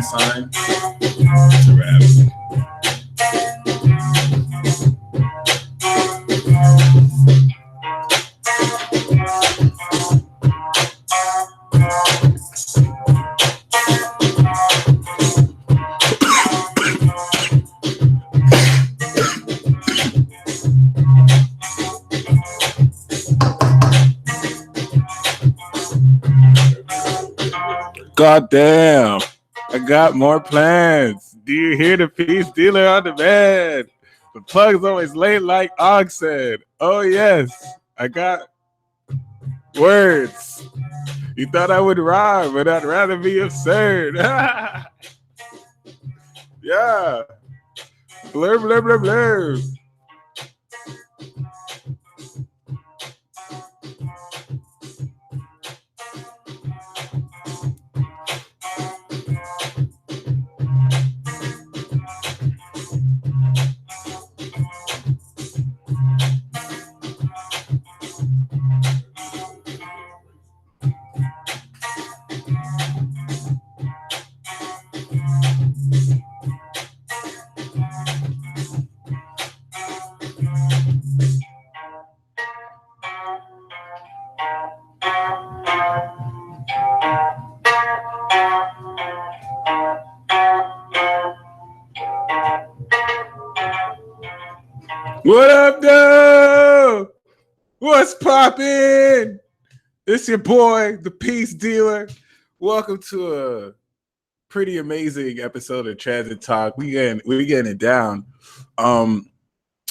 sign. It's a wrap. God damn. I got more plans. Do you hear the peace dealer on the bed? The plug's always late like Og said. Oh yes, I got words. You thought I would rhyme, but I'd rather be absurd. Yeah. Blur, blur, blur, blur. What up, though? What's poppin'? It's your boy, the Peace Dealer. Welcome to a pretty amazing episode of Transit Talk. We getting it down.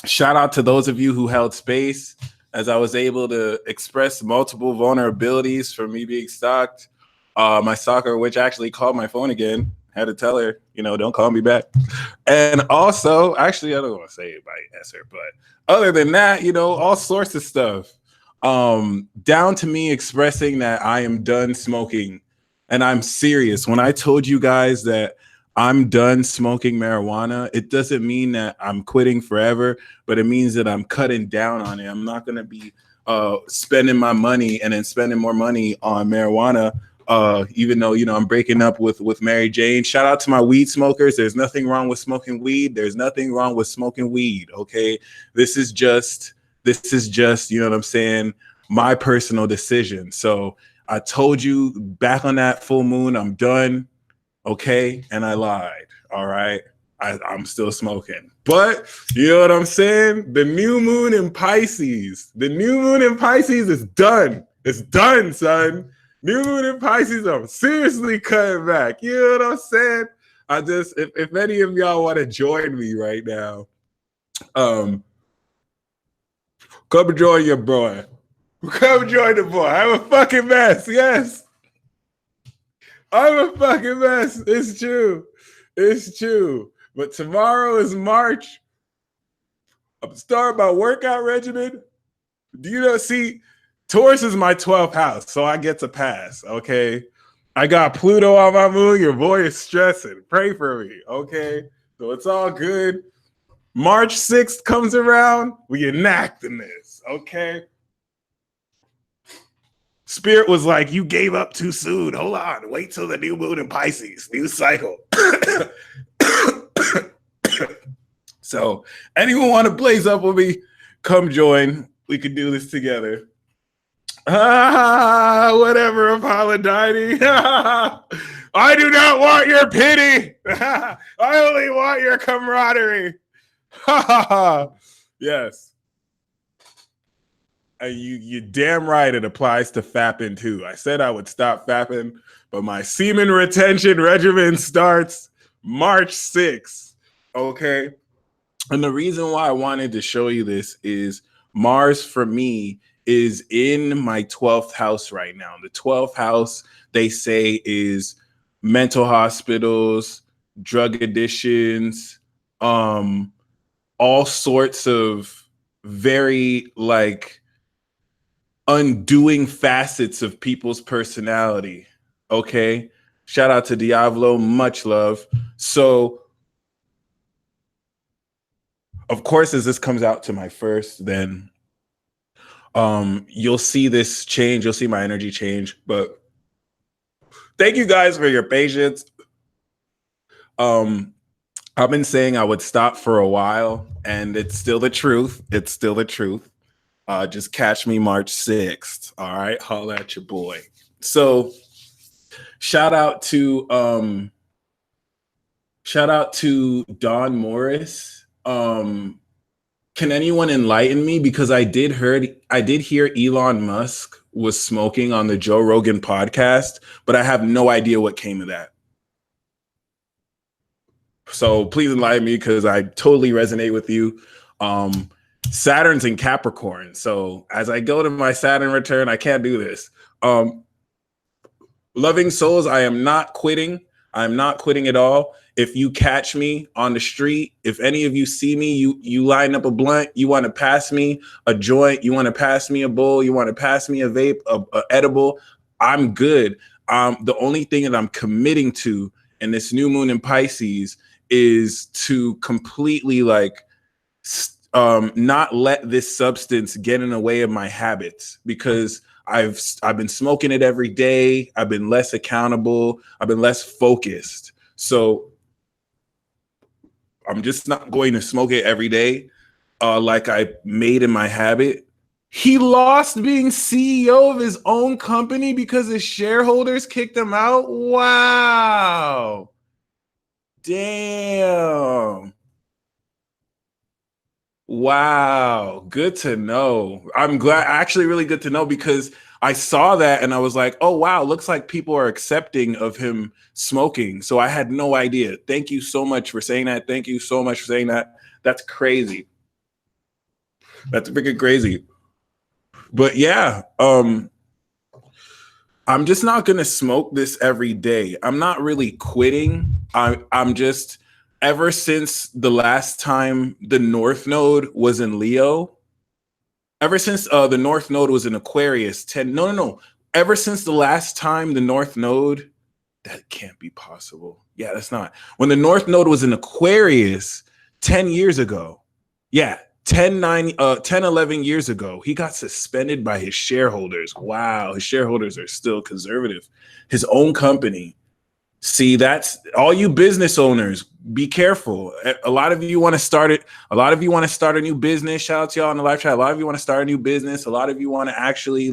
Shout out to those of you who held space as I was able to express multiple vulnerabilities for me being stalked. My stalker, which actually called my phone again, had to tell her, don't call me back. And also, actually, I don't want to say it by Esther, but other than that, all sorts of stuff. Down to me expressing that I am done smoking, and I'm serious. When I told you guys that I'm done smoking marijuana, it doesn't mean that I'm quitting forever, but it means that I'm cutting down on it. I'm not going to be spending my money and then spending more money on marijuana, even though, I'm breaking up with Mary Jane. Shout out to my weed smokers. There's nothing wrong with smoking weed. There's nothing wrong with smoking weed, okay? This is just, you know what I'm saying, my personal decision. So I told you back on that full moon, I'm done. Okay, and I lied. All right, I'm still smoking, but you know what I'm saying? The new moon in Pisces. The new moon in Pisces is done. It's done, son. New moon in Pisces. I'm seriously cutting back. You know what I'm saying? I just, if any of y'all want to join me right now, come join your boy. Come join the boy. I'm a fucking mess. Yes. I'm a fucking mess. It's true. It's true. But tomorrow is March. I'm starting my workout regimen. Do you know? See, Taurus is my 12th house, so I get to pass. Okay. I got Pluto on my moon. Your boy is stressing. Pray for me. Okay. So it's all good. March 6th comes around. We enacting this. Okay. Spirit was like, you gave up too soon. Hold on. Wait till the new moon in Pisces. New cycle. So anyone want to blaze up with me? Come join. We can do this together. Whatever, Apollodine. I do not want your pity. I only want your camaraderie. Yes. You damn right it applies to fapping too. I said I would stop fapping, but my semen retention regimen starts March 6th. Okay. And the reason why I wanted to show you this is Mars for me is in my 12th house right now. The 12th house, they say, is mental hospitals, drug addictions, all sorts of very undoing facets of people's personality. Okay. Shout out to Diablo. Much love. So, of course, as this comes out to my first, then you'll see this change. You'll see my energy change. But thank you guys for your patience. I've been saying I would stop for a while, and it's still the truth. It's still the truth. Just catch me March 6th. All right, holla at your boy. So shout out to Don Morris. Can anyone enlighten me? Because I did hear Elon Musk was smoking on the Joe Rogan podcast, but I have no idea what came of that. So please enlighten me, because I totally resonate with you. Saturn's in Capricorn. So as I go to my Saturn return, I can't do this. Loving souls, I am not quitting. I'm not quitting at all. If you catch me on the street, if any of you see me, you line up a blunt, you want to pass me a joint, you want to pass me a bowl, you want to pass me a vape, a edible, I'm good. The only thing that I'm committing to in this new moon in Pisces is to completely not let this substance get in the way of my habits, because I've been smoking it every day. I've been less accountable. I've been less focused. So I'm just not going to smoke it every day like I made in my habit. He lost being CEO of his own company because his shareholders kicked him out. Wow. Damn. Wow, good to know. I'm glad, actually really good to know, because I saw that and I was like, oh wow, looks like people are accepting of him smoking. So I had no idea. Thank you so much for saying that. Thank you so much for saying that. That's crazy. That's freaking crazy. But yeah, I'm just not gonna smoke this every day. I'm not really quitting. I'm just, ever since the last time the North Node was in Leo, ever since the North Node was in Aquarius, ever since the last time the North Node, that can't be possible. Yeah, that's not. When the North Node was in Aquarius 10 years ago, yeah, 11 years ago, he got suspended by his shareholders. Wow, his shareholders are still conservative. His own company. See, that's all you business owners. Be careful. A lot of you want to start it. A lot of you want to start a new business. Shout out to y'all in the live chat. A lot of you want to start a new business. A lot of you want to actually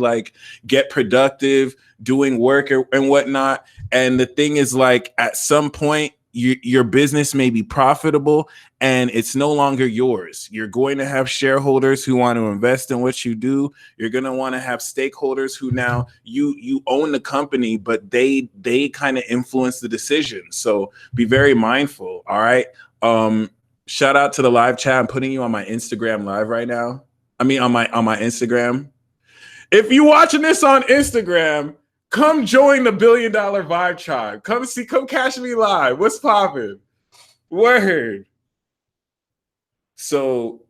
get productive, doing work and whatnot. And the thing is, at some point, your business may be profitable and it's no longer yours. You're going to have shareholders who want to invest in what you do. You're going to want to have stakeholders who now you own the company, but they kind of influence the decision. So be very mindful. All right. Shout out to the live chat. I'm putting you on my Instagram live right now. I mean, on my Instagram. If you watching this on Instagram, come join the $1 Billion Vibe Tribe. Come catch me live. What's poppin'? Word. So,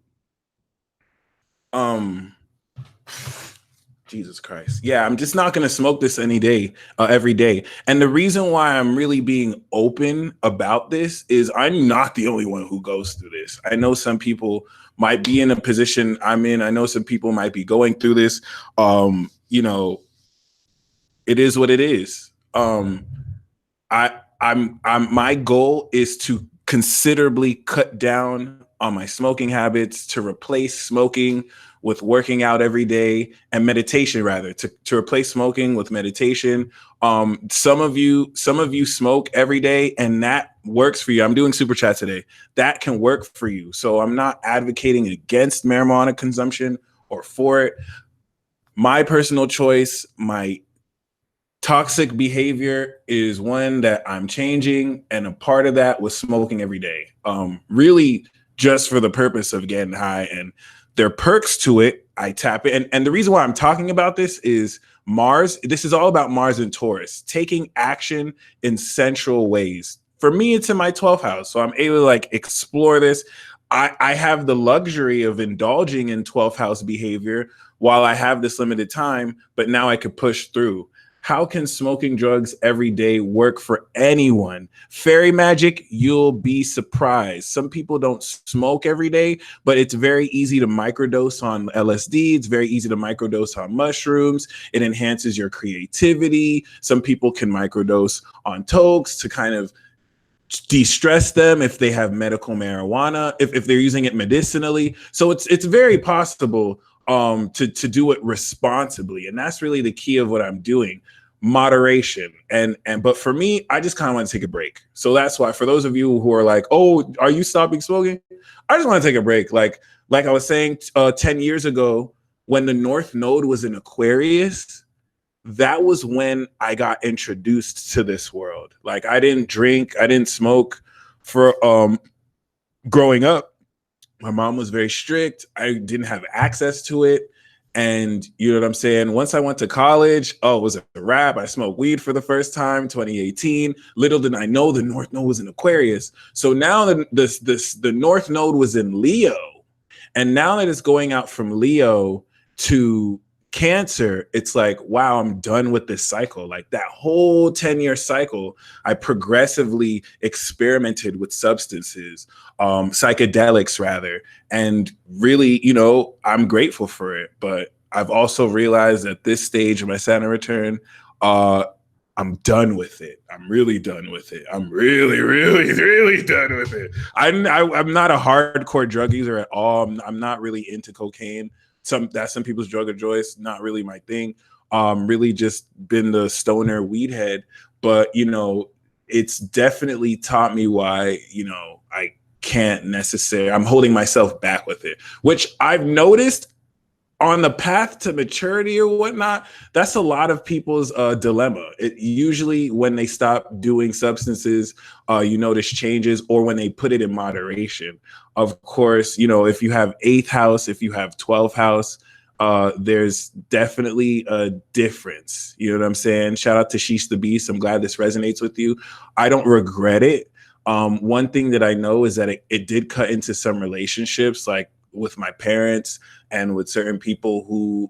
Jesus Christ. Yeah, I'm just not going to smoke this every day. And the reason why I'm really being open about this is I'm not the only one who goes through this. I know some people might be in a position I'm in. I know some people might be going through this. It is what it is. My goal is to considerably cut down on my smoking habits, to replace smoking with working out every day and meditation, rather to replace smoking with meditation. Some of you smoke every day and that works for you. I'm doing super chat today. That can work for you. So I'm not advocating against marijuana consumption or for it. My personal choice, my toxic behavior is one that I'm changing, and a part of that was smoking every day. Really just for the purpose of getting high, and there are perks to it. I tap it. And the reason why I'm talking about this is Mars. This is all about Mars and Taurus, taking action in central ways. For me, it's in my 12th house. So I'm able to explore this. I have the luxury of indulging in 12th house behavior while I have this limited time, but now I could push through. How can smoking drugs every day work for anyone? Fairy magic, you'll be surprised. Some people don't smoke every day, but it's very easy to microdose on LSD. It's very easy to microdose on mushrooms. It enhances your creativity. Some people can microdose on tokes to kind of de-stress them if they have medical marijuana, if they're using it medicinally. So it's very possible to do it responsibly. And that's really the key of what I'm doing. Moderation. But for me, I just kind of want to take a break. So that's why, for those of you who are like, oh, are you stopping smoking? I just want to take a break. Like I was saying 10 years ago, when the North Node was in Aquarius, that was when I got introduced to this world. Like, I didn't drink, I didn't smoke for growing up. My mom was very strict. I didn't have access to it. And you know what I'm saying? Once I went to college, it was a wrap. I smoked weed for the first time, 2018. Little did I know the North Node was in Aquarius. So now the North Node was in Leo. And now that it's going out from Leo to Cancer, it's like, wow, I'm done with this cycle. Like, that whole 10-year cycle, I progressively experimented with substances, psychedelics rather, and really, I'm grateful for it. But I've also realized at this stage of my Saturn return, I'm done with it. I'm really done with it. I'm really, really, really done with it. I'm not a hardcore drug user at all. I'm not really into cocaine. That's some people's drug of choice, not really my thing. Really just been the stoner weed head. But, it's definitely taught me why, I can't necessarily, I'm holding myself back with it, which I've noticed on the path to maturity or whatnot. That's a lot of people's dilemma. It usually, when they stop doing substances, you notice changes, or when they put it in moderation. Of course, if you have 8th house, if you have 12th house, there's definitely a difference. You know what I'm saying? Shout out to Sheesh the Beast. I'm glad this resonates with you. I don't regret it. One thing that I know is that it did cut into some relationships, like with my parents and with certain people who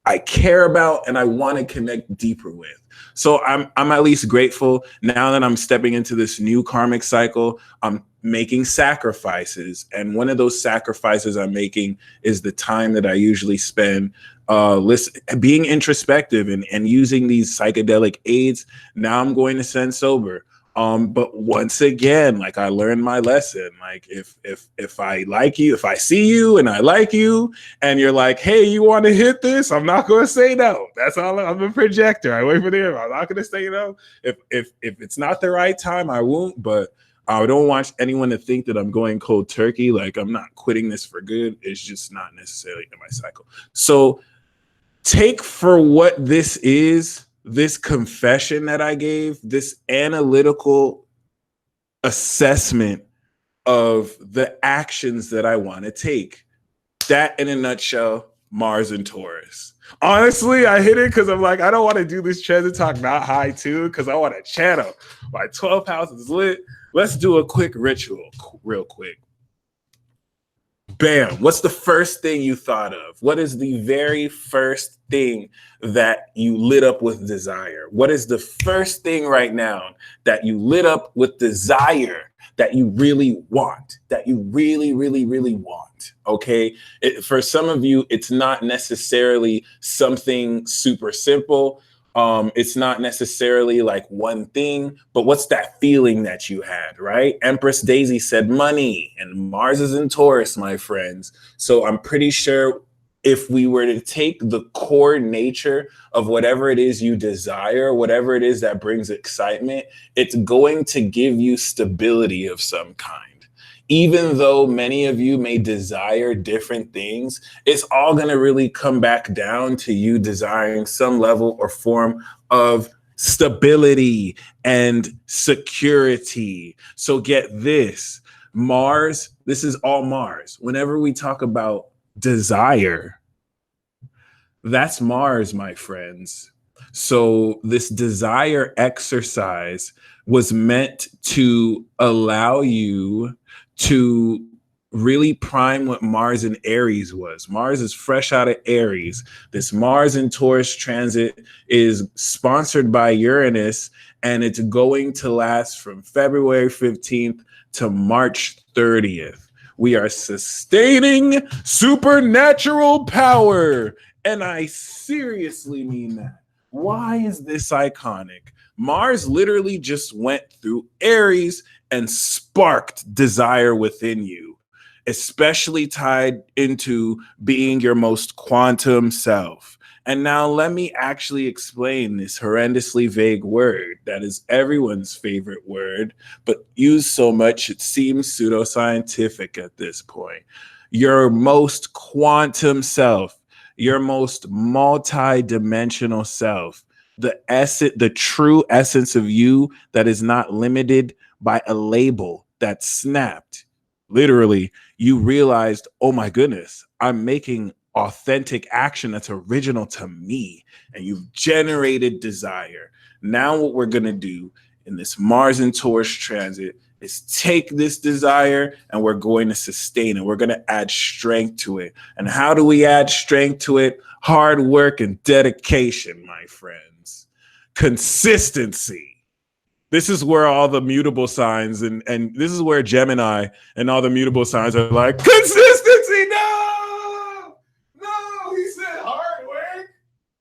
I care about and I want to connect deeper with. So I'm at least grateful now that I'm stepping into this new karmic cycle. I'm making sacrifices, and one of those sacrifices I'm making is the time that I usually spend being introspective and using these psychedelic aids. Now I'm going to send sober. But once again, like, I learned my lesson. Like, if I like you, if I see you and I like you, and you're like, hey, you want to hit this? I'm not going to say no. That's all. I'm a projector. I wait for the. I'm not going to say no. If it's not the right time, I won't. But I don't want anyone to think that I'm going cold turkey. Like, I'm not quitting this for good. It's just not necessarily in my cycle. So take for what this is. This confession that I gave, this analytical assessment of the actions that I want to take. That, in a nutshell, Mars and Taurus. Honestly, I hit it because I'm like, I don't want to do this transit talk not high too, because I want to channel. My 12th house is lit. Let's do a quick ritual real quick. Bam. What's the first thing you thought of? What is the very first thing that you lit up with desire? What is the first thing right now that you lit up with desire that you really want, that you really, really, really want? Okay. For some of you, it's not necessarily something super simple. It's not necessarily like one thing, but what's that feeling that you had, right? Empress Daisy said money, and Mars is in Taurus, my friends. So I'm pretty sure if we were to take the core nature of whatever it is you desire, whatever it is that brings excitement, it's going to give you stability of some kind. Even though many of you may desire different things, it's all going to really come back down to you desiring some level or form of stability and security. So get this, Mars, this is all Mars. Whenever we talk about desire, that's Mars, my friends. So this desire exercise was meant to allow you to really prime what Mars in Aries was. Mars is fresh out of Aries. This Mars in Taurus transit is sponsored by Uranus, and it's going to last from February 15th to March 30th. We are sustaining supernatural power. And I seriously mean that. Why is this iconic? Mars literally just went through Aries and sparked desire within you, especially tied into being your most quantum self. And now let me actually explain this horrendously vague word that is everyone's favorite word, but used so much it seems pseudoscientific at this point. Your most quantum self, your most multi-dimensional self, the true essence of you that is not limited by a label that snapped. Literally, you realized, oh my goodness, I'm making authentic action that's original to me, and you've generated desire. Now what we're going to do in this Mars and Taurus transit is take this desire and we're going to sustain it. We're going to add strength to it. And how do we add strength to it? Hard work and dedication, my friends. Consistency. This is where all the mutable signs and this is where Gemini and all the mutable signs are like, consistency, no! No, he said hard work.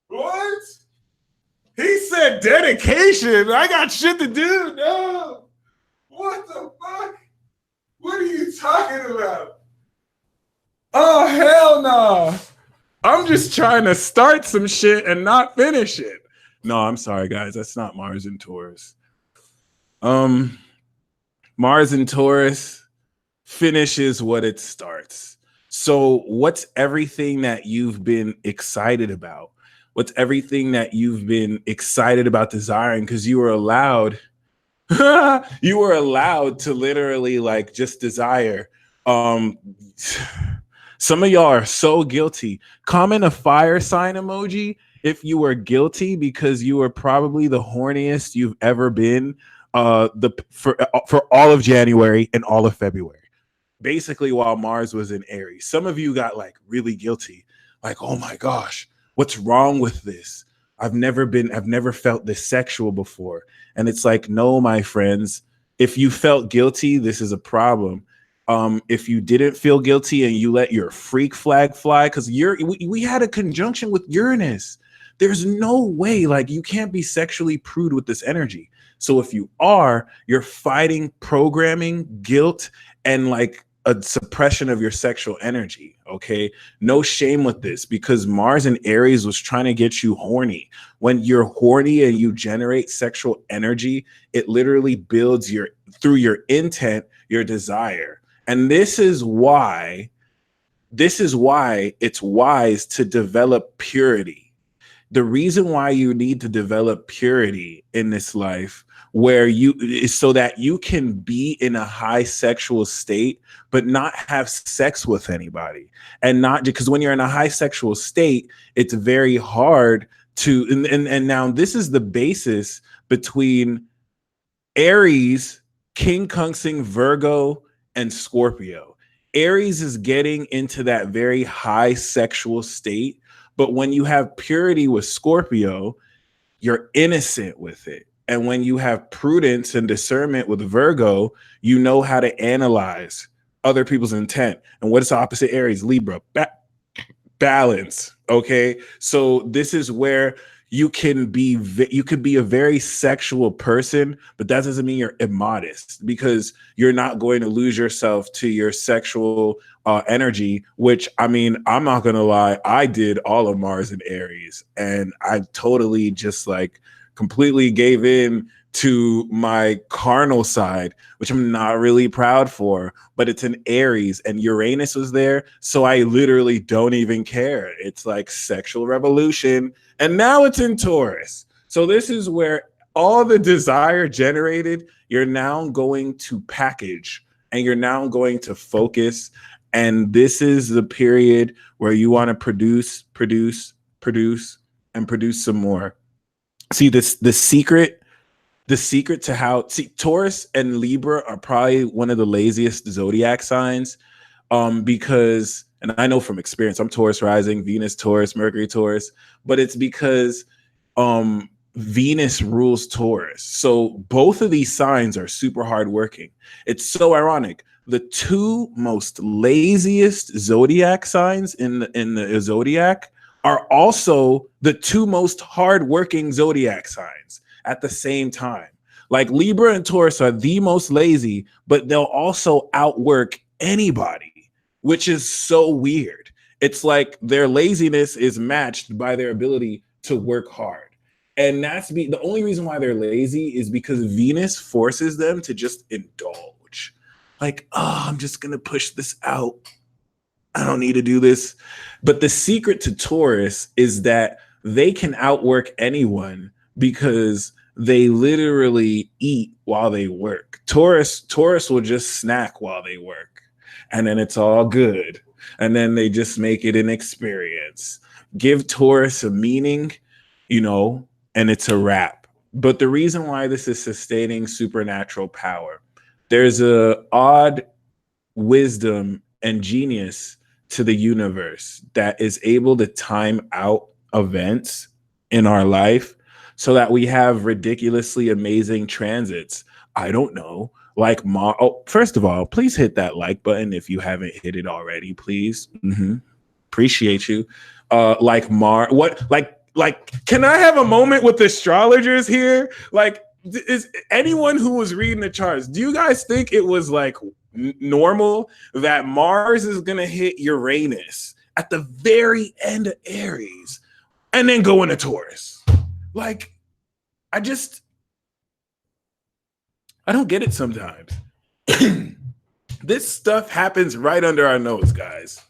What? He said dedication. I got shit to do. No. What the fuck? What are you talking about? Oh, hell no. I'm just trying to start some shit and not finish it. No, I'm sorry, guys. That's not Mars and Taurus. Mars and Taurus finishes what it starts. So what's everything that you've been excited about? What's everything that you've been excited about desiring? Because you were allowed you were allowed to literally like just desire. Some of y'all are so guilty. Comment a fire sign emoji if you were guilty because you were probably the horniest you've ever been for all of January and all of February. Basically while Mars was in Aries. Some of you got like really guilty. Like, oh my gosh, what's wrong with this? I've never felt this sexual before. And it's like, no, my friends, if you felt guilty, this is a problem. If you didn't feel guilty and you let your freak flag fly, because we had a conjunction with Uranus. There's no way, like, you can't be sexually prude with this energy. So if you are, you're fighting programming, guilt, and like a suppression of your sexual energy. Okay. No shame with this because Mars in Aries was trying to get you horny. When you're horny and you generate sexual energy, it literally builds through your intent, your desire. And this is why it's wise to develop purity. The reason why you need to develop purity in this life where you is so that you can be in a high sexual state, but not have sex with anybody. And not because when you're in a high sexual state, it's very hard to, and now this is the basis between Aries, King Kungsing, Virgo, and Scorpio. Aries is getting into that very high sexual state. But when you have purity with Scorpio, you're innocent with it. And when you have prudence and discernment with Virgo, you know how to analyze other people's intent. And what is the opposite Aries? Libra, balance. Okay. So this is where you could be a very sexual person, but that doesn't mean you're immodest because you're not going to lose yourself to your sexual energy, which, I mean, I'm not going to lie. I did all of Mars and Aries and I totally just like completely gave in to my carnal side, which I'm not really proud for, but it's an Aries and Uranus was there. So I literally don't even care. It's like sexual revolution. And now it's in Taurus. So this is where all the desire generated, you're now going to package and you're now going to focus. And this is the period where you want to produce, and produce some more. See, the secret to how, Taurus and Libra are probably one of the laziest zodiac signs because, and I know from experience, I'm Taurus rising, Venus Taurus, Mercury Taurus, but it's because Venus rules Taurus. So both of these signs are super hardworking. It's so ironic. The two most laziest zodiac signs in the zodiac are also the two most hardworking zodiac signs at the same time. Like Libra and Taurus are the most lazy, but they'll also outwork anybody, which is so weird. It's like their laziness is matched by their ability to work hard. And the only reason why they're lazy is because Venus forces them to just indulge. Like, oh, I'm just going to push this out. I don't need to do this. But the secret to Taurus is that they can outwork anyone because they literally eat while they work. Taurus will just snack while they work. And then it's all good. And then they just make it an experience. Give Taurus a meaning, and it's a wrap. But the reason why this is sustaining supernatural power, there's a odd wisdom and genius to the universe that is able to time out events in our life so that we have ridiculously amazing transits. I don't know, like first of all, please hit that like button if you haven't hit it already, please. Appreciate you. Can I have a moment with astrologers here? Like, is anyone who was reading the charts, do you guys think it was like normal that Mars is gonna hit Uranus at the very end of Aries and then go into Taurus? Like, I don't get it sometimes. This stuff happens right under our nose, guys.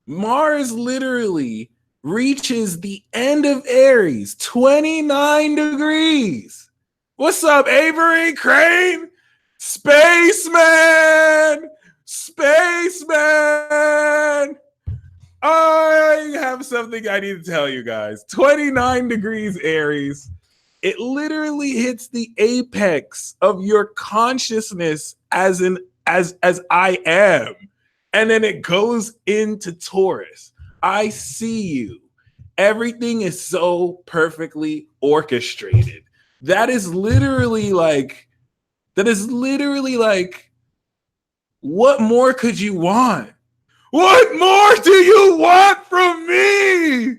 Mars literally reaches the end of Aries, 29 degrees. What's up, Avery Crane? Spaceman! I have something I need to tell you guys. 29 degrees Aries. It literally hits the apex of your consciousness as I am. And then it goes into Taurus. I see you. Everything is so perfectly orchestrated. That is literally like, what more could you want? What more do you want from me?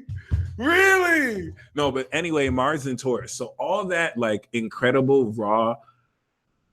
Really? No, but anyway, Mars and Taurus. So all that like incredible raw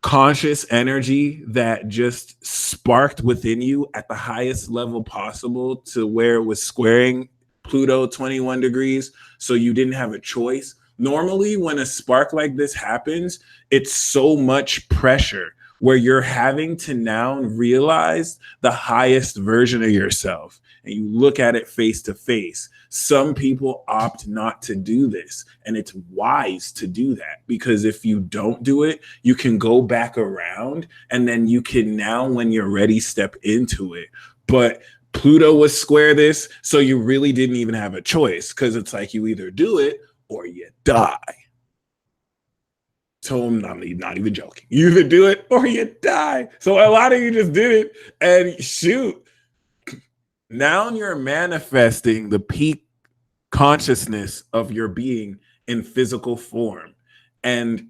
conscious energy that just sparked within you at the highest level possible to where it was squaring Pluto 21 degrees, so you didn't have a choice. Normally, when a spark like this happens, it's so much pressure where you're having to now realize the highest version of yourself and you look at it face to face. Some people opt not to do this, and it's wise to do that because if you don't do it, you can go back around and then you can now, when you're ready, step into it. But Pluto was square this, so you really didn't even have a choice because it's like you either do it or you die. So I'm not even joking. You either do it or you die. So a lot of you just did it and shoot. Now you're manifesting the peak consciousness of your being in physical form. And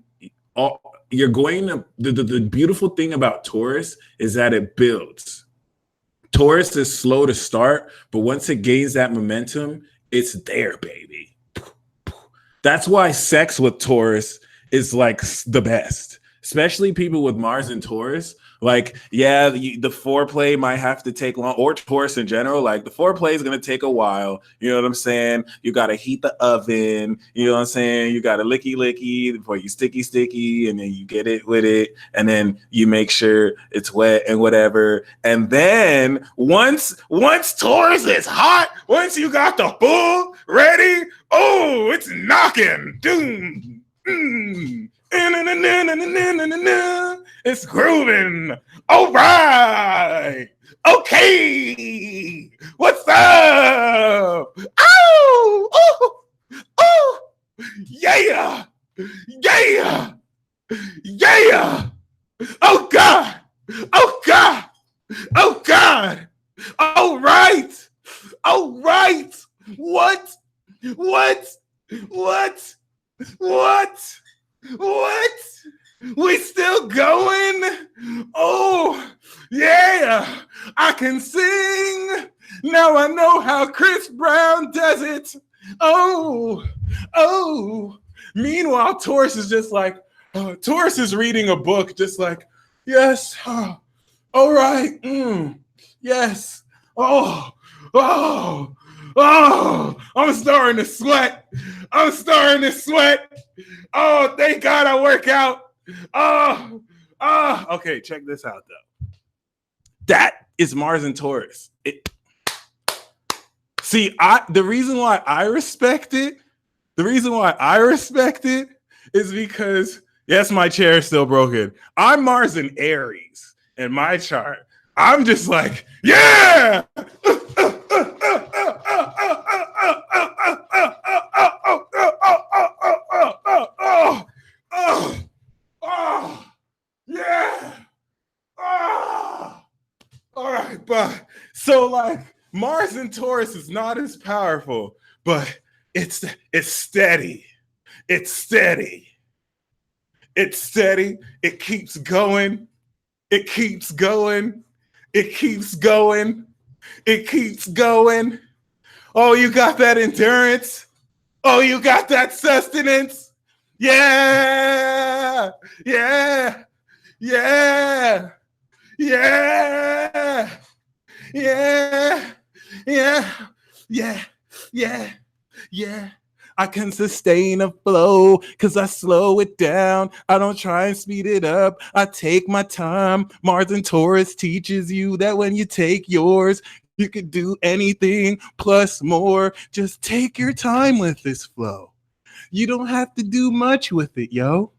you're going to, the beautiful thing about Taurus is that it builds. Taurus is slow to start, but once it gains that momentum, it's there, baby. That's why sex with Taurus is like the best, especially people with Mars and Taurus. Like, yeah, the foreplay might have to take long, or Taurus in general. Like, the foreplay is going to take a while. You know what I'm saying? You got to heat the oven. You know what I'm saying? You got to licky before you sticky, and then you get it with it. And then you make sure it's wet and whatever. And then once Taurus is hot, once you got the bull ready, oh, it's knocking. Doom. It's grooving. All right. Okay. What's up? Oh, oh, oh, yeah. Yeah. Yeah. Oh, God. Oh, God. Oh, God. All right. All right. What? What? What? What? What? We still going? Oh, yeah, I can sing. Now I know how Chris Brown does it. Oh, oh. Meanwhile, Taurus is just like, Taurus is reading a book, just like, yes, all right, yes, oh, I'm starting to sweat. Oh, thank God I work out. Okay, check this out though. That is Mars and Taurus. The reason why I respect it is because, yes, my chair is still broken. I'm Mars in Aries in my chart. I'm just like, yeah. Yeah. All right, but so like Mars and Taurus is not as powerful, but it's steady. It's steady. It's steady. It keeps going. It keeps going. It keeps going. It keeps going. Oh, you got that endurance. Oh, you got that sustenance. Yeah. Yeah. Yeah. Yeah. Yeah. Yeah. Yeah. Yeah. Yeah. I can sustain a flow because I slow it down. I don't try and speed it up. I take my time. Mars and Taurus teaches you that when you take yours, you could do anything plus more. Just take your time with this flow. You don't have to do much with it, yo.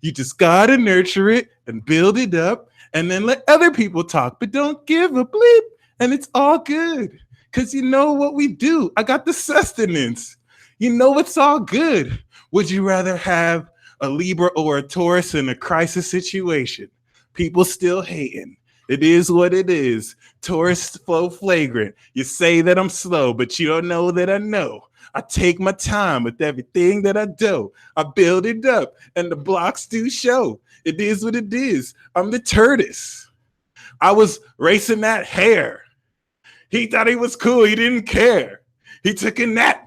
You just gotta nurture it and build it up and then let other people talk, but don't give a bleep. And it's all good because you know what we do. I got the sustenance. You know it's all good. Would you rather have a Libra or a Taurus in a crisis situation? People still hating. It is what it is. Taurus flow flagrant. You say that I'm slow, but you don't know that I know. I take my time with everything that I do. I build it up, and the blocks do show. It is what it is. I'm the tortoise. I was racing that hare. He thought he was cool. He didn't care. He took a nap.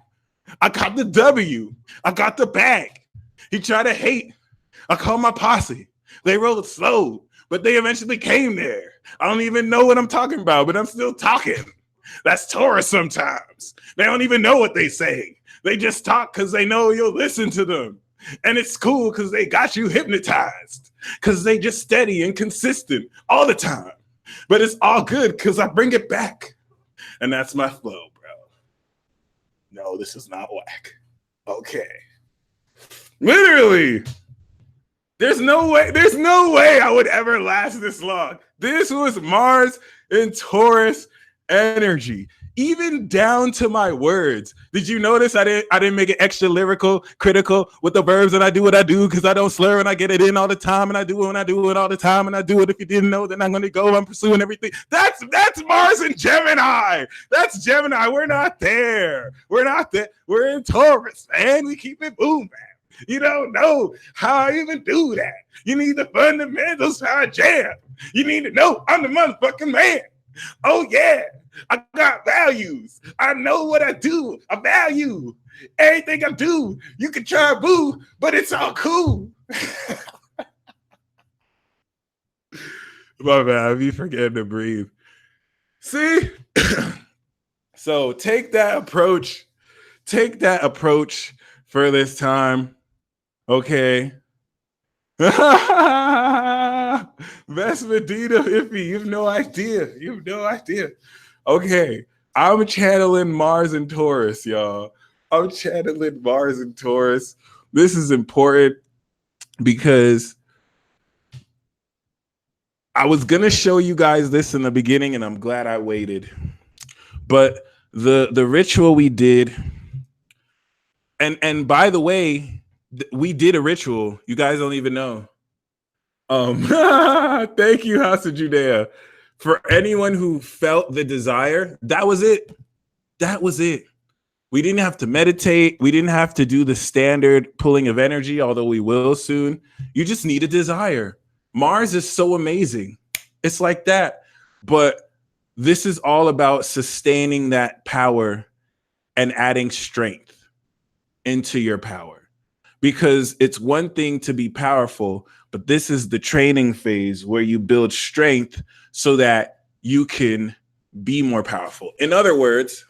I got the W. I got the bag. He tried to hate. I called my posse. They rode slow, but they eventually came there. I don't even know what I'm talking about, but I'm still talking. That's Taurus sometimes. They don't even know what they say. They just talk because they know you'll listen to them. And it's cool because they got you hypnotized because they just steady and consistent all the time. But it's all good because I bring it back. And that's my flow, bro. No, this is not whack. Okay. Literally. There's no way I would ever last this long. This was Mars and Taurus energy, even down to my words. Did you notice I didn't make it extra lyrical, critical with the verbs, and I do what I do because I don't slur and I get it in all the time, and I do it when I do it all the time, and I do it. If you didn't know, then I'm going to go. I'm pursuing everything. That's Mars and Gemini. That's Gemini. We're not there. We're in Taurus, man. We keep it booming. You don't know how I even do that. You need the fundamentals how I jam. You need to know I'm the motherfucking man. Oh, yeah. I got values. I know what I do. I value everything I do. You can try boo, but it's all cool. My bad. I be forgetting to breathe. See? So take that approach. Take that approach for this time. Okay. Best Medina iffy. You have no idea. Okay. I'm channeling Mars and Taurus, y'all. I'm channeling Mars and Taurus. This is important because I was going to show you guys this in the beginning, and I'm glad I waited. But the ritual we did, and by the way, we did a ritual. You guys don't even know. Thank you, House of Judea. For anyone who felt the desire, that was it. We didn't have to meditate. We didn't have to do the standard pulling of energy, although we will soon. You just need a desire. Mars is so amazing. It's like that. But this is all about sustaining that power and adding strength into your power. Because it's one thing to be powerful, but this is the training phase where you build strength so that you can be more powerful. In other words,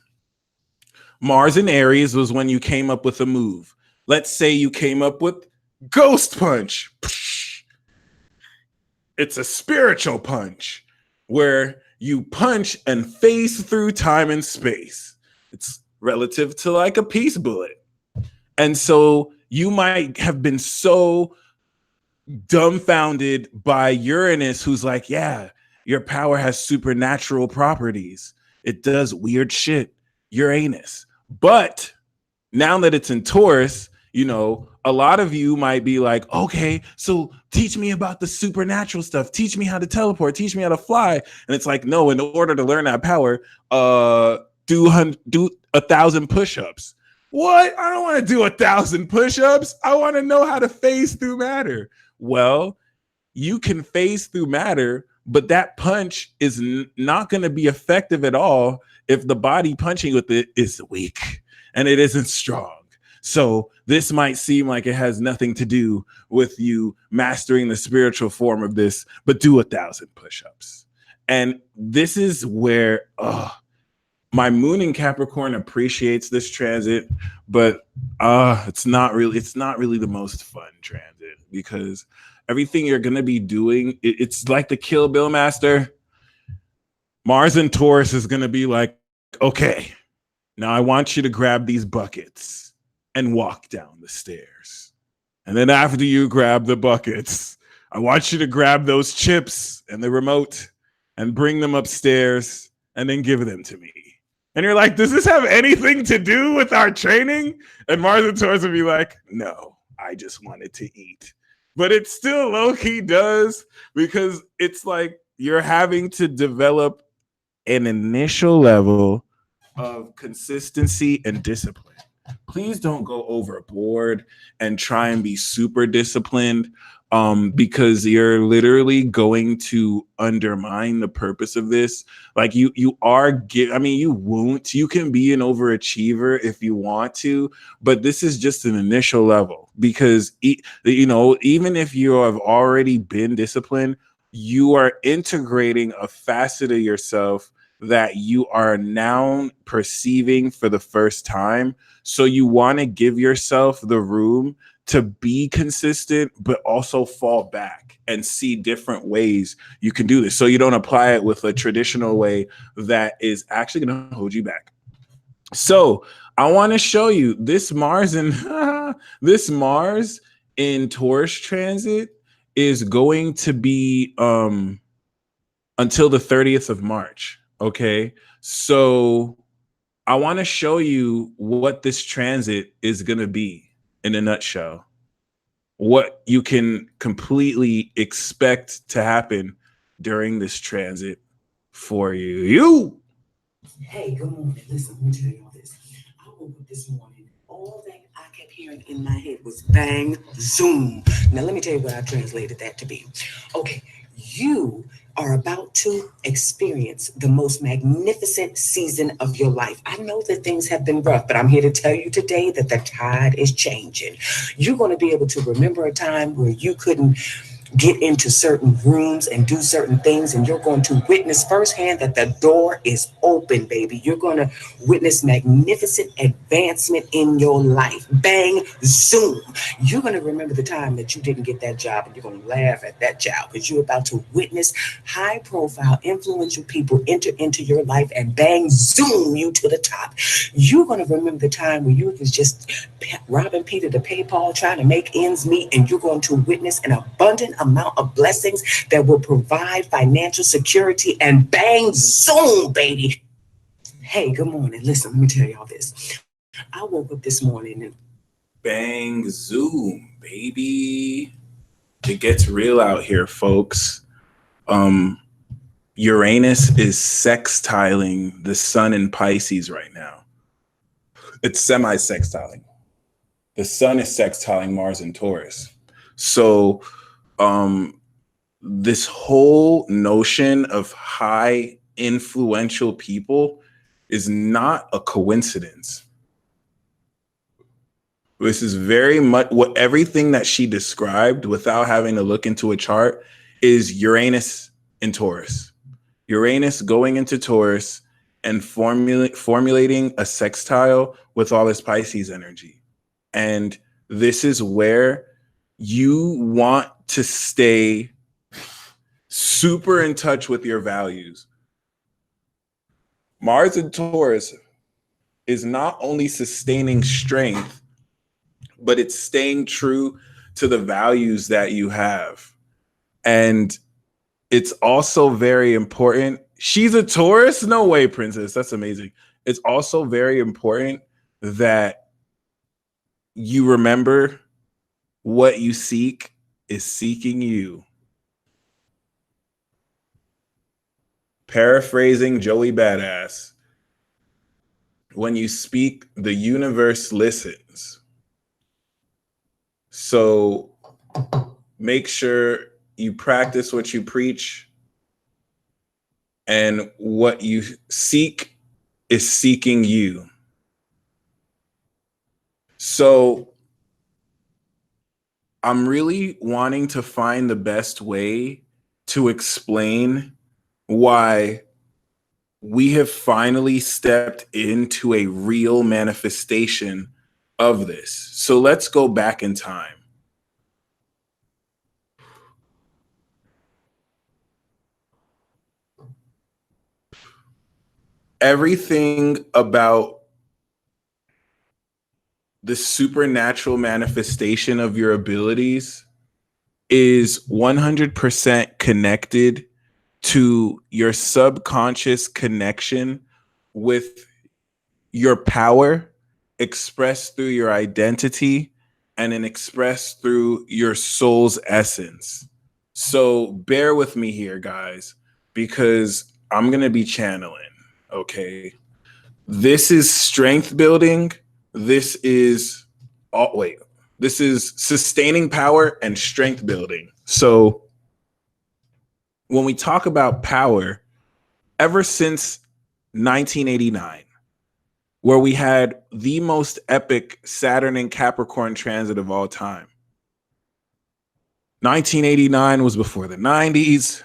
Mars in Aries was when you came up with a move. Let's say you came up with Ghost Punch. It's a spiritual punch where you punch and phase through time and space. It's relative to like a peace bullet. And so you might have been so dumbfounded by Uranus, who's like, yeah, your power has supernatural properties. It does weird shit. Uranus. But now that it's in Taurus, you know, a lot of you might be like, okay, so teach me about the supernatural stuff. Teach me how to teleport. Teach me how to fly. And it's like, no, in order to learn that power, do 1,000 push-ups. What? I don't want to do 1,000 push-ups. I want to know how to phase through matter. Well, you can phase through matter, but that punch is not going to be effective at all if the body punching with it is weak and it isn't strong. So this might seem like it has nothing to do with you mastering the spiritual form of this, but do 1,000 push-ups. And this is where my moon in Capricorn appreciates this transit, but it's not really the most fun transit, because everything you're going to be doing, it's like the Kill Bill master. Mars and Taurus is going to be like, okay, now I want you to grab these buckets and walk down the stairs. And then after you grab the buckets, I want you to grab those chips and the remote and bring them upstairs and then give them to me. And you're like, does this have anything to do with our training? And Mars and Taurus would be like, no, I just wanted to eat. But it still low-key does, because it's like you're having to develop an initial level of consistency and discipline. Please don't go overboard and try and be super disciplined, because you're literally going to undermine the purpose of this. Like you won't. You can be an overachiever if you want to, but this is just an initial level, because even if you have already been disciplined, you are integrating a facet of yourself that you are now perceiving for the first time. So you want to give yourself the room to be consistent, but also fall back and see different ways you can do this. So you don't apply it with a traditional way that is actually going to hold you back. So I want to show you this Mars in Taurus transit is going to be until the 30th of March. Okay, so I want to show you what this transit is going to be in a nutshell, what you can completely expect to happen during this transit for you. Hey, good morning. Listen, let me tell you all this. I woke up this morning, all that I kept hearing in my head was bang, zoom. Now, let me tell you what I translated that to be. Okay, you are about to experience the most magnificent season of your life. I know that things have been rough, but I'm here to tell you today that the tide is changing. You're going to be able to remember a time where you couldn't get into certain rooms and do certain things, and you're going to witness firsthand that the door is open, baby. You're going to witness magnificent advancement in your life. Bang, zoom. You're going to remember the time that you didn't get that job, and you're going to laugh at that job, because you're about to witness high profile, influential people enter into your life and bang, zoom you to the top. You're going to remember the time when you was just robbing Peter to pay Paul, trying to make ends meet, and you're going to witness an abundant amount of blessings that will provide financial security, and bang, zoom, baby. Hey, good morning. Listen, let me tell y'all this. I woke up this morning and bang, zoom, baby. It gets real out here, folks. Uranus is sextiling the sun in Pisces right now. It's semi-sextiling. The sun is sextiling Mars and Taurus. So this whole notion of high influential people is not a coincidence. This is very much what everything that she described without having to look into a chart is Uranus in Taurus. Uranus going into Taurus and formulating a sextile with all this Pisces energy. And this is where you want to stay super in touch with your values. Mars in Taurus is not only sustaining strength, but it's staying true to the values that you have. And it's also very important. She's a Taurus? No way, princess. That's amazing. It's also very important that you remember what you seek is seeking you. Paraphrasing Joey Badass, when you speak, the universe listens. So make sure you practice what you preach, and what you seek is seeking you. So I'm really wanting to find the best way to explain why we have finally stepped into a real manifestation of this. So let's go back in time. Everything about the supernatural manifestation of your abilities is 100% connected to your subconscious connection with your power expressed through your identity and then expressed through your soul's essence. So bear with me here, guys, because I'm going to be channeling. Okay. This is strength building. This is this is sustaining power and strength building. So when we talk about power, ever since 1989, where we had the most epic Saturn and Capricorn transit of all time. 1989 was before the 90s.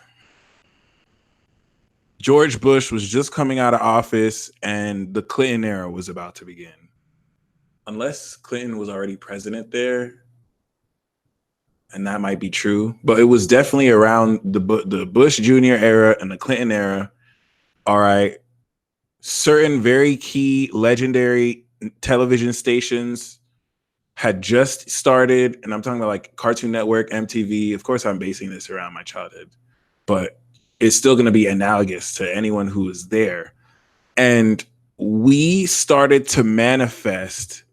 George Bush was just coming out of office and the Clinton era was about to begin. Unless Clinton was already president there, and that might be true, but it was definitely around the Bush Jr. era and the Clinton era. All right. Certain very key legendary television stations had just started, and I'm talking about like Cartoon Network, MTV. Of course, I'm basing this around my childhood, but it's still going to be analogous to anyone who was there. And we started to manifest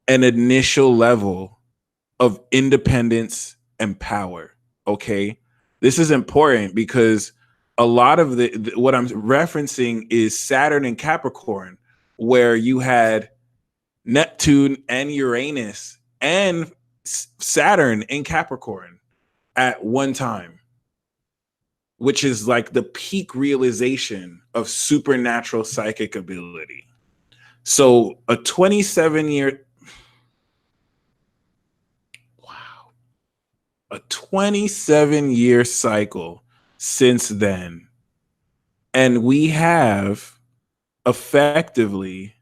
an initial level of independence and power. Okay. This is important because a lot of what I'm referencing is Saturn and Capricorn, where you had Neptune and Uranus and Saturn in Capricorn at one time, which is like the peak realization of supernatural psychic ability. So a 27-year 27-year cycle since then. And we have effectively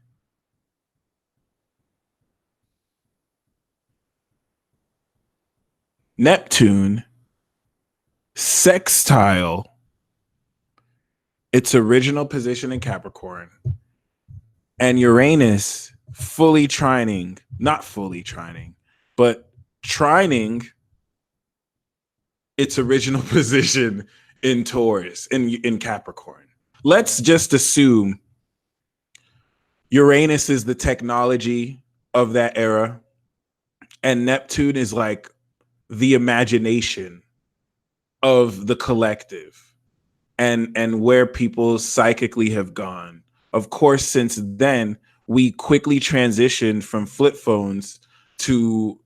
Neptune sextile its original position in Capricorn, and Uranus fully trining, not fully trining, but trining its original position in Taurus, in Capricorn. Let's just assume Uranus is the technology of that era, and Neptune is like the imagination of the collective and where people psychically have gone. Of course, since then, we quickly transitioned from flip phones to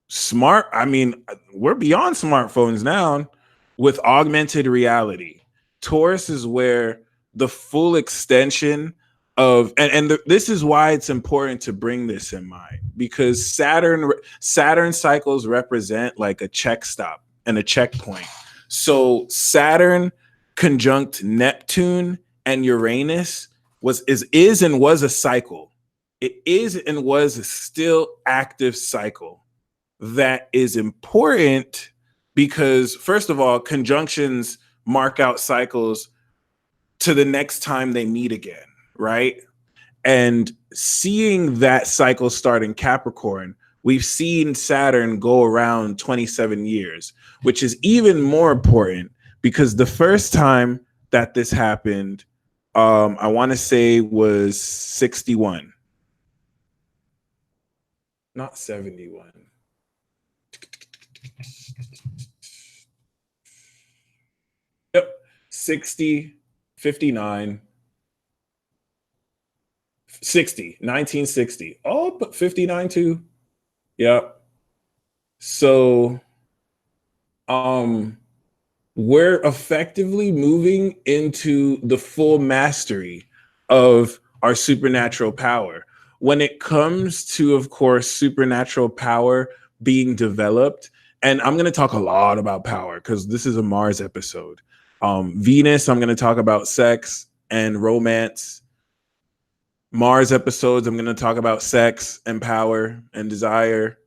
smart. I mean, we're beyond smartphones now with augmented reality. Taurus is where the full extension of this is why it's important to bring this in mind, because Saturn cycles represent like a check stop and a checkpoint. So Saturn conjunct Neptune and Uranus is and was a cycle. It is and was a still active cycle that is important because, first of all, conjunctions mark out cycles to the next time they meet again, right? And seeing that cycle start in Capricorn, we've seen Saturn go around 27 years, which is even more important because the first time that this happened, I want to say was 61, not 71. Yep, 60, 59, 60, 1960. Oh, but 59 too. Yep. So we're effectively moving into the full mastery of our supernatural power. When it comes to, of course, supernatural power being developed, and I'm going to talk a lot about power because this is a Mars episode. Venus, I'm going to talk about sex and romance. Mars episodes, I'm going to talk about sex and power and desire.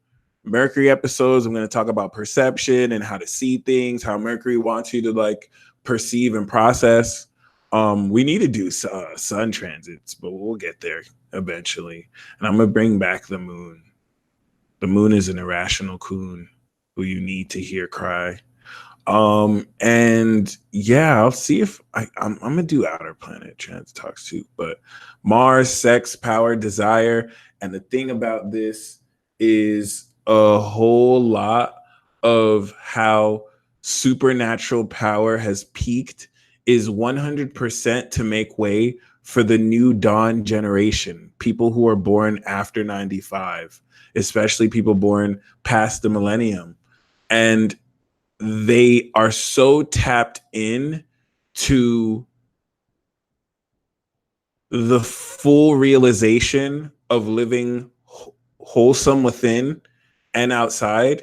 Mercury episodes, I'm going to talk about perception and how to see things, how Mercury wants you to like perceive and process. We need to do sun transits, but we'll get there eventually. And I'm going to bring back the moon. The moon is an irrational coon who you need to hear cry. And yeah, I'll see if I'm gonna do outer planet trans talks too, but Mars, sex, power, desire. And the thing about this is a whole lot of how supernatural power has peaked is 100% to make way for the new dawn generation, people who are born after 95, especially people born past the millennium. And they are so tapped in to the full realization of living wholesome within and outside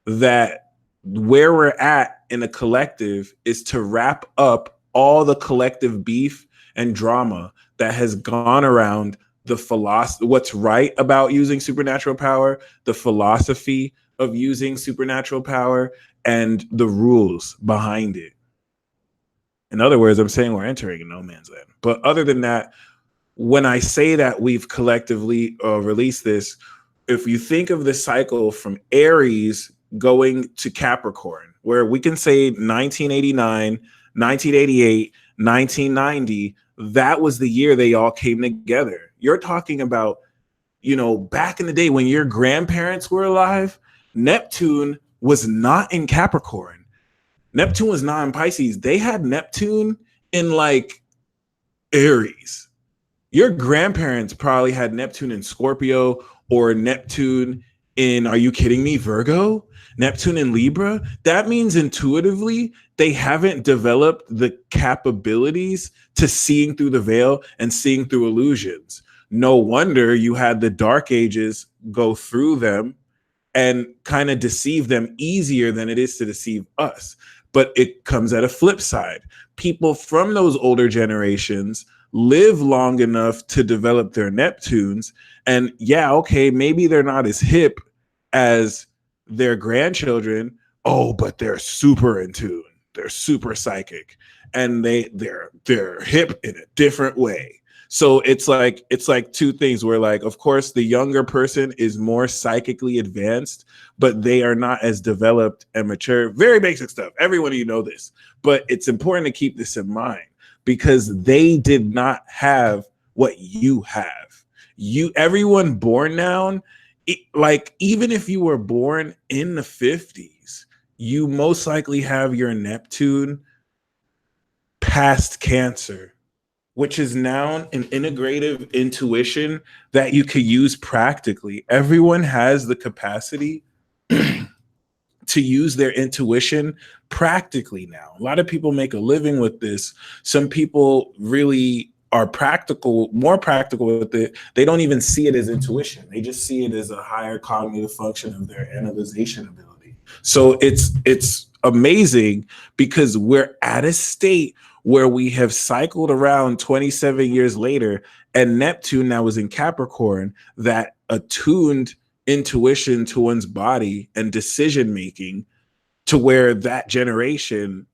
that where we're at in a collective is to wrap up all the collective beef and drama that has gone around the philosophy, what's right about using supernatural power, the philosophy of using supernatural power, and the rules behind it. In other words, I'm saying we're entering no man's land. But other than that, when I say that we've collectively released this, if you think of the cycle from Aries going to Capricorn, where we can say 1989, 1988, 1990, that was the year they all came together. You're talking about, you know, back in the day when your grandparents were alive, Neptune was not in Capricorn. Neptune was not in Pisces. They had Neptune in like Aries. Your grandparents probably had Neptune in Scorpio or Neptune in, are you kidding me, Virgo? Neptune in Libra? That means intuitively they haven't developed the capabilities to seeing through the veil and seeing through illusions. No wonder you had the Dark Ages go through them and kind of deceive them easier than it is to deceive us. But it comes at a flip side. People from those older generations live long enough to develop their Neptunes. And yeah, okay, maybe they're not as hip as their grandchildren. Oh, but they're super in tune. They're super psychic. And they're hip in a different way. So it's like two things where, like, of course, the younger person is more psychically advanced, but they are not as developed and mature. Very basic stuff. Everyone, you know this, but it's important to keep this in mind because they did not have what you have. Everyone born now, like even if you were born in the 50s, you most likely have your Neptune past Cancer which is now an integrative intuition that you could use practically. Everyone has the capacity to use their intuition practically now. A lot of people make a living with this. Some people really are practical, more practical with it. They don't even see it as intuition. They just see it as a higher cognitive function of their analyzation ability. So it's amazing because we're at a state where we have cycled around 27 years later, and Neptune now is in Capricorn, that attuned intuition to one's body and decision making, to where that generation,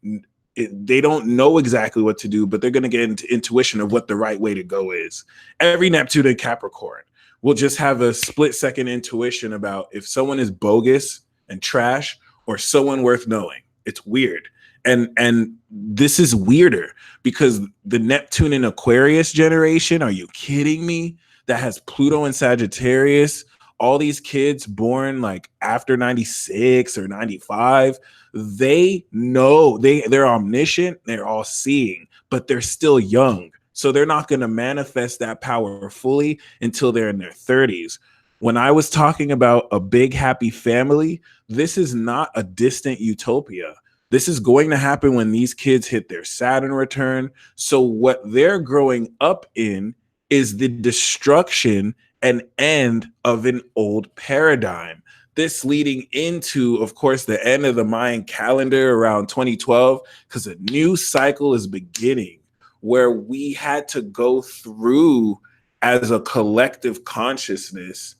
they don't know exactly what to do, but they're going to get into intuition of what the right way to go is. Every Neptune in Capricorn will just have a split second intuition about if someone is bogus and trash or someone worth knowing. It's weird. And this is weirder because the Neptune in Aquarius generation, are you kidding me? That has Pluto in Sagittarius, all these kids born like after 96 or 95, they know, they're omniscient, they're all seeing, but they're still young. So they're not going to manifest that power fully until they're in their 30s. When I was talking about a big happy family, this is not a distant utopia. This is going to happen when these kids hit their Saturn return. So what they're growing up in is the destruction and end of an old paradigm. This leading into, of course, the end of the Mayan calendar around 2012, because a new cycle is beginning where we had to go through as a collective consciousness,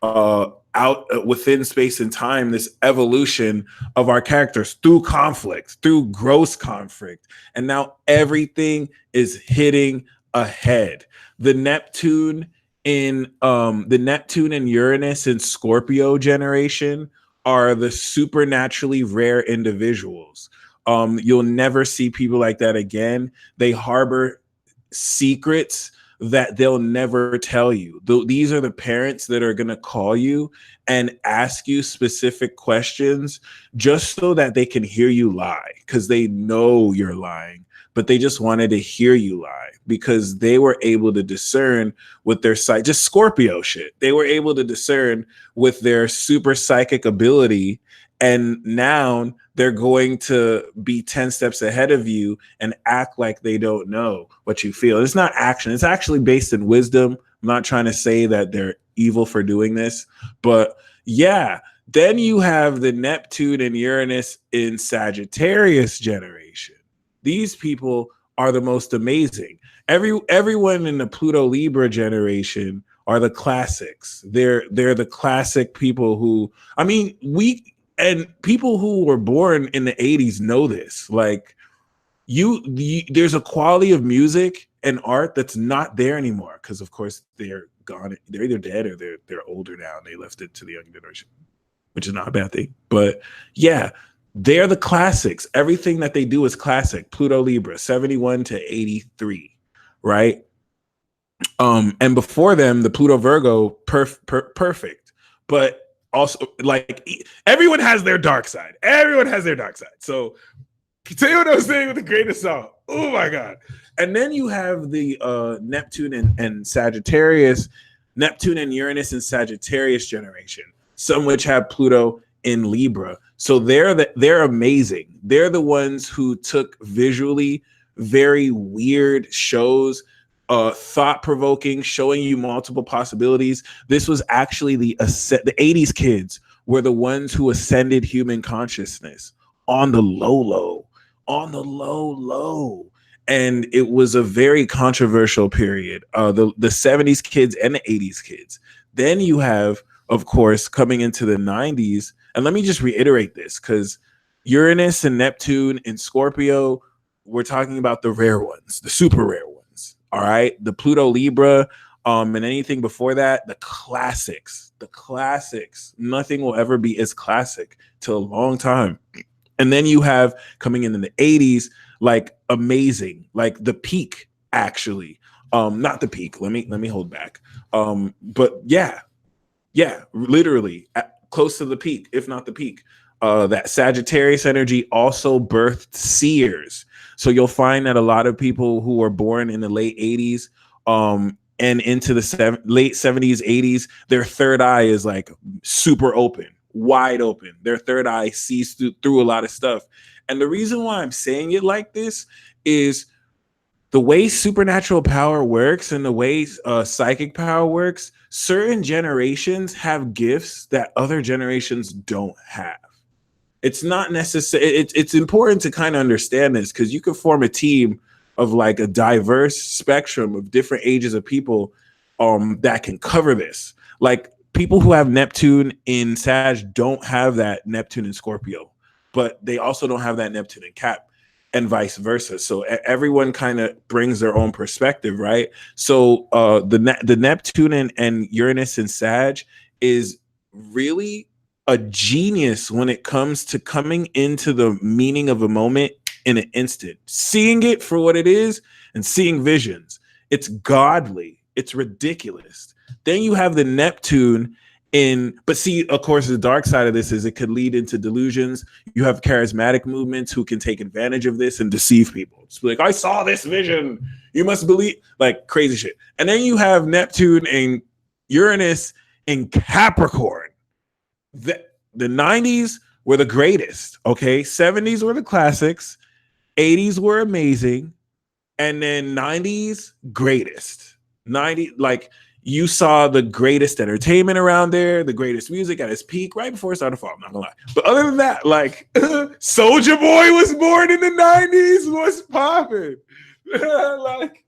out within space and time, this evolution of our characters through conflict, through gross conflict. And now everything is hitting ahead. The Neptune and Uranus and Scorpio generation are the supernaturally rare individuals. You'll never see people like that again. They harbor secrets that they'll never tell you. These are the parents that are going to call you and ask you specific questions just so that they can hear you lie, because they know you're lying, but they just wanted to hear you lie because they were able to discern with their sight, just Scorpio shit. They were able to discern with their super psychic ability. And now they're going to be 10 steps ahead of you and act like they don't know what you feel. It's not action. It's actually based in wisdom. I'm not trying to say that they're evil for doing this, but yeah. Then you have the Neptune and Uranus in Sagittarius generation. These people are the most amazing. Everyone in the Pluto Libra generation are the classics. They're the classic people who, I mean, and people who were born in the 80s know this. Like there's a quality of music and art that's not there anymore because, of course, they're gone. They're either dead or they're older now and they left it to the young generation, which is not a bad thing. But yeah, they're the classics. Everything that they do is classic. Pluto Libra, 71 to 83, right? And before them, the Pluto Virgo, perfect. But also, like, everyone has their dark side. Everyone has their dark side. So say what I was saying with the greatest song. Oh my God. And then you have the Neptune and Sagittarius, Neptune and Uranus and Sagittarius generation, some which have Pluto in Libra. So they're amazing. They're the ones who took visually very weird shows, thought-provoking, showing you multiple possibilities. This was actually the 80s kids were the ones who ascended human consciousness on the low. And it was a very controversial period. The 70s kids and the 80s kids. Then you have, of course, coming into the 90s, and let me just reiterate this, because Uranus and Neptune and Scorpio, we're talking about the rare ones, the super rare ones. All right. The Pluto Libra, and anything before that, the classics. Nothing will ever be as classic to a long time. And then you have coming in the 80s, like amazing, like the peak, actually. Not the peak. Let me hold back. But yeah, literally close to the peak, if not the peak. That Sagittarius energy also birthed seers. So you'll find that a lot of people who were born in the late 80s and into the late 70s, 80s, their third eye is like super open, wide open. Their third eye sees through a lot of stuff. And the reason why I'm saying it like this is the way supernatural power works and the way psychic power works. Certain generations have gifts that other generations don't have. It's not necessary. It's important to kind of understand this, because you can form a team of like a diverse spectrum of different ages of people that can cover this. Like people who have Neptune in Sag don't have that Neptune in Scorpio, but they also don't have that Neptune in Cap, and vice versa. So everyone kind of brings their own perspective, right? So the Neptune and Uranus in Sag is really a genius when it comes to coming into the meaning of a moment in an instant, seeing it for what it is and seeing visions. It's godly. It's ridiculous. Then you have the Neptune but see, of course, the dark side of this is it could lead into delusions. You have charismatic movements who can take advantage of this and deceive people. It's like, I saw this vision. You must believe, like crazy shit. And then you have Neptune and Uranus in Capricorn. The 90s were the greatest, okay? 70s were the classics, 80s were amazing, and then 90s, greatest. 90, like you saw the greatest entertainment around there, the greatest music at its peak right before it started falling, I'm not gonna lie. But other than that, like Soulja Boy was born in the 90s, what's popping? Like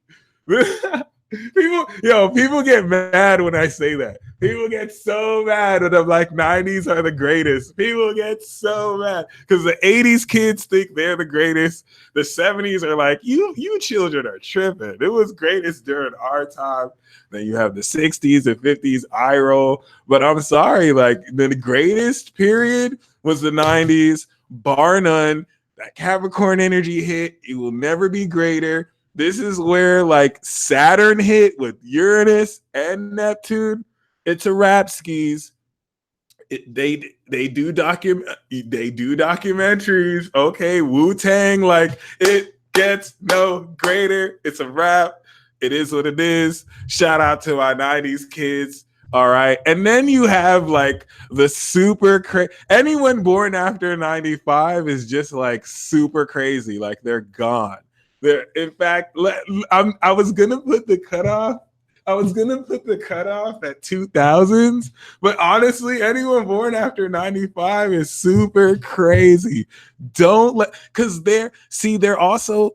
people get mad when I say that. People get so mad when I'm like 90s are the greatest. People get so mad because the 80s kids think they're the greatest. The 70s are like, you children are tripping. It was greatest during our time. Then you have the 60s and 50s eye roll. But I'm sorry, like the greatest period was the 90s, bar none. That Capricorn energy hit. It will never be greater. This is where like Saturn hit with Uranus and Neptune. It's a wrap, skis. They do documentaries. Okay, Wu-Tang, like it gets no greater. It's a wrap. It is what it is. Shout out to my 90s kids. All right. And then you have like the super crazy. Anyone born after 95 is just like super crazy. Like they're gone. In fact, I was gonna put the cutoff. I was gonna put the cutoff at 2000s, but honestly, anyone born after 95 is super crazy. Don't let, because they're also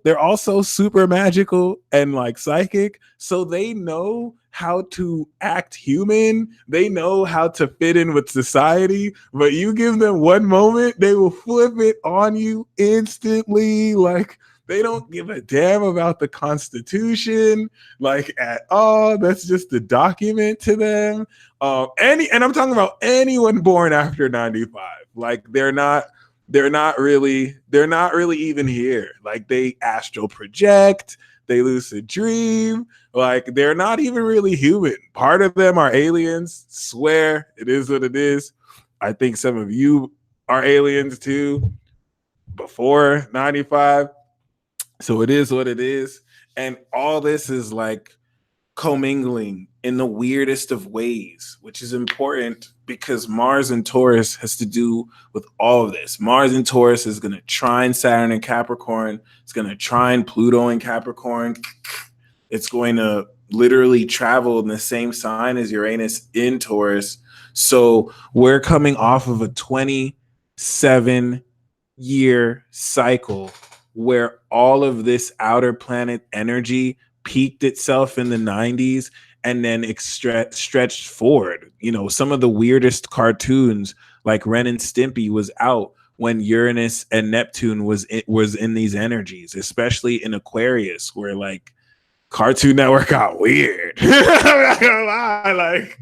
super magical and like psychic, so they know how to act human. They know how to fit in with society, but you give them one moment, they will flip it on you instantly. Like they don't give a damn about the Constitution, like at all. That's just a document to them. And I'm talking about anyone born after 95. Like they're not really even here. Like they astral project, they lucid dream. Like they're not even really human. Part of them are aliens. Swear, it is what it is. I think some of you are aliens too before 95. So it is what it is. And all this is like commingling in the weirdest of ways, which is important because Mars and Taurus has to do with all of this. Mars and Taurus is going to trine Saturn in Capricorn. It's going to trine Pluto in Capricorn. It's going to literally travel in the same sign as Uranus in Taurus. So we're coming off of a 27-year cycle where all of this outer planet energy peaked itself in the 90s and then stretched forward. You know, some of the weirdest cartoons like Ren and Stimpy was out when Uranus and Neptune was in these energies, especially in Aquarius, where like Cartoon Network got weird. I'm not gonna lie, like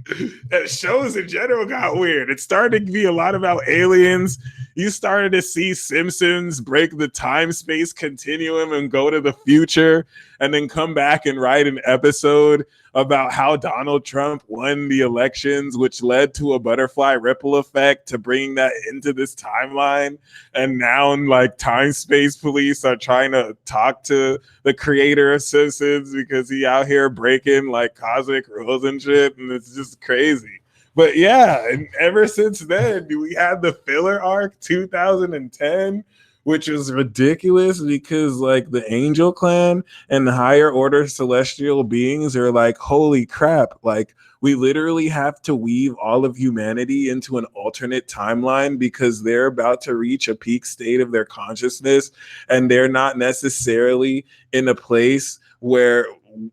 shows in general got weird. It started to be a lot about aliens. You started to see Simpsons break the time-space continuum and go to the future and then come back and write an episode about how Donald Trump won the elections, which led to a butterfly ripple effect to bring that into this timeline. And now, like, time space police are trying to talk to the creator of Simpsons because he out here breaking like cosmic rules and shit, and it's just crazy. But yeah, and ever since then, we had the filler arc 2010, which was ridiculous because like the Angel Clan and the higher order celestial beings are like, holy crap, like we literally have to weave all of humanity into an alternate timeline because they're about to reach a peak state of their consciousness and they're not necessarily in a place where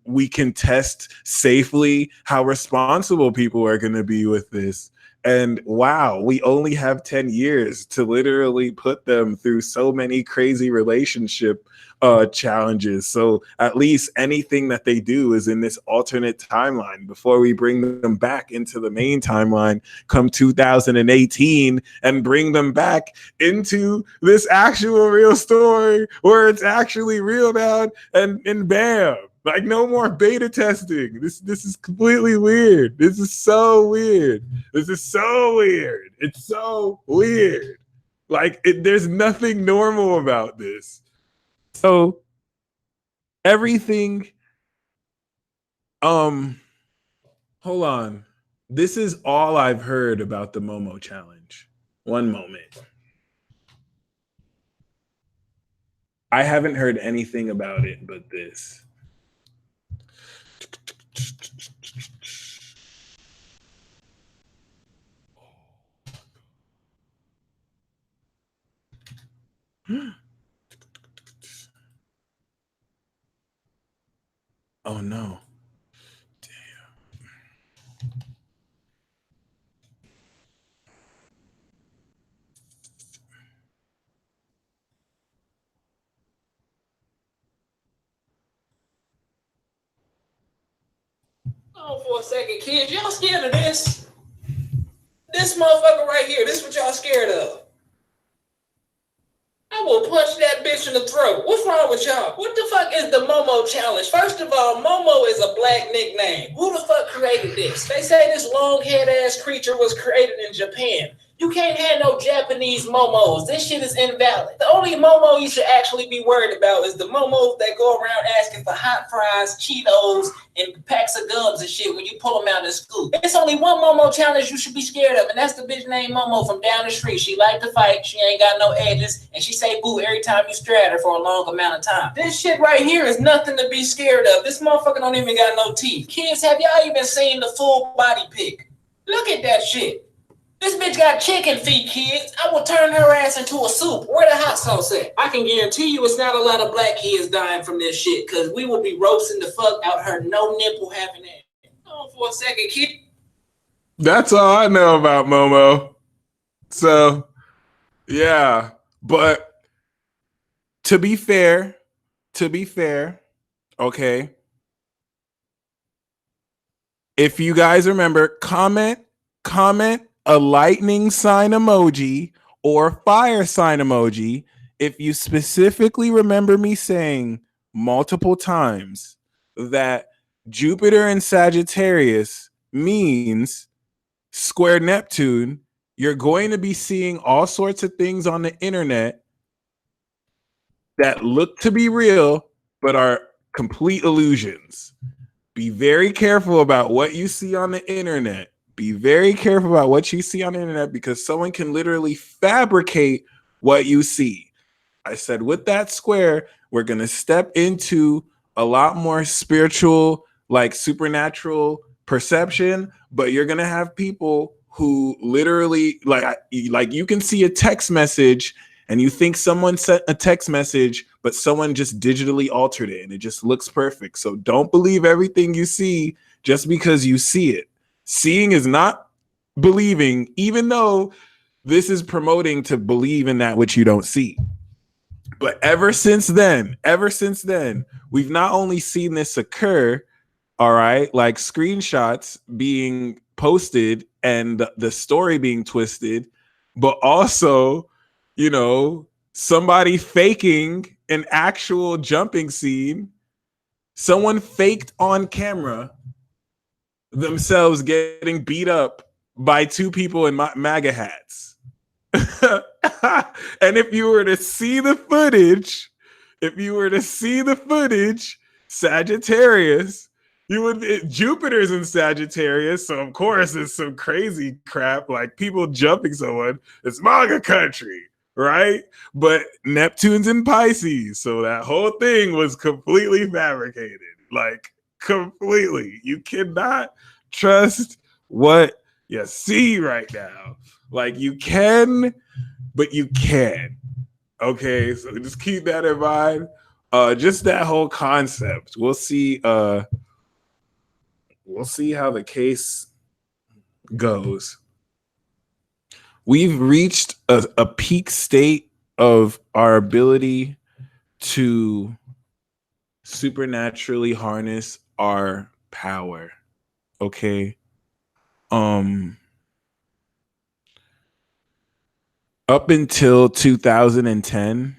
we can test safely how responsible people are going to be with this. And wow, we only have 10 years to literally put them through so many crazy relationship challenges. So at least anything that they do is in this alternate timeline before we bring them back into the main timeline come 2018 and bring them back into this actual real story where it's actually real now and bam. Like no more beta testing. This is completely weird. This is so weird. This is so weird. It's so weird. Like there's nothing normal about this. So everything. Hold on. This is all I've heard about the Momo challenge. One moment. I haven't heard anything about it but this. Oh no. Damn. Hold on for a second, kids. Y'all scared of this? This motherfucker right here. This is what y'all scared of. I will punch that bitch in the throat. What's wrong with y'all? What the fuck is the Momo challenge? First of all, Momo is a black nickname. Who the fuck created this? They say this long-haired ass creature was created in Japan. You can't have no Japanese Momos. This shit is invalid. The only Momo you should actually be worried about is the Momos that go around asking for hot fries, Cheetos, and packs of gums and shit when you pull them out of school. There's only one Momo challenge you should be scared of, and that's the bitch named Momo from down the street. She like to fight, she ain't got no edges, and she say boo every time you stare at her for a long amount of time. This shit right here is nothing to be scared of. This motherfucker don't even got no teeth. Kids, have y'all even seen the full body pic? Look at that shit. This bitch got chicken feet, kids. I will turn her ass into a soup. Where the hot sauce at? I can guarantee you it's not a lot of black kids dying from this shit, because we will be roasting the fuck out her no nipple having that. Hold on for a second, kid. That's all I know about Momo. So, yeah. But to be fair, okay. If you guys remember, comment a lightning sign emoji or fire sign emoji if you specifically remember me saying multiple times that Jupiter in Sagittarius means square Neptune. You're going to be seeing all sorts of things on the internet that look to be real but are complete illusions. Be very careful about what you see on the internet. Be very careful about what you see on the internet because someone can literally fabricate what you see. I said with that square, we're going to step into a lot more spiritual, like supernatural perception, but you're going to have people who literally like you can see a text message and you think someone sent a text message, but someone just digitally altered it and it just looks perfect. So don't believe everything you see just because you see it. Seeing is not believing, even though this is promoting to believe in that which you don't see. But ever since then, we've not only seen this occur, all right, like screenshots being posted and the story being twisted, but also you know, somebody faking an actual jumping scene, someone faked on camera themselves getting beat up by two people in MAGA hats. And if you were to see the footage, Sagittarius, Jupiter's in Sagittarius, so of course it's some crazy crap like people jumping someone. It's MAGA country, right? But Neptune's in Pisces, so that whole thing was completely fabricated, like completely. You cannot trust what you see right now. Like you can, but you can. Okay, so just keep that in mind. Just that whole concept. We'll see. We'll see how the case goes. We've reached a peak state of our ability to supernaturally harness our power. Okay. Up until 2010,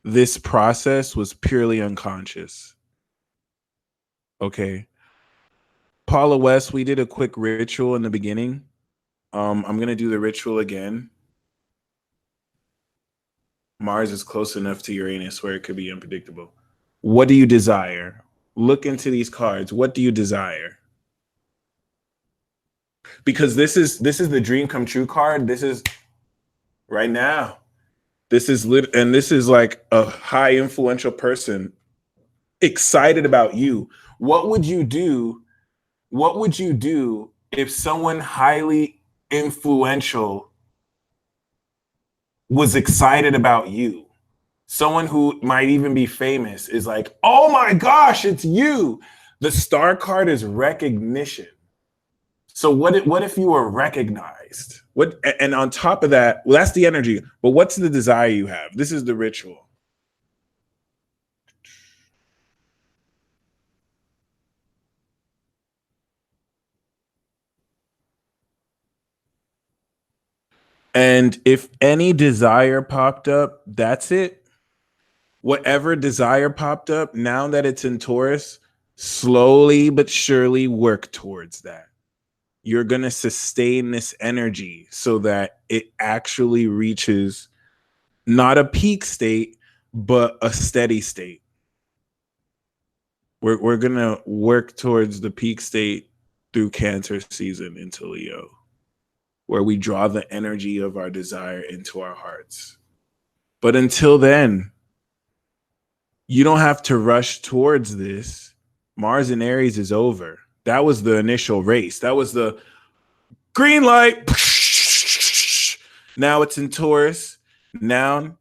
this process was purely unconscious. Okay. Paula West, we did a quick ritual in the beginning. I'm going to do the ritual again. Mars is close enough to Uranus where it could be unpredictable. What do you desire? Look into these cards. What do you desire? Because this is the dream come true card. This is right now. This is and this is like a high influential person excited about you. What would you do? What would you do if someone highly influential was excited about you? Someone who might even be famous is like, oh my gosh, it's you. The star card is recognition. So what if you were recognized? What, and on top of that, well, that's the energy. But what's the desire you have? This is the ritual. And if any desire popped up, that's it. Whatever desire popped up, now that it's in Taurus, slowly but surely work towards that. You're going to sustain this energy so that it actually reaches not a peak state, but a steady state. We're going to work towards the peak state through Cancer season into Leo, where we draw the energy of our desire into our hearts. But until then, you don't have to rush towards this. Mars in Aries is over. That was the initial race. That was the green light. Now it's in Taurus. Now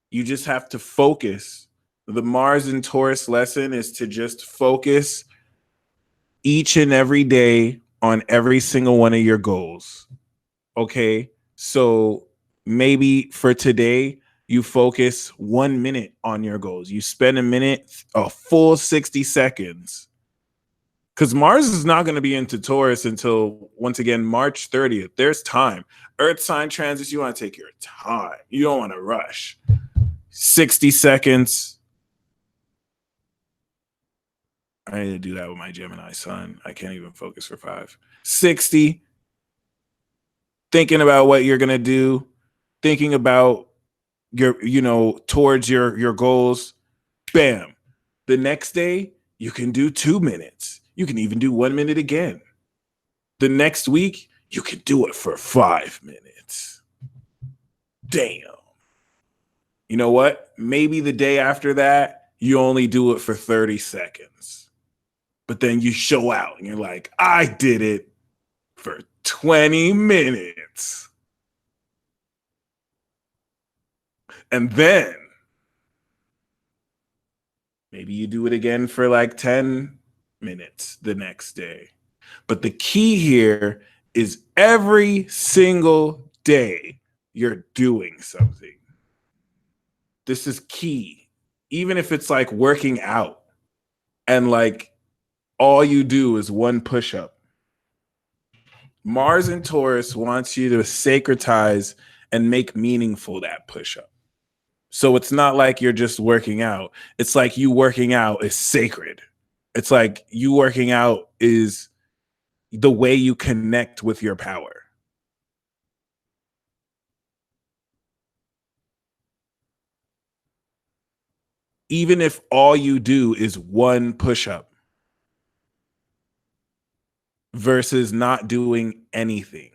you just have to focus. The Mars in Taurus lesson is to just focus each and every day on every single one of your goals. Okay? So maybe for today, you focus 1 minute on your goals. You spend a full 60 seconds. Because Mars is not going to be into Taurus until, once again, March 30th. There's time. Earth sign transits, you want to take your time. You don't want to rush. 60 seconds. I need to do that with my Gemini sun. I can't even focus for 5. 60. Thinking about what you're going to do. Thinking about towards your goals. Bam. The next day, you can do 2 minutes. You can even do 1 minute again. The next week, you can do it for 5 minutes. Damn. You know what? Maybe the day after that, you only do it for 30 seconds. But then you show out and you're like, I did it for 20 minutes. And then maybe you do it again for like 10 minutes the next day. But the key here is every single day you're doing something. This is key. Even if it's like working out and like all you do is 1 push-up. Mars in Taurus wants you to sacretize and make meaningful that push-up. So it's not like you're just working out. It's like you working out is sacred. It's like you working out is the way you connect with your power. Even if all you do is one push-up versus not doing anything.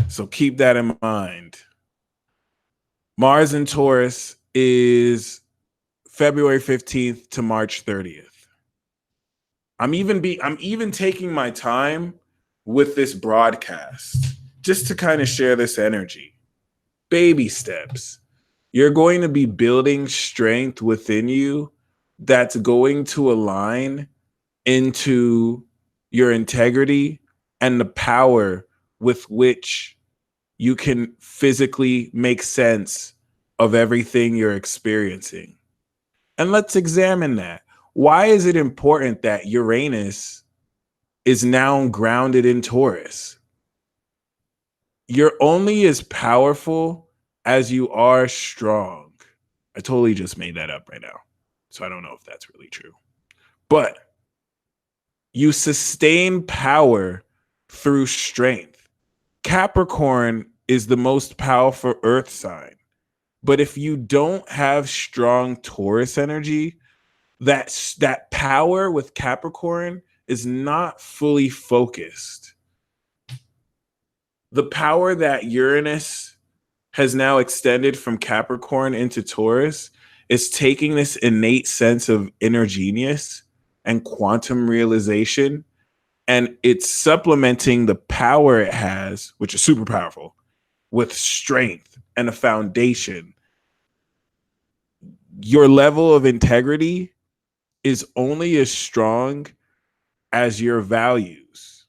So keep that in mind. Mars in Taurus is February 15th to March 30th. I'm even taking my time with this broadcast just to kind of share this energy. Baby steps. You're going to be building strength within you that's going to align into your integrity and the power with which you can physically make sense of everything you're experiencing. And let's examine that. Why is it important that Uranus is now grounded in Taurus? You're only as powerful as you are strong. I totally just made that up right now, so I don't know if that's really true. But you sustain power through strength. Capricorn is the most powerful earth sign. But if you don't have strong Taurus energy, that power with Capricorn is not fully focused. The power that Uranus has now extended from Capricorn into Taurus is taking this innate sense of inner genius and quantum realization, and it's supplementing the power it has, which is super powerful, with strength and a foundation. Your level of integrity is only as strong as your values.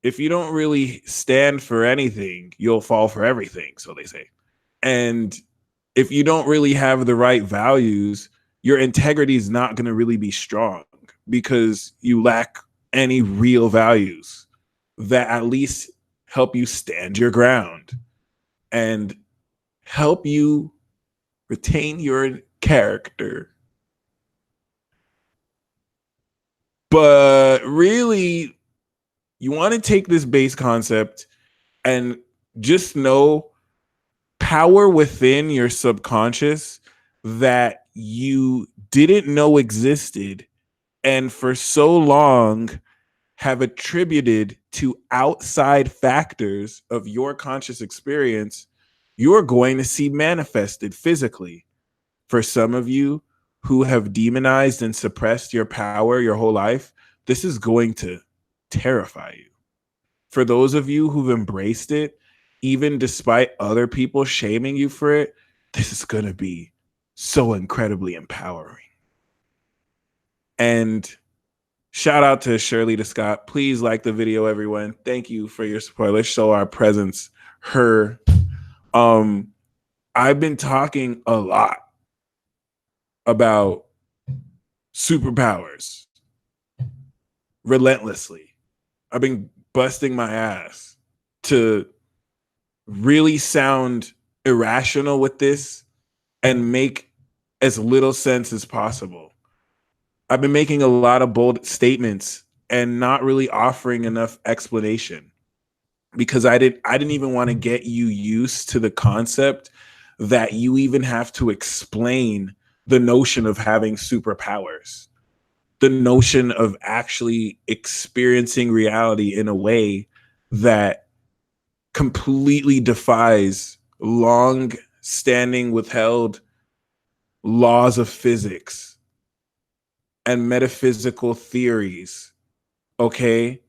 If you don't really stand for anything, you'll fall for everything, so they say. And if you don't really have the right values, your integrity is not going to really be strong because you lack any real values that at least help you stand your ground and help you retain your character. But really, you want to take this base concept and just know power within your subconscious that you didn't know existed and for so long have attributed to outside factors of your conscious experience, you're going to see manifested physically. For some of you who have demonized and suppressed your power your whole life, this is going to terrify you. For those of you who've embraced it, even despite other people shaming you for it, this is going to be so incredibly empowering. And shout out to Shirley to Scott. Please like the video, everyone. Thank you for your support. Let's show our presence. Her. I've been talking a lot about superpowers relentlessly. I've been busting my ass to really sound irrational with this and make as little sense as possible. I've been making a lot of bold statements and not really offering enough explanation because I didn't even want to get you used to the concept that you even have to explain the notion of having superpowers, the notion of actually experiencing reality in a way that completely defies long-standing withheld laws of physics and metaphysical theories. Okay?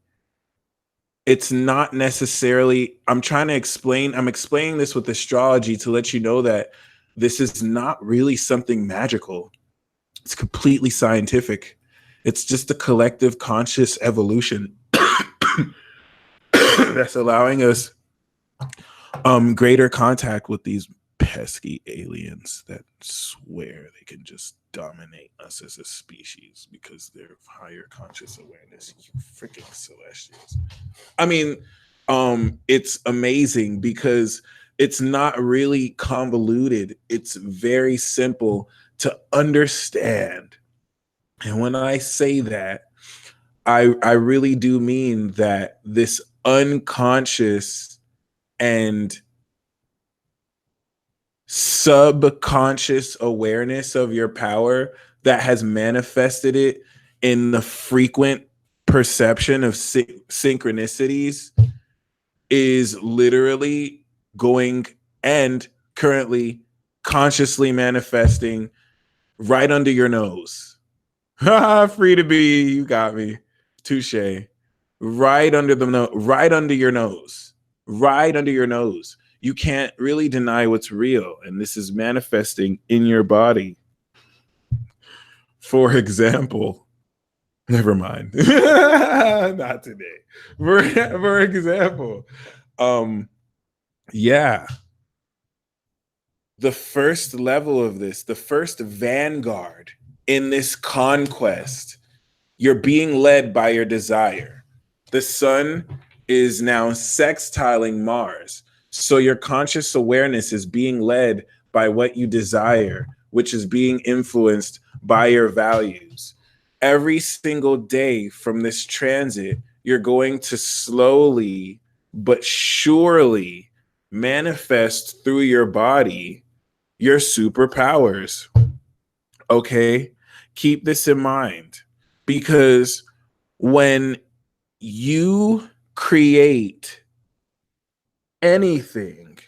It's not necessarily, I'm explaining this with astrology to let you know that this is not really something magical. It's completely scientific. It's just a collective conscious evolution that's allowing us greater contact with these pesky aliens that swear they can just dominate us as a species because they're of higher conscious awareness. You freaking celestials. I mean, it's amazing because it's not really convoluted. It's very simple to understand. And when I say that, I really do mean that this unconscious and subconscious awareness of your power that has manifested it in the frequent perception of synchronicities is literally going and currently consciously manifesting right under your nose. Free to be, you got me. Touche. Right under the nose, right under your nose, right under your nose. You can't really deny what's real, and this is manifesting in your body. For example, never mind. Not today. For example, yeah. The first level of this, the first vanguard in this conquest, you're being led by your desire. The sun is now sextiling Mars. So your conscious awareness is being led by what you desire, which is being influenced by your values. Every single day from this transit, you're going to slowly but surely manifest through your body your superpowers. Okay? Keep this in mind because when you create anything,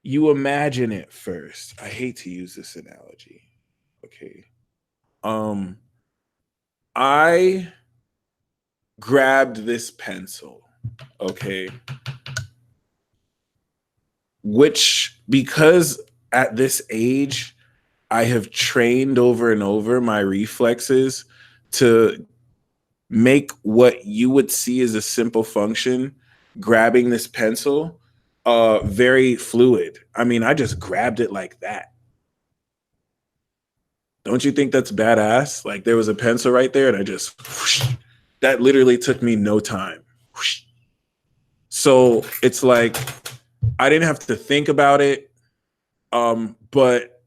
you imagine it first. I hate to use this analogy. Okay. I grabbed this pencil, okay, which because at this age I have trained over and over my reflexes to make what you would see as a simple function, grabbing this pencil, very fluid. I mean, I just grabbed it like that. Don't you think that's badass? Like there was a pencil right there and I just, whoosh, that literally took me no time. Whoosh. So it's like, I didn't have to think about it. But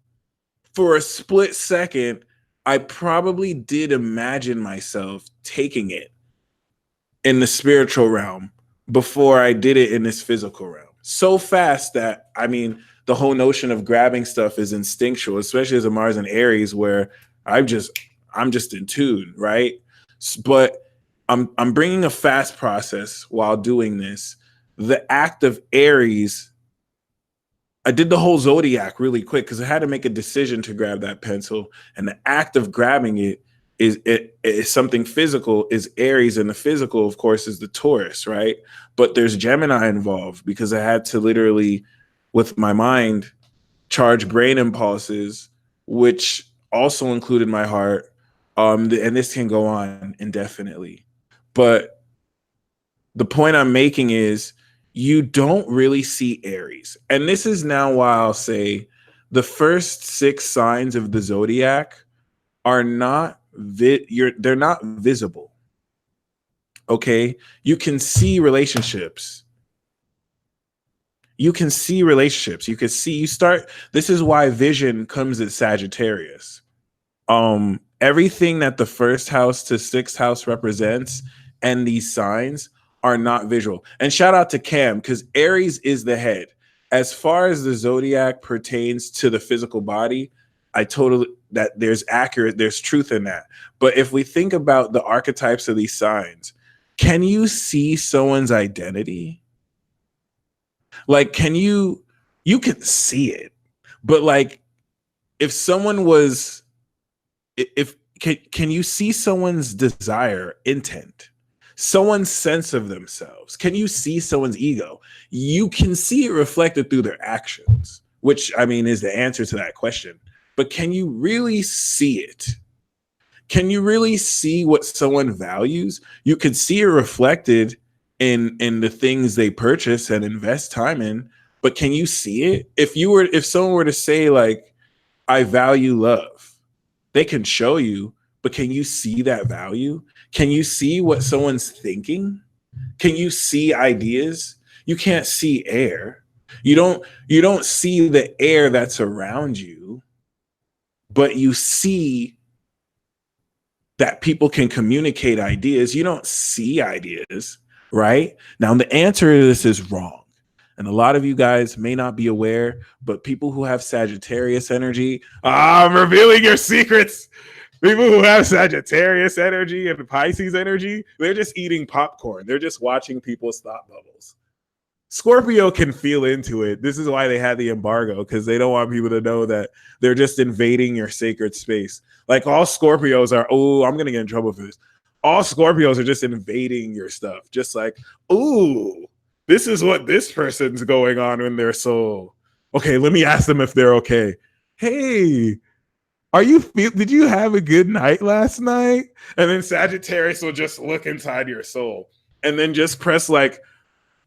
for a split second, I probably did imagine myself taking it in the spiritual realm before I did it in this physical realm. So fast that, I mean, the whole notion of grabbing stuff is instinctual, especially as a Mars and Aries, where I'm just in tune, right? But I'm bringing a fast process while doing this. The act of Aries, I did the whole zodiac really quick because I had to make a decision to grab that pencil, and the act of grabbing it is something physical, is Aries, and the physical, of course, is the Taurus, right? But there's Gemini involved because I had to literally, with my mind, charge brain impulses, which also included my heart. And this can go on indefinitely. But the point I'm making is you don't really see Aries. And this is now why I'll say the first 6 signs of the zodiac are not they're not visible. Okay? You can see relationships. You can see relationships. You can see, you start, this is why vision comes at Sagittarius. Everything that the first house to 6th house represents and these signs are not visual. And shout out to Cam, because Aries is the head. As far as the zodiac pertains to the physical body, I totally, that there's truth in that. But if we think about the archetypes of these signs, can you see someone's identity? Like, you can see it, but like, if someone was, can you see someone's desire, intent, someone's sense of themselves? Can you see someone's ego? You can see it reflected through their actions, which, I mean, is the answer to that question. But can you really see it? Can you really see what someone values? You could see it reflected in the things they purchase and invest time in. but can you see it? If someone were to say like, I value love, they can show you, but can you see that value? Can you see what someone's thinking? Can you see ideas? You can't see air. You don't see the air that's around you, but you see that people can communicate ideas. You don't see ideas, right? Now, the answer to this is wrong. And a lot of you guys may not be aware, but people who have Sagittarius energy, I'm revealing your secrets. People who have Sagittarius energy and Pisces energy, they're just eating popcorn. They're just watching people's thought bubbles. Scorpio can feel into it. This is why they had the embargo, because they don't want people to know that they're just invading your sacred space. Like all Scorpios are, oh, I'm going to get in trouble for this. All Scorpios are just invading your stuff. Just like, ooh, this is what this person's going on in their soul. Okay, let me ask them if they're okay. Hey, did you have a good night last night? And then Sagittarius will just look inside your soul and then just press like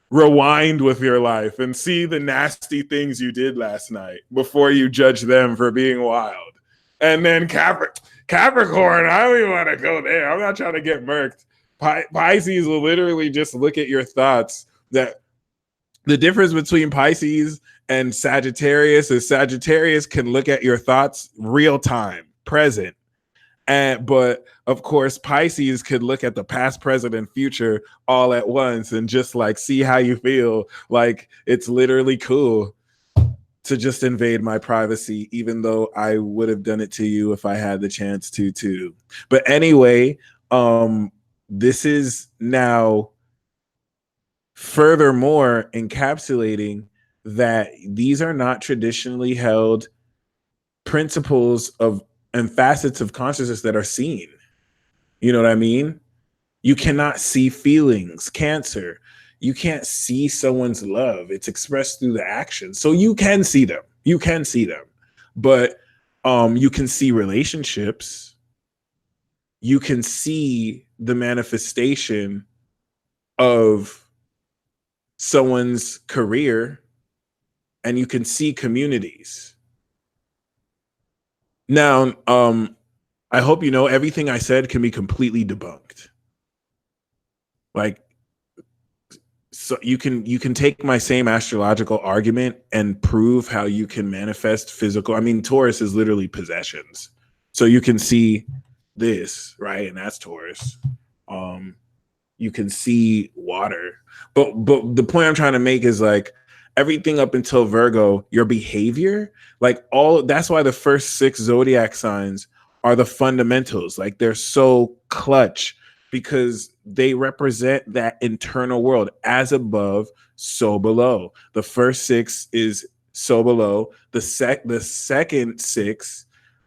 rewind with your life and see the nasty things you did last night before you judge them for being wild. And then Capricorn, I don't even want to go there. I'm not trying to get murked. Pisces will literally just look at your thoughts. That the difference between Pisces and Sagittarius is Sagittarius can look at your thoughts real time, present. But of course, Pisces could look at the past, present, and future all at once and just like see how you feel. Like it's literally cool to just invade my privacy, even though I would have done it to you if I had the chance to too. But anyway, this is now furthermore encapsulating that these are not traditionally held principles of and facets of consciousness that are seen. You know what I mean? You cannot see feelings, Cancer. You can't see someone's love. It's expressed through the action. So you can see them. You can see them. But you can see relationships. You can see the manifestation of someone's career, and you can see communities. Now, I hope you know everything I said can be completely debunked. Like, so you can take my same astrological argument and prove how you can manifest physical. I mean, Taurus is literally possessions. So you can see this, right? And that's Taurus. You can see water. But the point I'm trying to make is like everything up until Virgo, your behavior, like that's why the first 6 zodiac signs are the fundamentals. Like they're so clutch because they represent that internal world, as above, so below. The first 6 is so below. The second 6,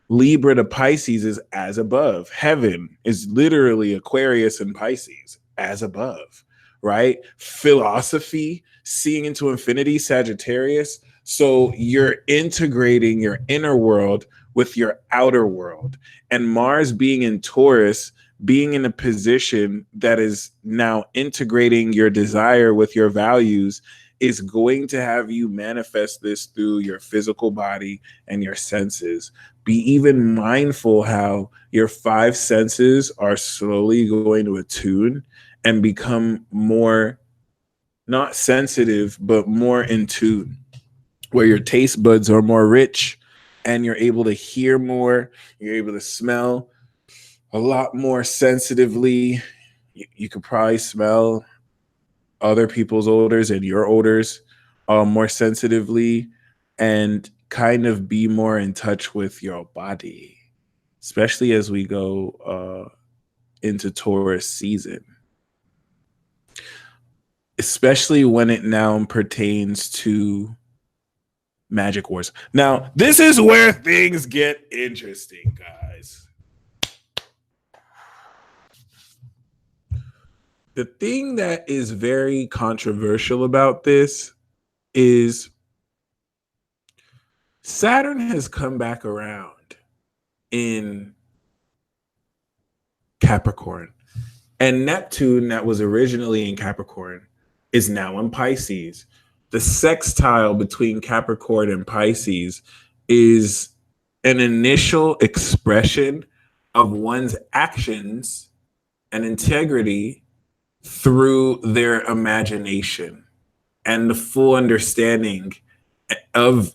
Libra to Pisces, is as above. Heaven is literally Aquarius and Pisces, as above, right? Philosophy, seeing into infinity, Sagittarius. So you're integrating your inner world with your outer world. And Mars being in Taurus, being in a position that is now integrating your desire with your values, is going to have you manifest this through your physical body and your senses. Be even mindful how your 5 senses are slowly going to attune and become more, not sensitive, but more in tune, where your taste buds are more rich and you're able to hear more, you're able to smell a lot more sensitively. You could probably smell other people's odors and your odors more sensitively, and kind of be more in touch with your body, especially as we go into Taurus season, especially when it now pertains to magic wars. Now, this is where things get interesting, guys. The thing that is very controversial about this is Saturn has come back around in Capricorn, and Neptune, that was originally in Capricorn, is now in Pisces. the sextile between Capricorn and Pisces is an initial expression of one's actions and integrity through their imagination and the full understanding of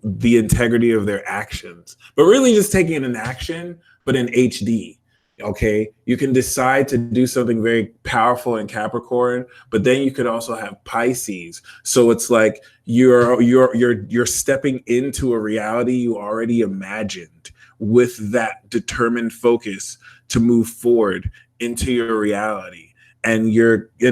the integrity of their actions, but really just taking an action, but in HD. Okay, you can decide to do something very powerful in Capricorn, but then you could also have Pisces. So it's like you're stepping into a reality you already imagined with that determined focus to move forward into your reality. And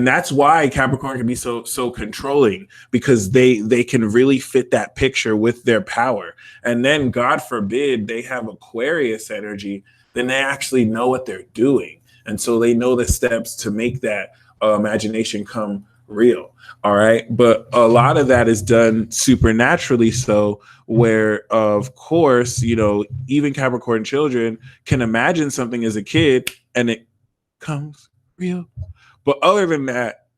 that's why Capricorn can be so controlling, because they can really fit that picture with their power. And then God forbid they have Aquarius energy, then they actually know what they're doing, and so they know the steps to make that imagination come real. All right, but a lot of that is done supernaturally, so where of course, even Capricorn children can imagine something as a kid and it comes real. But other than that,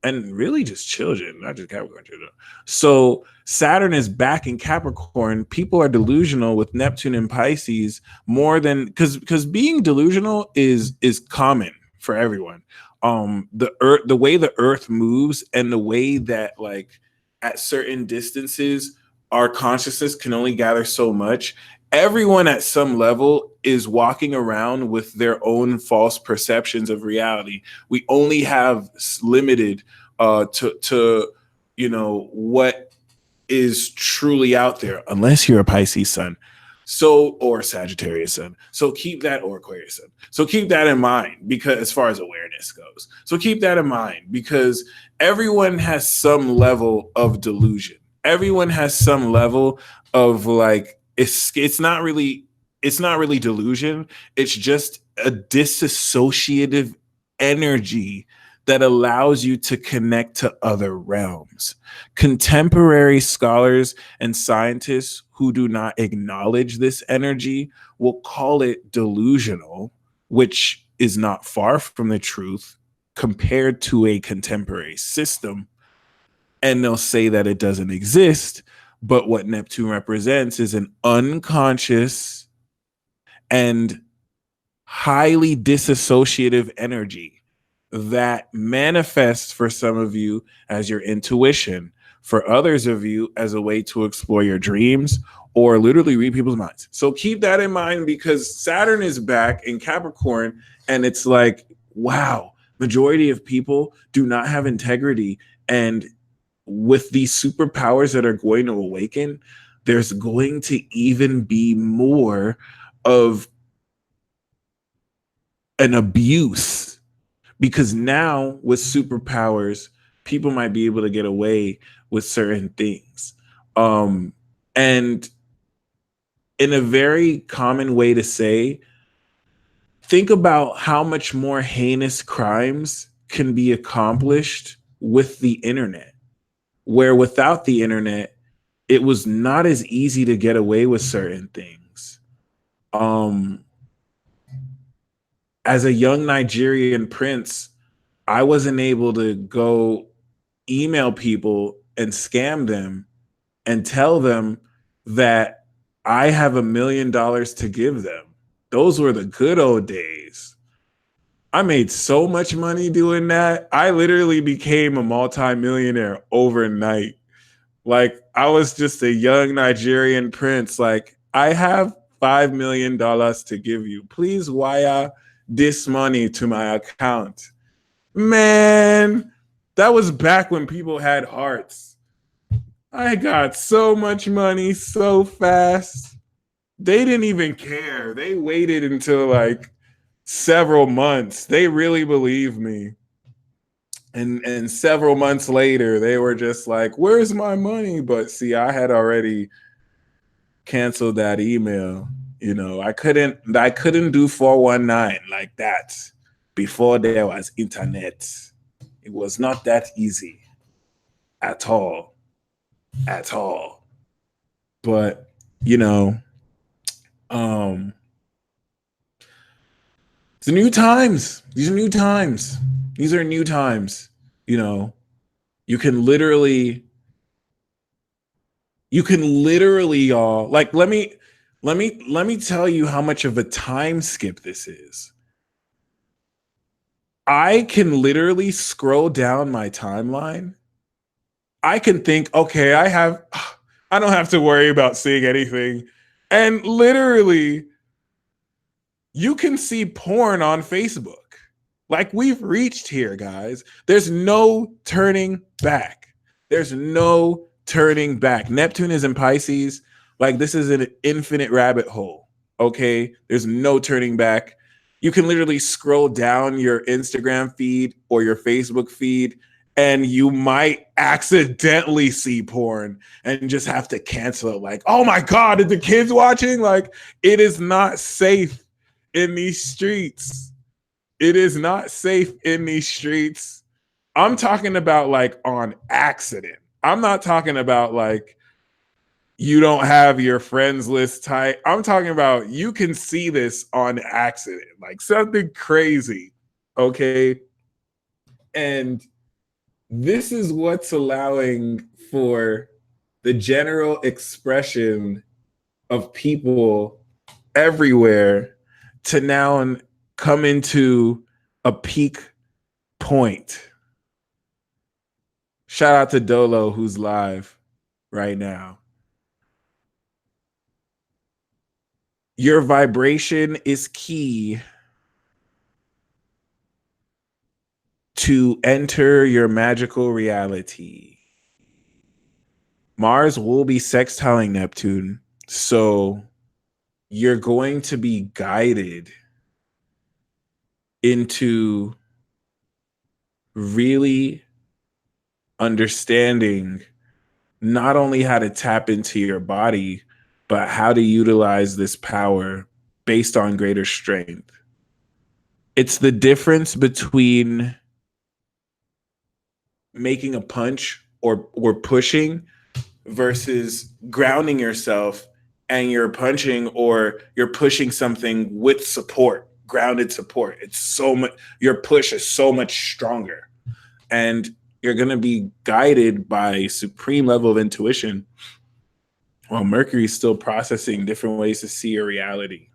and really just children, not just Capricorn children. So Saturn is back in Capricorn. People are delusional with Neptune and Pisces more than because being delusional is common for everyone. The way the earth moves and the way that, like, at certain distances our consciousness can only gather so much. Everyone at some level is walking around with their own false perceptions of reality. We only have limited to what is truly out there, unless you're a Pisces sun, or Sagittarius sun. So keep that, or Aquarius sun. So keep that in mind, because as far as awareness goes, so keep that in mind, because everyone has some level of delusion. Everyone has some level of, like, it's not really delusion. It's just a disassociative energy that allows you to connect to other realms. Contemporary scholars and scientists who do not acknowledge this energy will call it delusional, which is not far from the truth compared to a contemporary system. And they'll say that it doesn't exist. But what Neptune represents is an unconscious and highly disassociative energy that manifests for some of you as your intuition, for others of you as a way to explore your dreams or literally read people's minds. So keep that in mind, because Saturn is back in Capricorn, and it's like, wow, majority of people do not have integrity. And with these superpowers that are going to awaken, there's going to even be more of an abuse, because now with superpowers, people might be able to get away with certain things. And in a very common way to say, think about how much more heinous crimes can be accomplished with the internet, where without the internet, it was not as easy to get away with certain things. As a young Nigerian prince, I wasn't able to go email people and scam them and tell them that I have $1 million to give them. Those were the good old days. I made so much money doing that. I literally became a multimillionaire overnight. Like, I was just a young Nigerian prince. Like, I have $5 million to give you. Please wire this money to my account. Man, that was back when people had hearts. I got so much money so fast. They didn't even care. They waited until like several months. They really believed me. And several months later, they were just like, where's my money? But see, I had already canceled that email. I couldn't do 419 like that before there was internet. It was not that easy at all. At all. But, it's new times. These are new times. You can literally You can literally, y'all, like, let me tell you how much of a time skip this is. I can literally scroll down my timeline. I can think, okay, I don't have to worry about seeing anything. And literally, you can see porn on Facebook. Like, we've reached here, guys. There's no turning back. There's no turning back. Neptune is in Pisces. Like, this is an infinite rabbit hole. Okay. There's no turning back. You can literally scroll down your Instagram feed or your Facebook feed, and you might accidentally see porn and just have to cancel it. Like, oh my God, are the kids watching? Like, it is not safe in these streets. It is not safe in these streets. I'm talking about like on accident. I'm not talking about like you don't have your friends list tight. I'm talking about you can see this on accident, like something crazy. Okay. And this is what's allowing for the general expression of people everywhere to now come into a peak point. Shout out to Dolo, who's live right now. Your vibration is key to enter your magical reality. Mars will be sextiling Neptune, so you're going to be guided into really understanding not only how to tap into your body, but how to utilize this power based on greater strength. It's the difference between making a punch or pushing versus grounding yourself and you're punching or you're pushing something with support, grounded support. It's so much, your push is so much stronger. And you're going to be guided by supreme level of intuition while Mercury's still processing different ways to see your reality.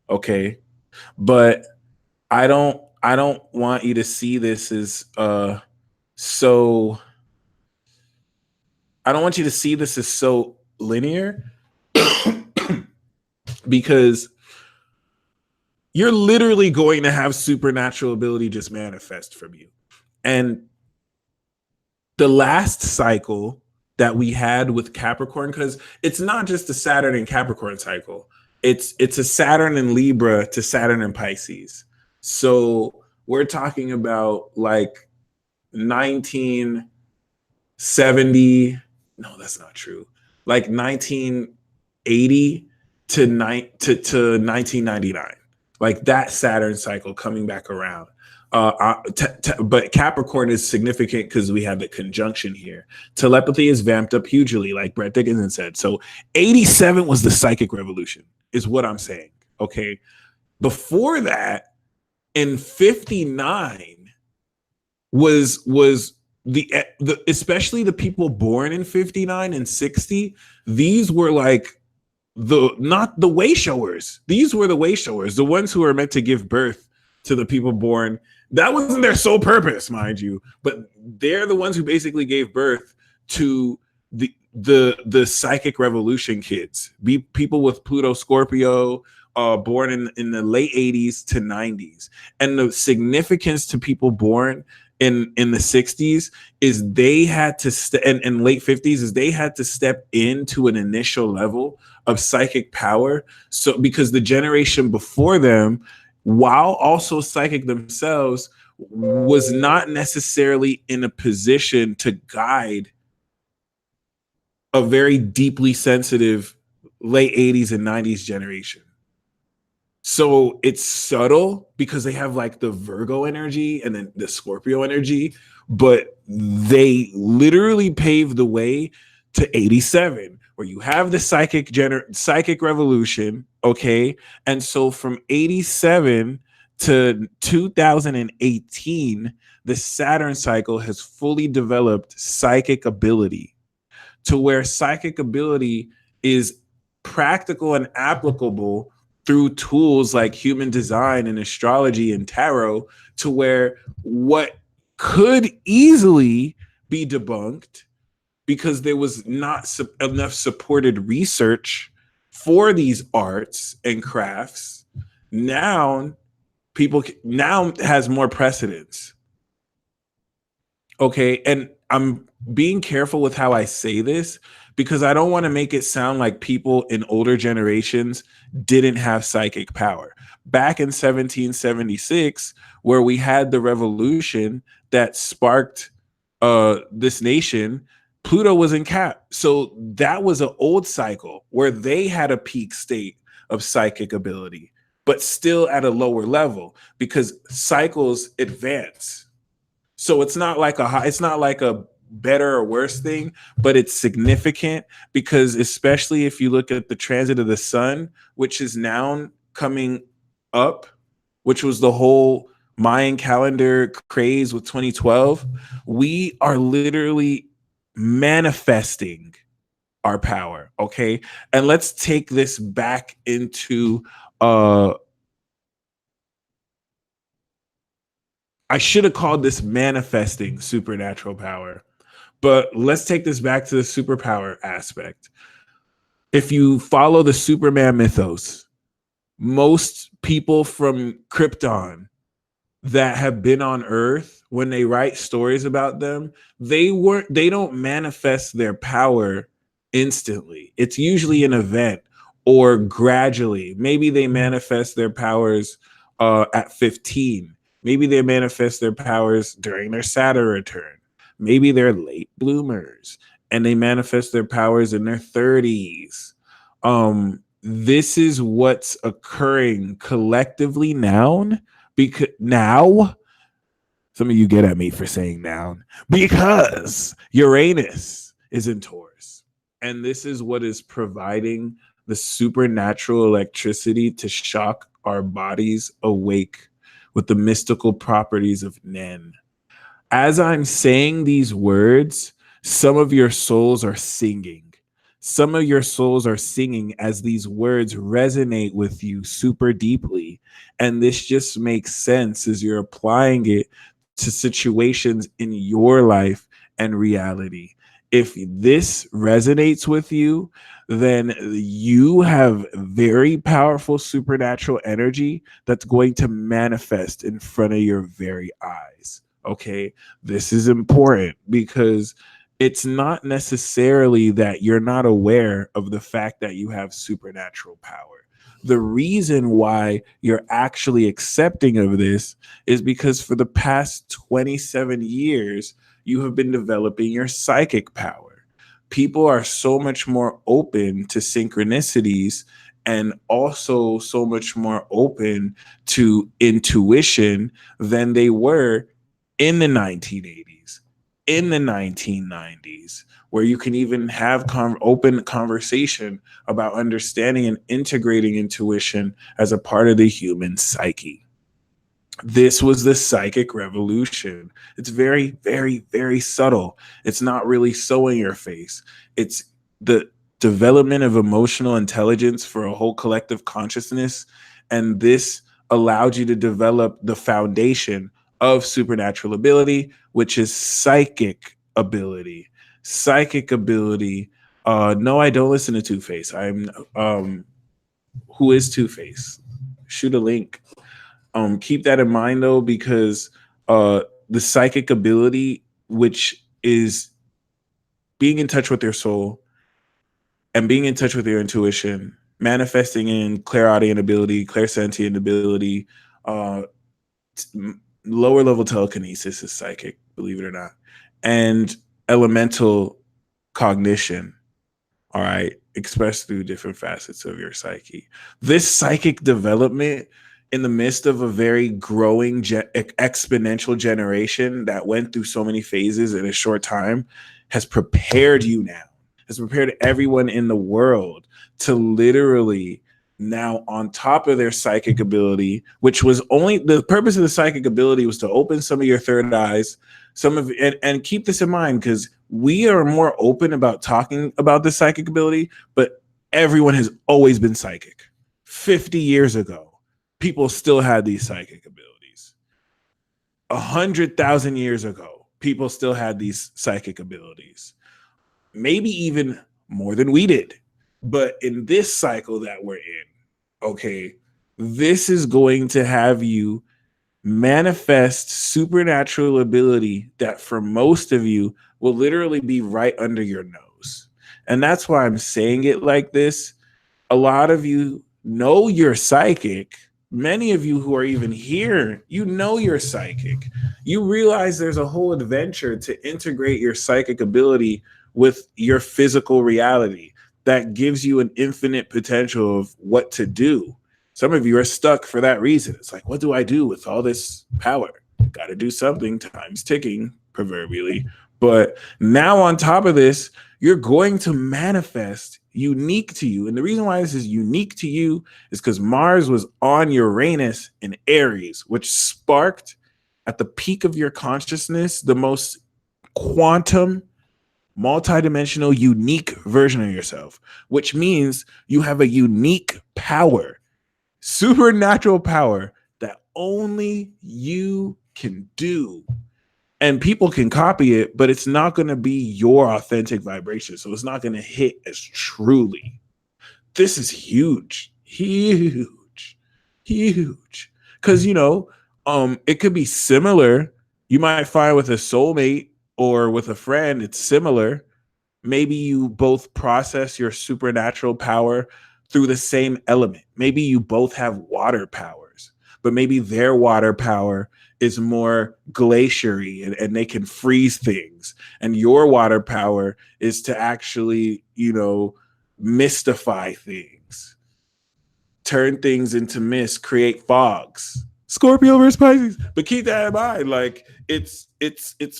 Okay. But I don't want you to see this as so I don't want you to see this as so linear because you're literally going to have supernatural ability just manifest from you. And the last cycle that we had with Capricorn, because it's not just a Saturn and Capricorn cycle, it's a Saturn and Libra to Saturn and Pisces. So we're talking about like 1970. No, that's not true. Like 1980 to 1999, like that Saturn cycle coming back around. But Capricorn is significant because we have the conjunction here. Telepathy is vamped up hugely, like Brett Dickinson said. So 87 was the psychic revolution, is what I'm saying. Okay. Before that, in 59 was the especially the people born in 59 and 60, these were like not the way showers. These were the way showers, the ones who were meant to give birth to the people born. That wasn't their sole purpose, mind you, but they're the ones who basically gave birth to the psychic revolution kids. Be people with Pluto Scorpio, born in the late 80s to 90s. And the significance to people born in the 60s is they had to and late 50s is they had to step into an initial level of psychic power. So because the generation before them, while also psychic themselves, was not necessarily in a position to guide a very deeply sensitive late 80s and 90s generation. So it's subtle because they have like the Virgo energy and then the Scorpio energy, but they literally paved the way to 87, where you have the psychic revolution. Okay. And so from 87 to 2018, the Saturn cycle has fully developed psychic ability to where psychic ability is practical and applicable through tools like human design and astrology and tarot, to where what could easily be debunked because there was not enough supported research for these arts and crafts, now now has more precedence. Okay, and I'm being careful with how I say this because I don't want to make it sound like people in older generations didn't have psychic power. Back in 1776, where we had the revolution that sparked this nation, Pluto was in Cap. So that was an old cycle where they had a peak state of psychic ability, but still at a lower level because cycles advance. So it's not like a better or worse thing, but it's significant because especially if you look at the transit of the sun, which is now coming up, which was the whole Mayan calendar craze with 2012, we are literally manifesting our power. Okay. And let's take this back into I should have called this manifesting supernatural power, but let's take this back to the superpower aspect. If you follow the Superman mythos, most people from Krypton that have been on Earth, when they write stories about them, they don't manifest their power instantly. It's usually an event or gradually. Maybe they manifest their powers at 15. Maybe they manifest their powers during their Saturn return. Maybe they're late bloomers and they manifest their powers in their 30s. This is what's occurring collectively now. Because now, some of you get at me for saying noun, because Uranus is in Taurus. And this is what is providing the supernatural electricity to shock our bodies awake with the mystical properties of Nen. As I'm saying these words, some of your souls are singing. Some of your souls are singing as these words resonate with you super deeply. And this just makes sense as you're applying it to situations in your life and reality. If this resonates with you, then you have very powerful supernatural energy that's going to manifest in front of your very eyes. Okay, this is important because it's not necessarily that you're not aware of the fact that you have supernatural power. The reason why you're actually accepting of this is because for the past 27 years, you have been developing your psychic power. People are so much more open to synchronicities and also so much more open to intuition than they were in the 1980s, in the 1990s, where you can even have open conversation about understanding and integrating intuition as a part of the human psyche. This was the psychic revolution. It's very, very, very subtle. It's not really so in your face. It's the development of emotional intelligence for a whole collective consciousness. And this allowed you to develop the foundation of supernatural ability, which is psychic ability. Psychic ability. No, I don't listen to Two-Face. Who is Two-Face? Shoot a link. Keep that in mind though, because the psychic ability, which is being in touch with your soul and being in touch with your intuition, manifesting in clairaudient ability, clairsentient ability, lower level telekinesis is psychic, believe it or not, and elemental cognition. All right, expressed through different facets of your psyche. This psychic development in the midst of a very growing exponential generation that went through so many phases in a short time has prepared you now, has prepared everyone in the world to literally now, on top of their psychic ability, which was only the purpose of the psychic ability was to open some of your third eyes, and keep this in mind, because we are more open about talking about the psychic ability, but everyone has always been psychic. 50 years ago, people still had these psychic abilities. 100,000 years ago, people still had these psychic abilities. Maybe even more than we did. But in this cycle that we're in, okay, this is going to have you manifest supernatural ability that for most of you will literally be right under your nose. And that's why I'm saying it like this. A lot of you know you're psychic. Many of you who are even here, you know you're psychic. You realize there's a whole adventure to integrate your psychic ability with your physical reality that gives you an infinite potential of what to do. Some of you are stuck for that reason. It's like, what do I do with all this power? Got to do something. Time's ticking, proverbially. But now, on top of this, you're going to manifest unique to you. And the reason why this is unique to you is because Mars was on Uranus in Aries, which sparked at the peak of your consciousness the most quantum, multidimensional, unique version of yourself, which means you have a unique power, supernatural power that only you can do. And people can copy it, but it's not going to be your authentic vibration. So it's not going to hit as truly. This is huge, huge, huge. Because, it could be similar. You might find with a soulmate or with a friend, it's similar. Maybe you both process your supernatural power through the same element. Maybe you both have water powers, but maybe their water power is more glaciery and they can freeze things. And your water power is to actually, mystify things, turn things into mist, create fogs. Scorpio versus Pisces. But keep that in mind. Like it's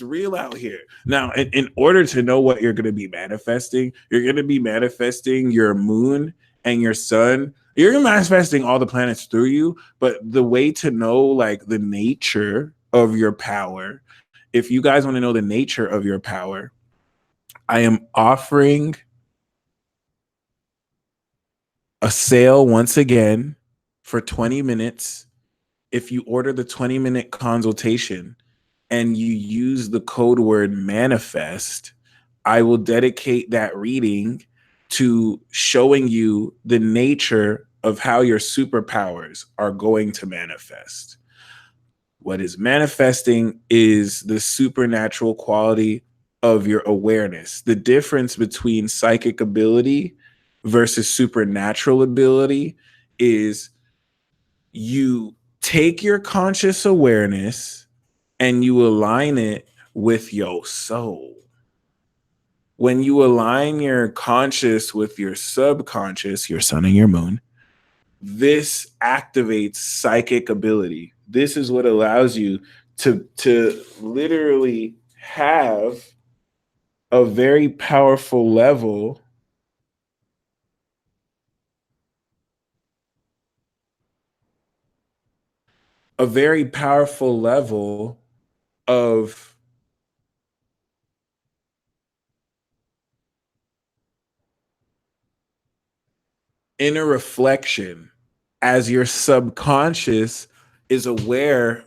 real out here. Now, in order to know what you're gonna be manifesting, you're gonna be manifesting your moon and your sun. You're manifesting all the planets through you, but the way to know like the nature of your power, if you guys want to know the nature of your power, I am offering a sale once again for 20 minutes. If you order the 20-minute consultation and you use the code word manifest, I will dedicate that reading to showing you the nature of how your superpowers are going to manifest. What is manifesting is the supernatural quality of your awareness. The difference between psychic ability versus supernatural ability is you take your conscious awareness and you align it with your soul. When you align your conscious with your subconscious, your sun and your moon, this activates psychic ability. This is what allows you to literally have a very powerful level of inner reflection as your subconscious is aware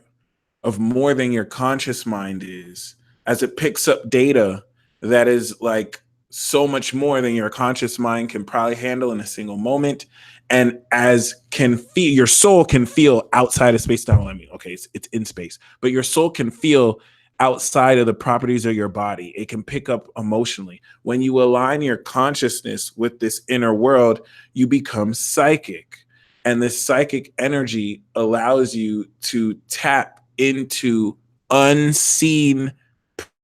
of more than your conscious mind is, as it picks up data that is like so much more than your conscious mind can probably handle in a single moment. And as can feel, your soul can feel outside of space. Now, okay, it's in space, but your soul can feel outside of the properties of your body. It can pick up emotionally. When you align your consciousness with this inner world, you become psychic. And this psychic energy allows you to tap into unseen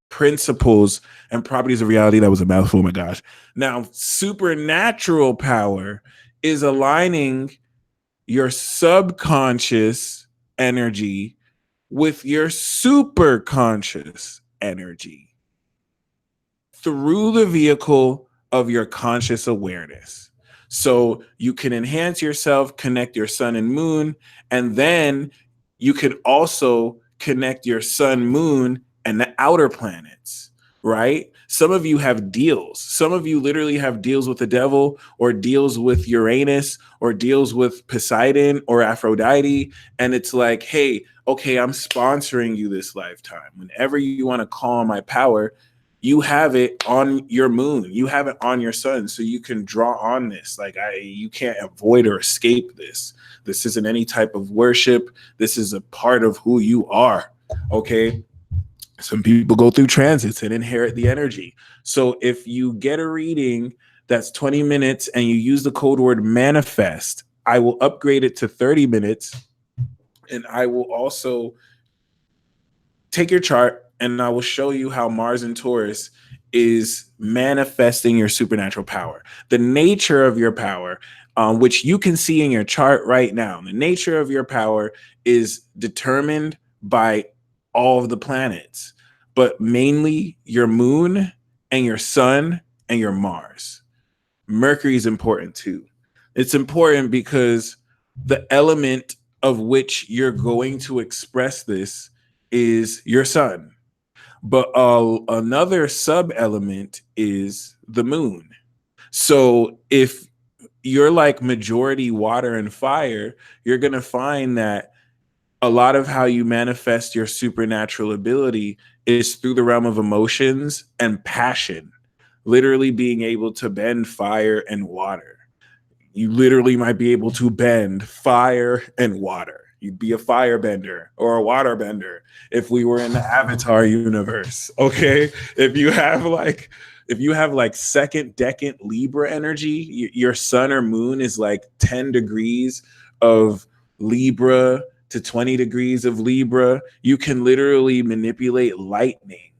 principles and properties of reality. That was a mouthful. Oh my gosh. Now, supernatural power is aligning your subconscious energy with your super conscious energy through the vehicle of your conscious awareness. So you can enhance yourself, connect your sun and moon, and then you can also connect your sun, moon, and the outer planets. right? Some of you have deals. Some of you literally have deals with the devil, or deals with Uranus, or deals with Poseidon or Aphrodite. And it's like, hey, okay, I'm sponsoring you this lifetime. Whenever you want to call on my power, you have it on your moon, you have it on your sun, so you can draw on this. Like, you can't avoid or escape this. This isn't any type of worship. This is a part of who you are. Okay. Some people go through transits and inherit the energy. So if you get a reading that's 20 minutes and you use the code word manifest, I will upgrade it to 30 minutes. And I will also take your chart and I will show you how Mars and Taurus is manifesting your supernatural power. The nature of your power, which you can see in your chart right now, the nature of your power is determined by all of the planets, but mainly your moon and your sun and your Mars. Mercury is important too. It's important because the element of which you're going to express this is your sun. But another sub element is the moon. So if you're like majority water and fire, you're going to find that a lot of how you manifest your supernatural ability is through the realm of emotions and passion, literally being able to bend fire and water. You literally might be able to bend fire and water. You'd be a firebender or a waterbender if we were in the Avatar universe. Okay. If you have like second decade Libra energy, your sun or moon is like 10 degrees of Libra to 20 degrees of Libra. You can literally manipulate lightning.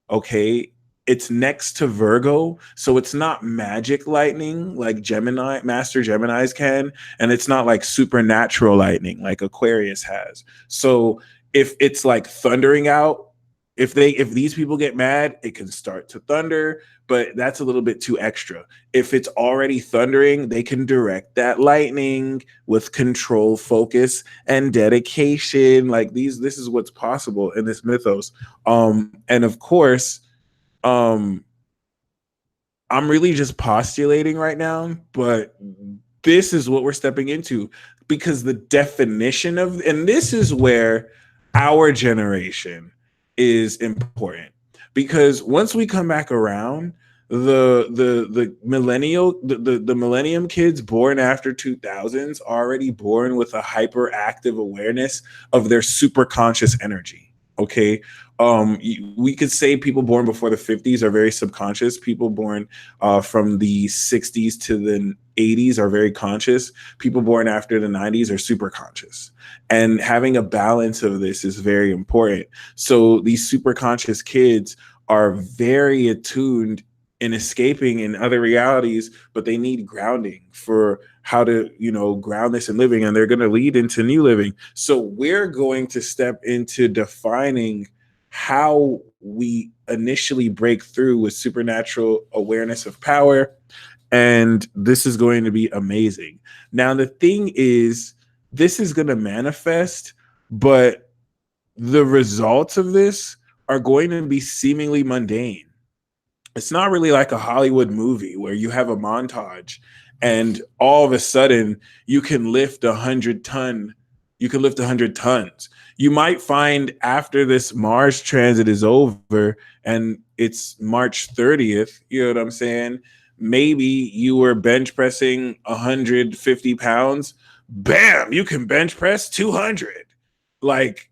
Okay. It's next to Virgo, so it's not magic lightning like Gemini, Master Geminis can, and it's not like supernatural lightning like Aquarius has. So if it's like thundering out, if these people get mad, it can start to thunder, but that's a little bit too extra. If it's already thundering, they can direct that lightning with control, focus, and dedication. Like this is what's possible in this mythos. And of course, um I'm really just postulating right now, but this is what we're stepping into, because the definition of, and this is where our generation is important, because once we come back around, the millennium kids born after 2000s already born with a hyperactive awareness of their super conscious energy. Okay. We could say people born before the 50s are very subconscious. People born from the 60s to the 80s are very conscious. People born after the 90s are super conscious. And having a balance of this is very important. So these super conscious kids are very attuned in escaping in other realities, but they need grounding for how to, ground this in living, and they're going to lead into new living. So we're going to step into defining how we initially break through with supernatural awareness of power. And this is going to be amazing. Now, the thing is, this is going to manifest, but the results of this are going to be seemingly mundane. It's not really like a Hollywood movie where you have a montage and all of a sudden you can lift 100 tons. You might find after this Mars transit is over and it's March 30th, you know what I'm saying? Maybe you were bench pressing 150 pounds. Bam, you can bench press 200. Like,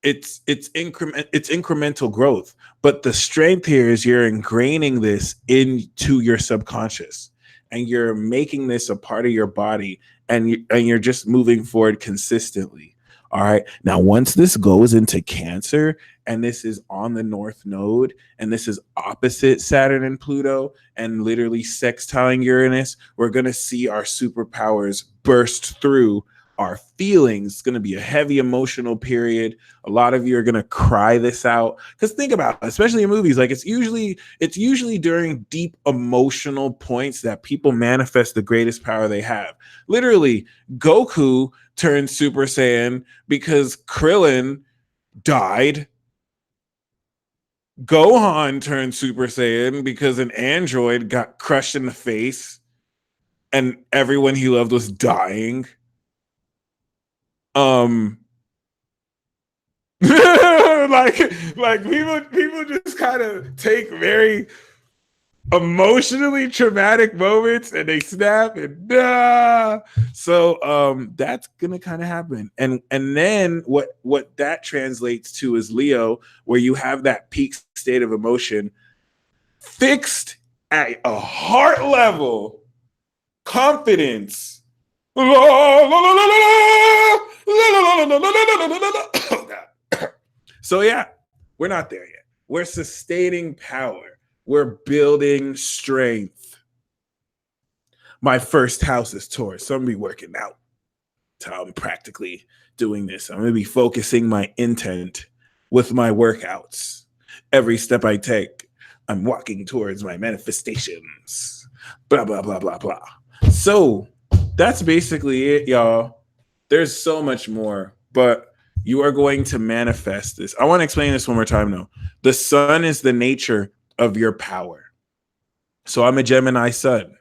it's incremental growth, but the strength here is you're ingraining this into your subconscious, and you're making this a part of your body, and you're just moving forward consistently. All right, now once this goes into Cancer, and this is on the North Node, and this is opposite Saturn and Pluto, and literally sextiling Uranus, we're going to see our superpowers burst through our feelings. It's going to be a heavy emotional period. A lot of you are going to cry this out, because think about it, especially in movies, like it's usually during deep emotional points that people manifest the greatest power they have. Literally, Goku turned Super Saiyan because Krillin died. Gohan turned Super Saiyan because an android got crushed in the face and everyone he loved was dying. Like people just kind of take very emotionally traumatic moments and they snap and so that's gonna kind of happen. And then what that translates to is Leo, where you have that peak state of emotion fixed at a heart level, confidence. So yeah, we're not there yet. We're sustaining power. We're building strength. My first house is Taurus, so I'm gonna be working out. So I'm practically doing this. I'm gonna be focusing my intent with my workouts. Every step I take, I'm walking towards my manifestations. Blah blah blah blah blah. So that's basically it, y'all. There's so much more, but you are going to manifest this. I want to explain this one more time though. The sun is the nature of your power. So I'm a Gemini sun.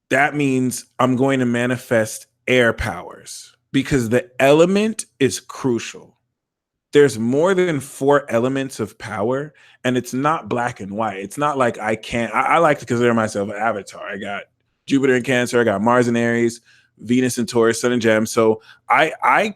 That means I'm going to manifest air powers because the element is crucial. There's more than 4 elements of power, and it's not black and white. It's not like I can't. I like to consider myself an avatar. I got Jupiter in Cancer, I got Mars in Aries, Venus in Taurus, Sun in Gem. So I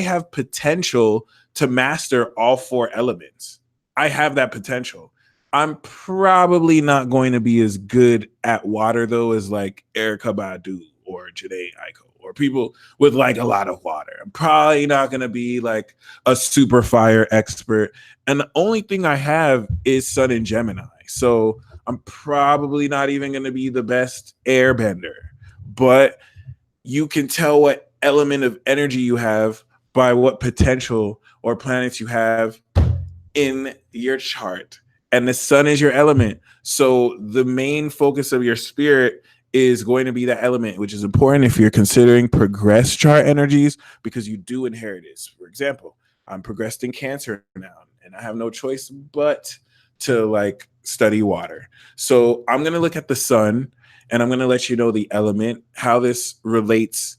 have potential to master all 4 elements. I have that potential. I'm probably not going to be as good at water though as like Erica Badu or Janae Aiko or people with like a lot of water. I'm probably not going to be like a super fire expert. And the only thing I have is Sun in Gemini. So I'm probably not even going to be the best airbender. But you can tell what element of energy you have by what potential or planets you have in your chart. And the sun is your element. So the main focus of your spirit is going to be that element, which is important if you're considering progress chart energies, because you do inherit it. For example, I'm progressed in Cancer now, and I have no choice but to like study water. So I'm going to look at the sun and I'm going to let you know the element, how this relates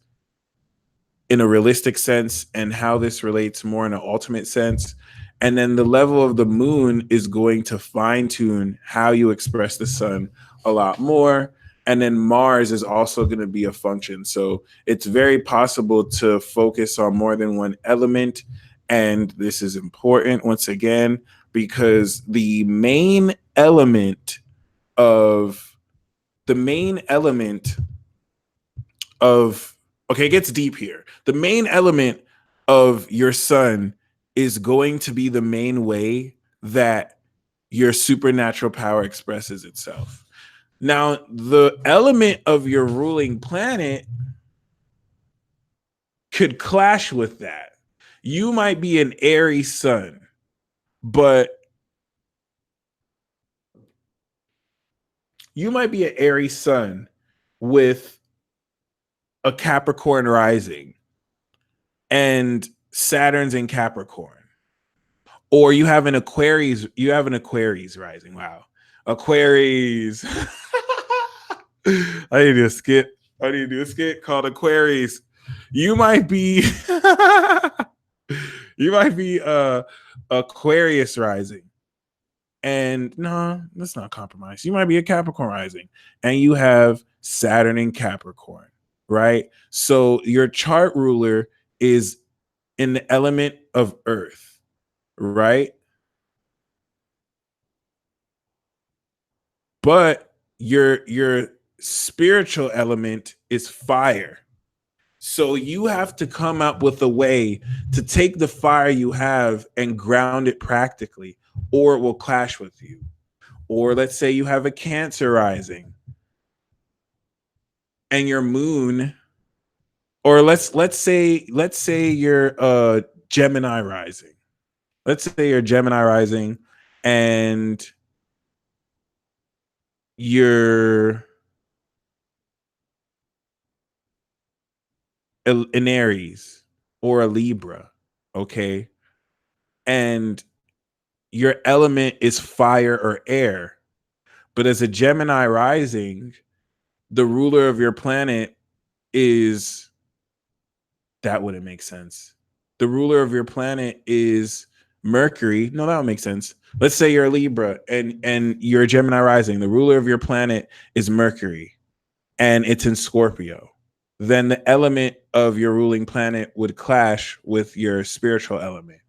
in a realistic sense and how this relates more in an ultimate sense. And then the level of the moon is going to fine tune how you express the sun a lot more. And then Mars is also going to be a function. So it's very possible to focus on more than one element. And this is important once again, because of the main element of okay, it gets deep here. The main element of your sun is going to be the main way that your supernatural power expresses itself. Now, the element of your ruling planet could clash with that. You might be an Aries sun, but you might be an Aries sun with a Capricorn rising and Saturn's in Capricorn. Or you have an Aquarius rising. Wow. Aquarius. I need to do a skit. I need to do a skit called Aquarius. You might be you might be Aquarius rising. And no, let's not compromise. You might be a Capricorn rising and you have Saturn in Capricorn, right? So your chart ruler is in the element of Earth, right? But your spiritual element is fire. So you have to come up with a way to take the fire you have and ground it practically, or it will clash with you. Or let's say you have a Cancer rising and your moon, or let's say you're Gemini rising. Let's say you're Gemini rising and you're an Aries or a Libra, okay? and your element is fire or air. But as a Gemini rising, the ruler of your planet is, that wouldn't make sense. The ruler of your planet is Mercury. No, that would make sense. Let's say you're a Libra and you're a Gemini rising. The ruler of your planet is Mercury and it's in Scorpio. Then the element of your ruling planet would clash with your spiritual element.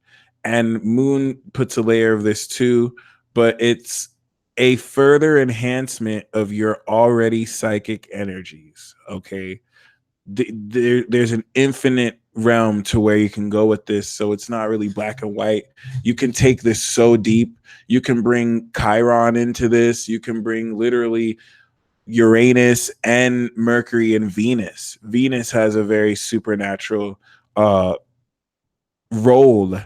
And Moon puts a layer of this too, but it's a further enhancement of your already psychic energies. Okay. There's an infinite realm to where you can go with this. So it's not really black and white. You can take this so deep. You can bring Chiron into this. You can bring literally Uranus and Mercury and Venus. Venus has a very supernatural role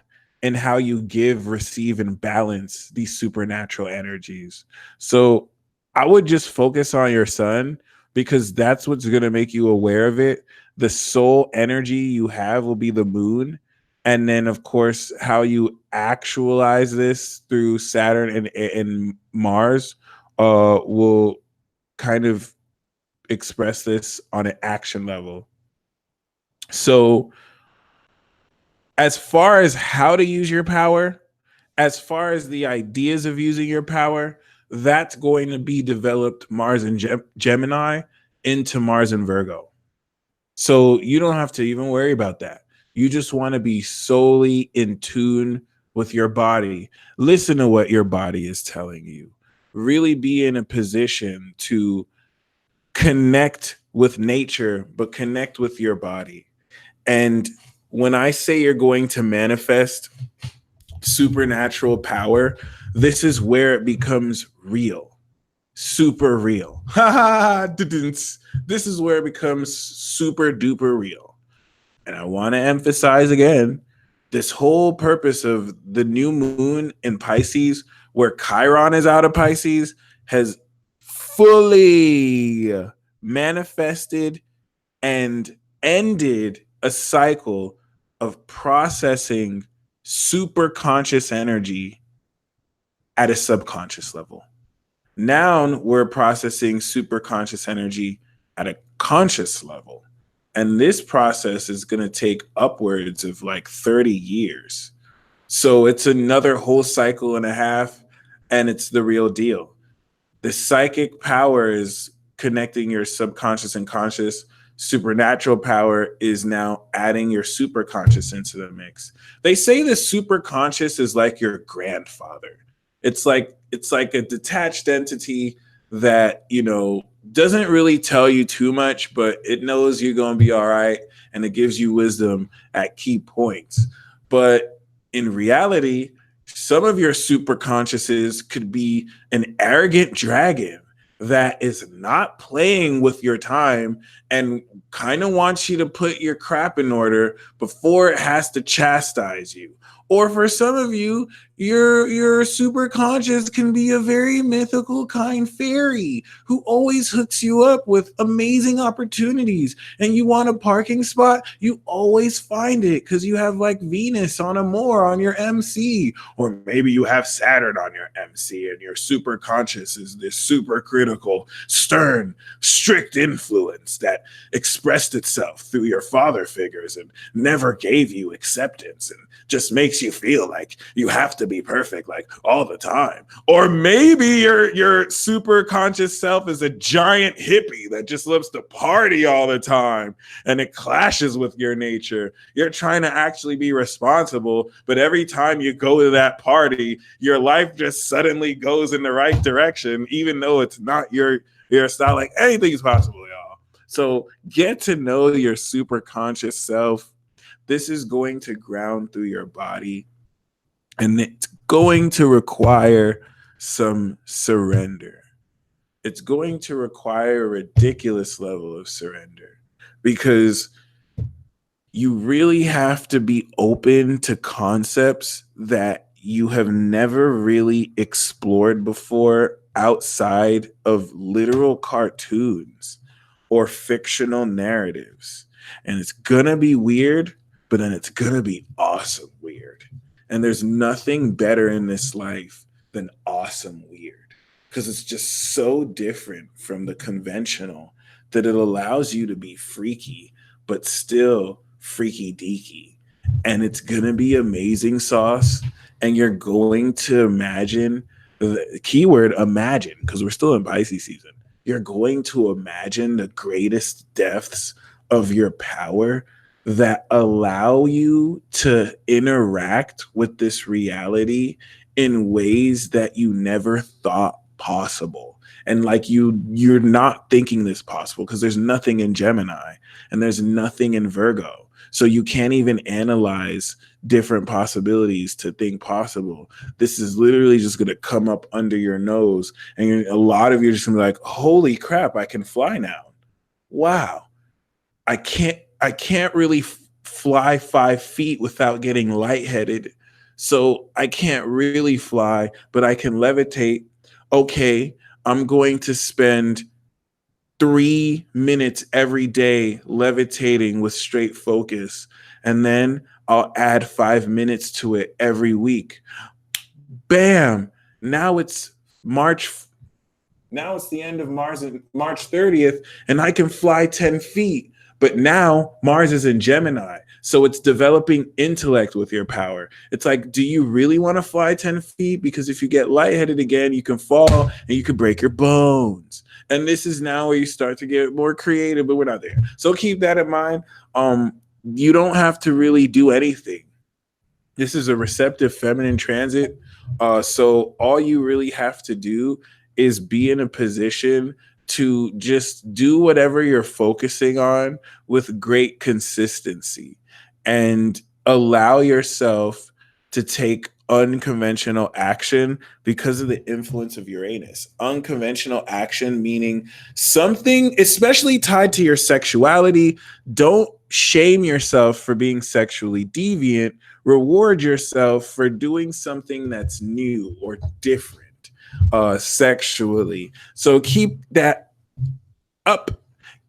in how you give, receive, and balance these supernatural energies. So I would just focus on your sun because that's what's going to make you aware of it. The soul energy you have will be the moon. And then, of course, how you actualize this through Saturn and Mars will kind of express this on an action level. So as far as how to use your power, as far as the ideas of using your power, that's going to be developed Mars and Gemini into Mars and Virgo. So you don't have to even worry about that. You just want to be solely in tune with your body. Listen to what your body is telling you. Really be in a position to connect with nature, but connect with your body. And when I say you're going to manifest supernatural power, this is where it becomes real, super real. This is where it becomes super duper real. And I want to emphasize again, this whole purpose of the new moon in Pisces, where Chiron is out of Pisces, has fully manifested and ended a cycle of processing super conscious energy at a subconscious level. Now we're processing super conscious energy at a conscious level. And this process is going to take upwards of like 30 years. So it's another whole cycle and a half, and it's the real deal. The psychic power is connecting your subconscious and conscious. Supernatural power is now adding your superconscious into the mix. They say the superconscious is like your grandfather. It's like a detached entity that, you know, doesn't really tell you too much, but it knows you're going to be all right, and it gives you wisdom at key points. But in reality, some of your super consciouses could be an arrogant dragon that is not playing with your time and kind of wants you to put your crap in order before it has to chastise you. Or for some of you, your super conscious can be a very mythical kind fairy who always hooks you up with amazing opportunities. And you want a parking spot, you always find it because you have like Venus on a Moor on your MC. Or maybe you have Saturn on your MC and your super conscious is this super critical, stern, strict influence that expressed itself through your father figures and never gave you acceptance and just makes you feel like you have to be perfect like all the time. Or maybe your super conscious self is a giant hippie that just loves to party all the time and it clashes with your nature. You're trying to actually be responsible, but every time you go to that party, your life just suddenly goes in the right direction, even though it's not your style. Like anything is possible, y'all. So get to know your super conscious self. This is going to ground through your body, and it's going to require some surrender. It's going to require a ridiculous level of surrender because you really have to be open to concepts that you have never really explored before outside of literal cartoons or fictional narratives. And it's going to be weird, but then it's going to be awesome weird. And there's nothing better in this life than awesome weird, because it's just so different from the conventional that it allows you to be freaky, but still freaky deaky. And it's going to be amazing sauce. And you're going to imagine the keyword imagine, because we're still in Pisces season. You're going to imagine the greatest depths of your power that allow you to interact with this reality in ways that you never thought possible. And like you're not thinking this possible because there's nothing in Gemini and there's nothing in Virgo. So you can't even analyze different possibilities to think possible. This is literally just going to come up under your nose, and a lot of you are just going to be like, holy crap, I can fly now. Wow. I can't really fly 5 feet without getting lightheaded. So I can't really fly, but I can levitate. Okay, I'm going to spend 3 minutes every day levitating with straight focus. And then I'll add 5 minutes to it every week. Bam. Now it's March. Now it's the end of Mars, March 30th, and I can fly 10 feet. But now Mars is in Gemini. So it's developing intellect with your power. It's like, do you really want to fly 10 feet? Because if you get lightheaded again, you can fall and you can break your bones. And this is now where you start to get more creative, but we're not there. So keep that in mind. You don't have to really do anything. This is a receptive feminine transit. So all you really have to do is be in a position to just do whatever you're focusing on with great consistency and allow yourself to take unconventional action because of the influence of Uranus. Unconventional action meaning something especially tied to your sexuality. Don't shame yourself for being sexually deviant. Reward yourself for doing something that's new or different sexually. So keep that up,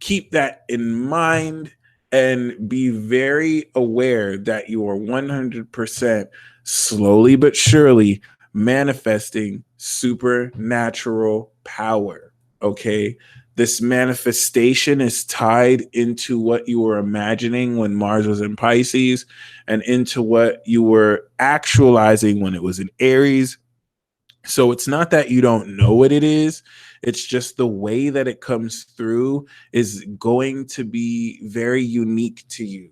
keep that in mind, and be very aware that you are 100% slowly but surely manifesting supernatural power. Okay. This manifestation is tied into what you were imagining when Mars was in Pisces and into what you were actualizing when it was in Aries. So it's not that you don't know what it is. It's just the way that it comes through is going to be very unique to you.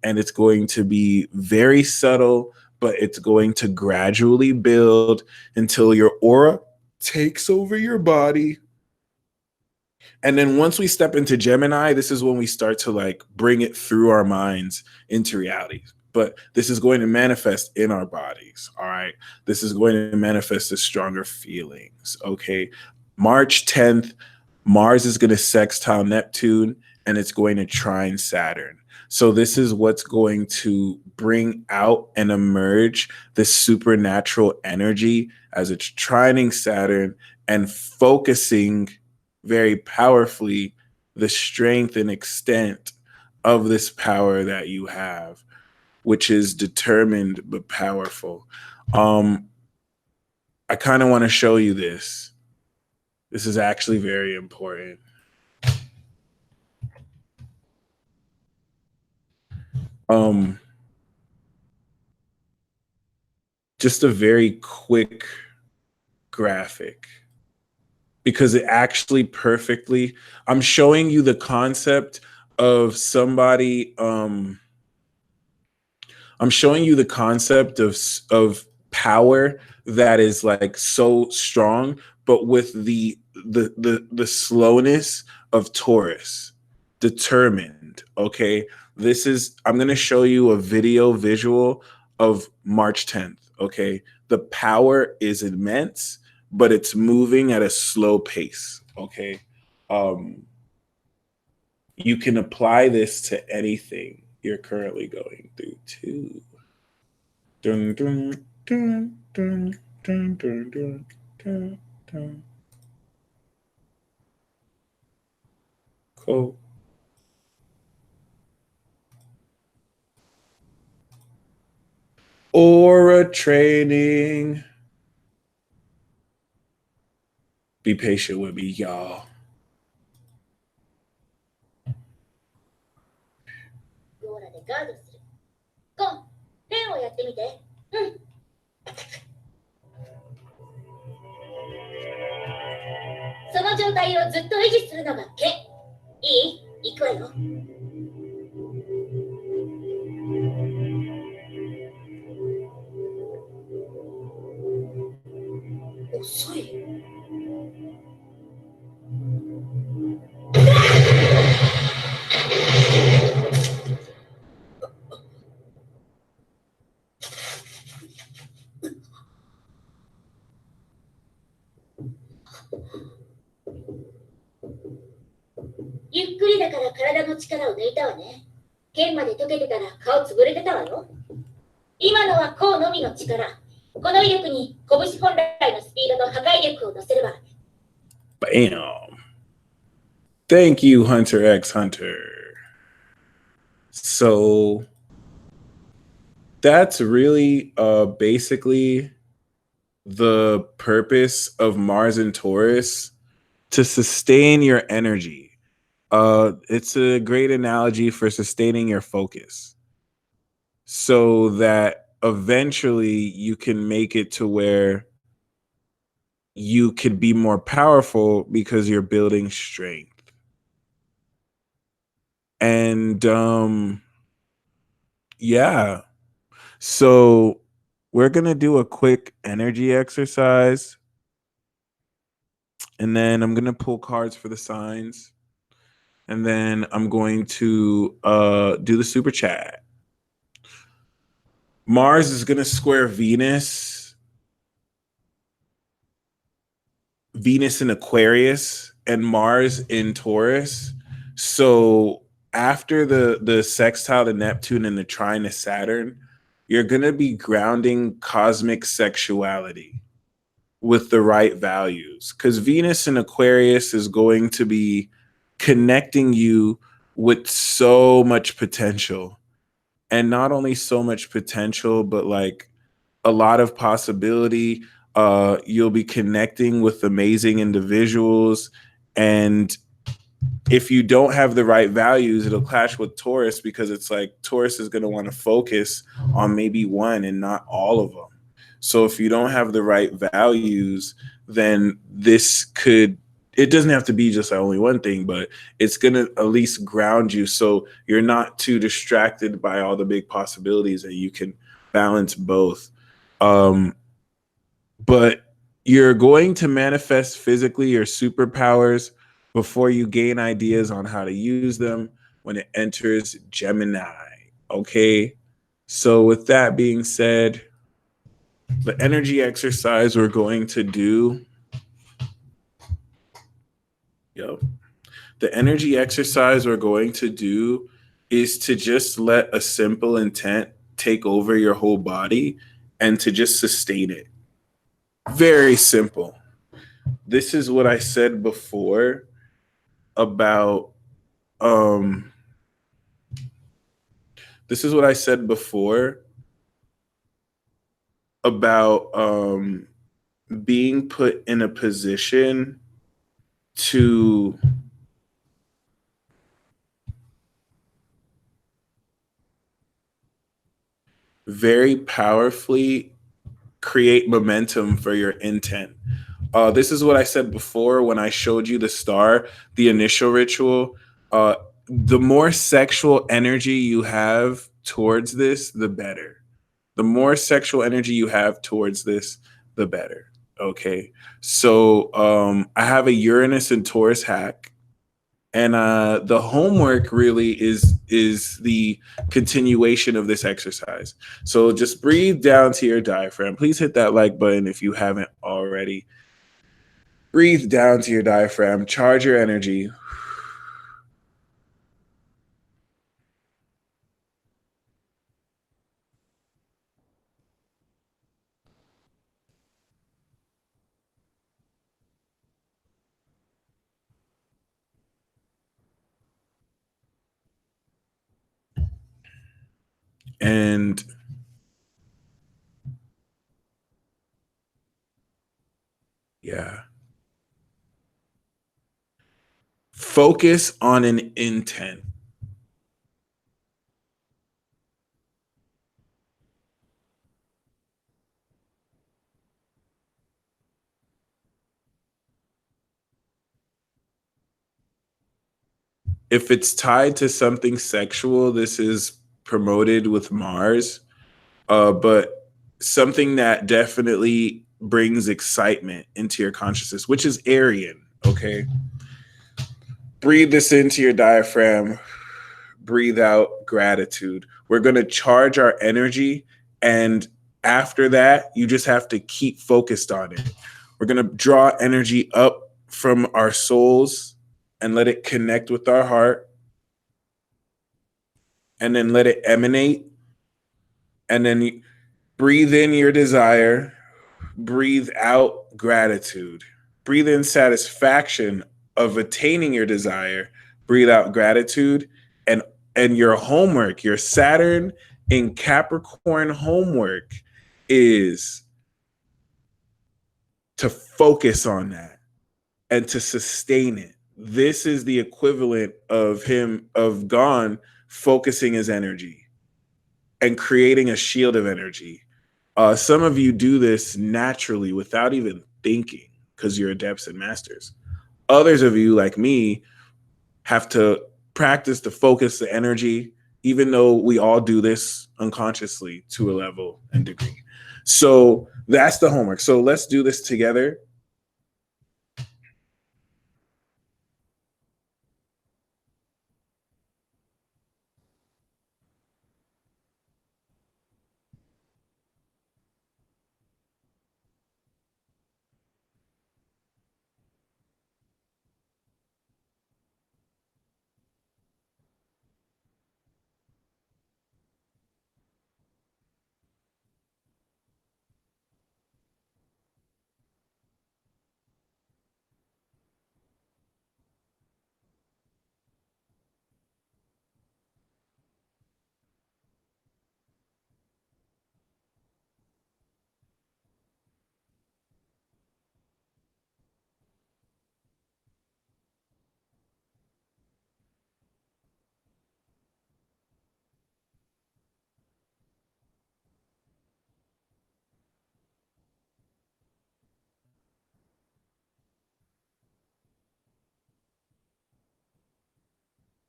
And it's going to be very subtle, but it's going to gradually build until your aura takes over your body. And then once we step into Gemini, this is when we start to like bring it through our minds into reality. But this is going to manifest in our bodies. All right. This is going to manifest as stronger feelings. Okay. March 10th, Mars is going to sextile Neptune and it's going to trine Saturn. So this is what's going to bring out and emerge this supernatural energy as it's trining Saturn and focusing very powerfully the strength and extent of this power that you have, which is determined but powerful. I kind of want to show you this. This is actually very important. Just a very quick graphic because it actually perfectly, I'm showing you the concept of somebody, I'm showing you the concept of power that is like so strong, but with the slowness of Taurus, determined. Okay, this is, I'm gonna show you a video visual of March 10th. Okay, the power is immense, but it's moving at a slow pace. Okay, you can apply this to anything you're currently going through too. Dun, dun, dun, dun, dun, dun, dun, dun, dun. Cool. Aura training. Be patient with me, y'all. オーラでガードする。コン、ペンをやってみて。うん。その状態をずっと維持するのが剣。いい？行くわよ。遅い。ゆっくりだから体の力を抜いたわね。剣まで溶けてたら顔潰れてたわよ。今のは甲のみの力。この威力に拳本来のスピードと破壊力を乗せれば。Bam. Thank you, Hunter X Hunter. So that's really basically the purpose of Mars and Taurus, to sustain your energy. It's a great analogy for sustaining your focus so that eventually you can make it to where you could be more powerful because you're building strength. And yeah, so we're going to do a quick energy exercise, and then I'm going to pull cards for the signs, and then I'm going to do the super chat. Mars is going to square Venus in Aquarius, and Mars in Taurus. So after the sextile to Neptune and the trine to Saturn, you're going to be grounding cosmic sexuality with the right values, because Venus in Aquarius is going to be connecting you with so much potential, and not only so much potential, but like a lot of possibility. You'll be connecting with amazing individuals, and if you don't have the right values, it'll clash with Taurus, because it's like Taurus is going to want to focus on maybe one and not all of them. So if you don't have the right values, then this could, it doesn't have to be just only one thing, but it's going to at least ground you so you're not too distracted by all the big possibilities, and you can balance both. But you're going to manifest physically your superpowers before you gain ideas on how to use them when it enters Gemini. Okay. So, with that being said, the energy exercise we're going to do. Yep. The energy exercise we're going to do is to just let a simple intent take over your whole body and to just sustain it. Very simple. This is what I said before about this is what I said before about being put in a position to very powerfully create momentum for your intent. This is what I said before when I showed you the star, the initial ritual. The more sexual energy you have towards this, the better. The more sexual energy you have towards this, the better. Okay. So I have a Uranus and Taurus hack. And the homework really is the continuation of this exercise. So just breathe down to your diaphragm. Please hit that like button if you haven't already. Breathe down to your diaphragm. Charge your energy. And Yeah. Focus on an intent. If it's tied to something sexual, this is promoted with Mars. But something that definitely brings excitement into your consciousness, which is Aryan. Okay. Breathe this into your diaphragm. Breathe out gratitude. We're going to charge our energy. And after that, you just have to keep focused on it. We're going to draw energy up from our souls and let it connect with our heart. And then let it emanate. And then breathe in your desire. Breathe out gratitude. Breathe in satisfaction of attaining your desire. Breathe out gratitude. And your homework, your Saturn in Capricorn homework is to focus on that and to sustain it. This is the equivalent of Gon focusing his energy and creating a shield of energy. Some of you do this naturally without even thinking because you're adepts and masters. Others of you, like me, have to practice to focus the energy, even though we all do this unconsciously to a level and degree. So that's the homework. So let's do this together.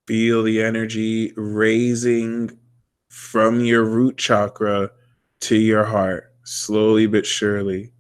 Feel the energy raising from your root chakra to your heart, slowly but surely.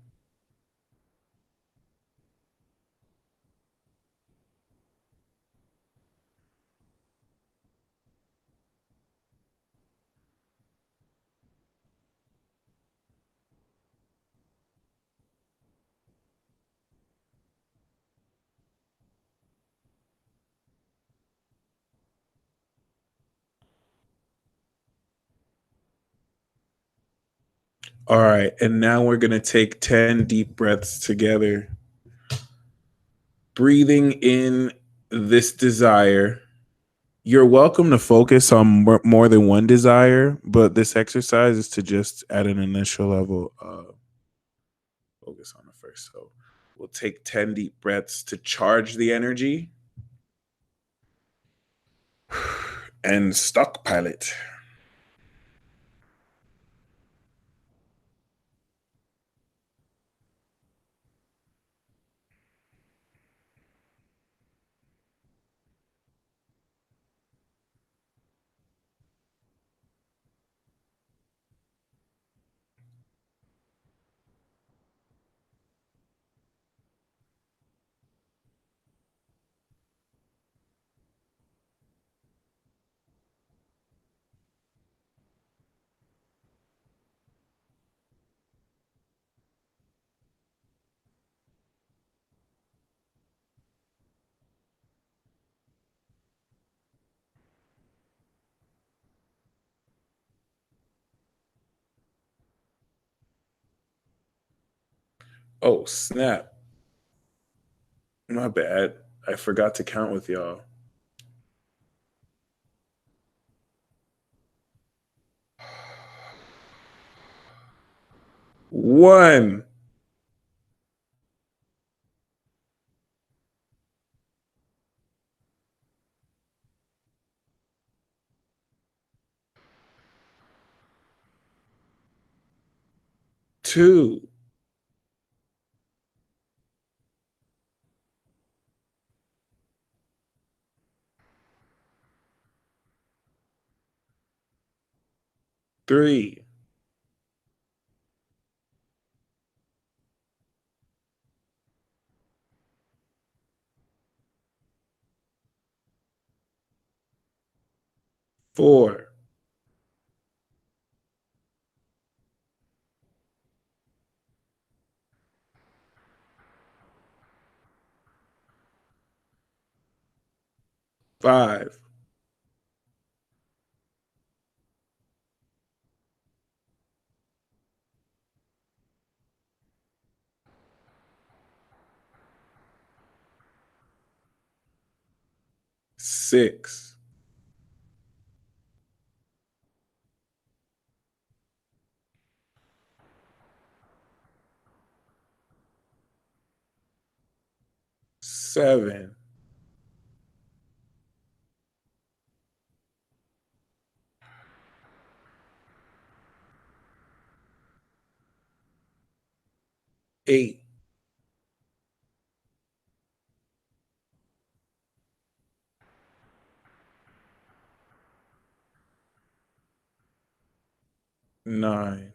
All right. And now we're going to take 10 deep breaths together, breathing in this desire. You're welcome to focus on more than one desire, but this exercise is to just at an initial level focus on the first. So we'll take 10 deep breaths to charge the energy and stockpile it. Oh, snap. My bad. I forgot to count with y'all. 1. 2, 3, 4, 5, 6, 7, 8, 9,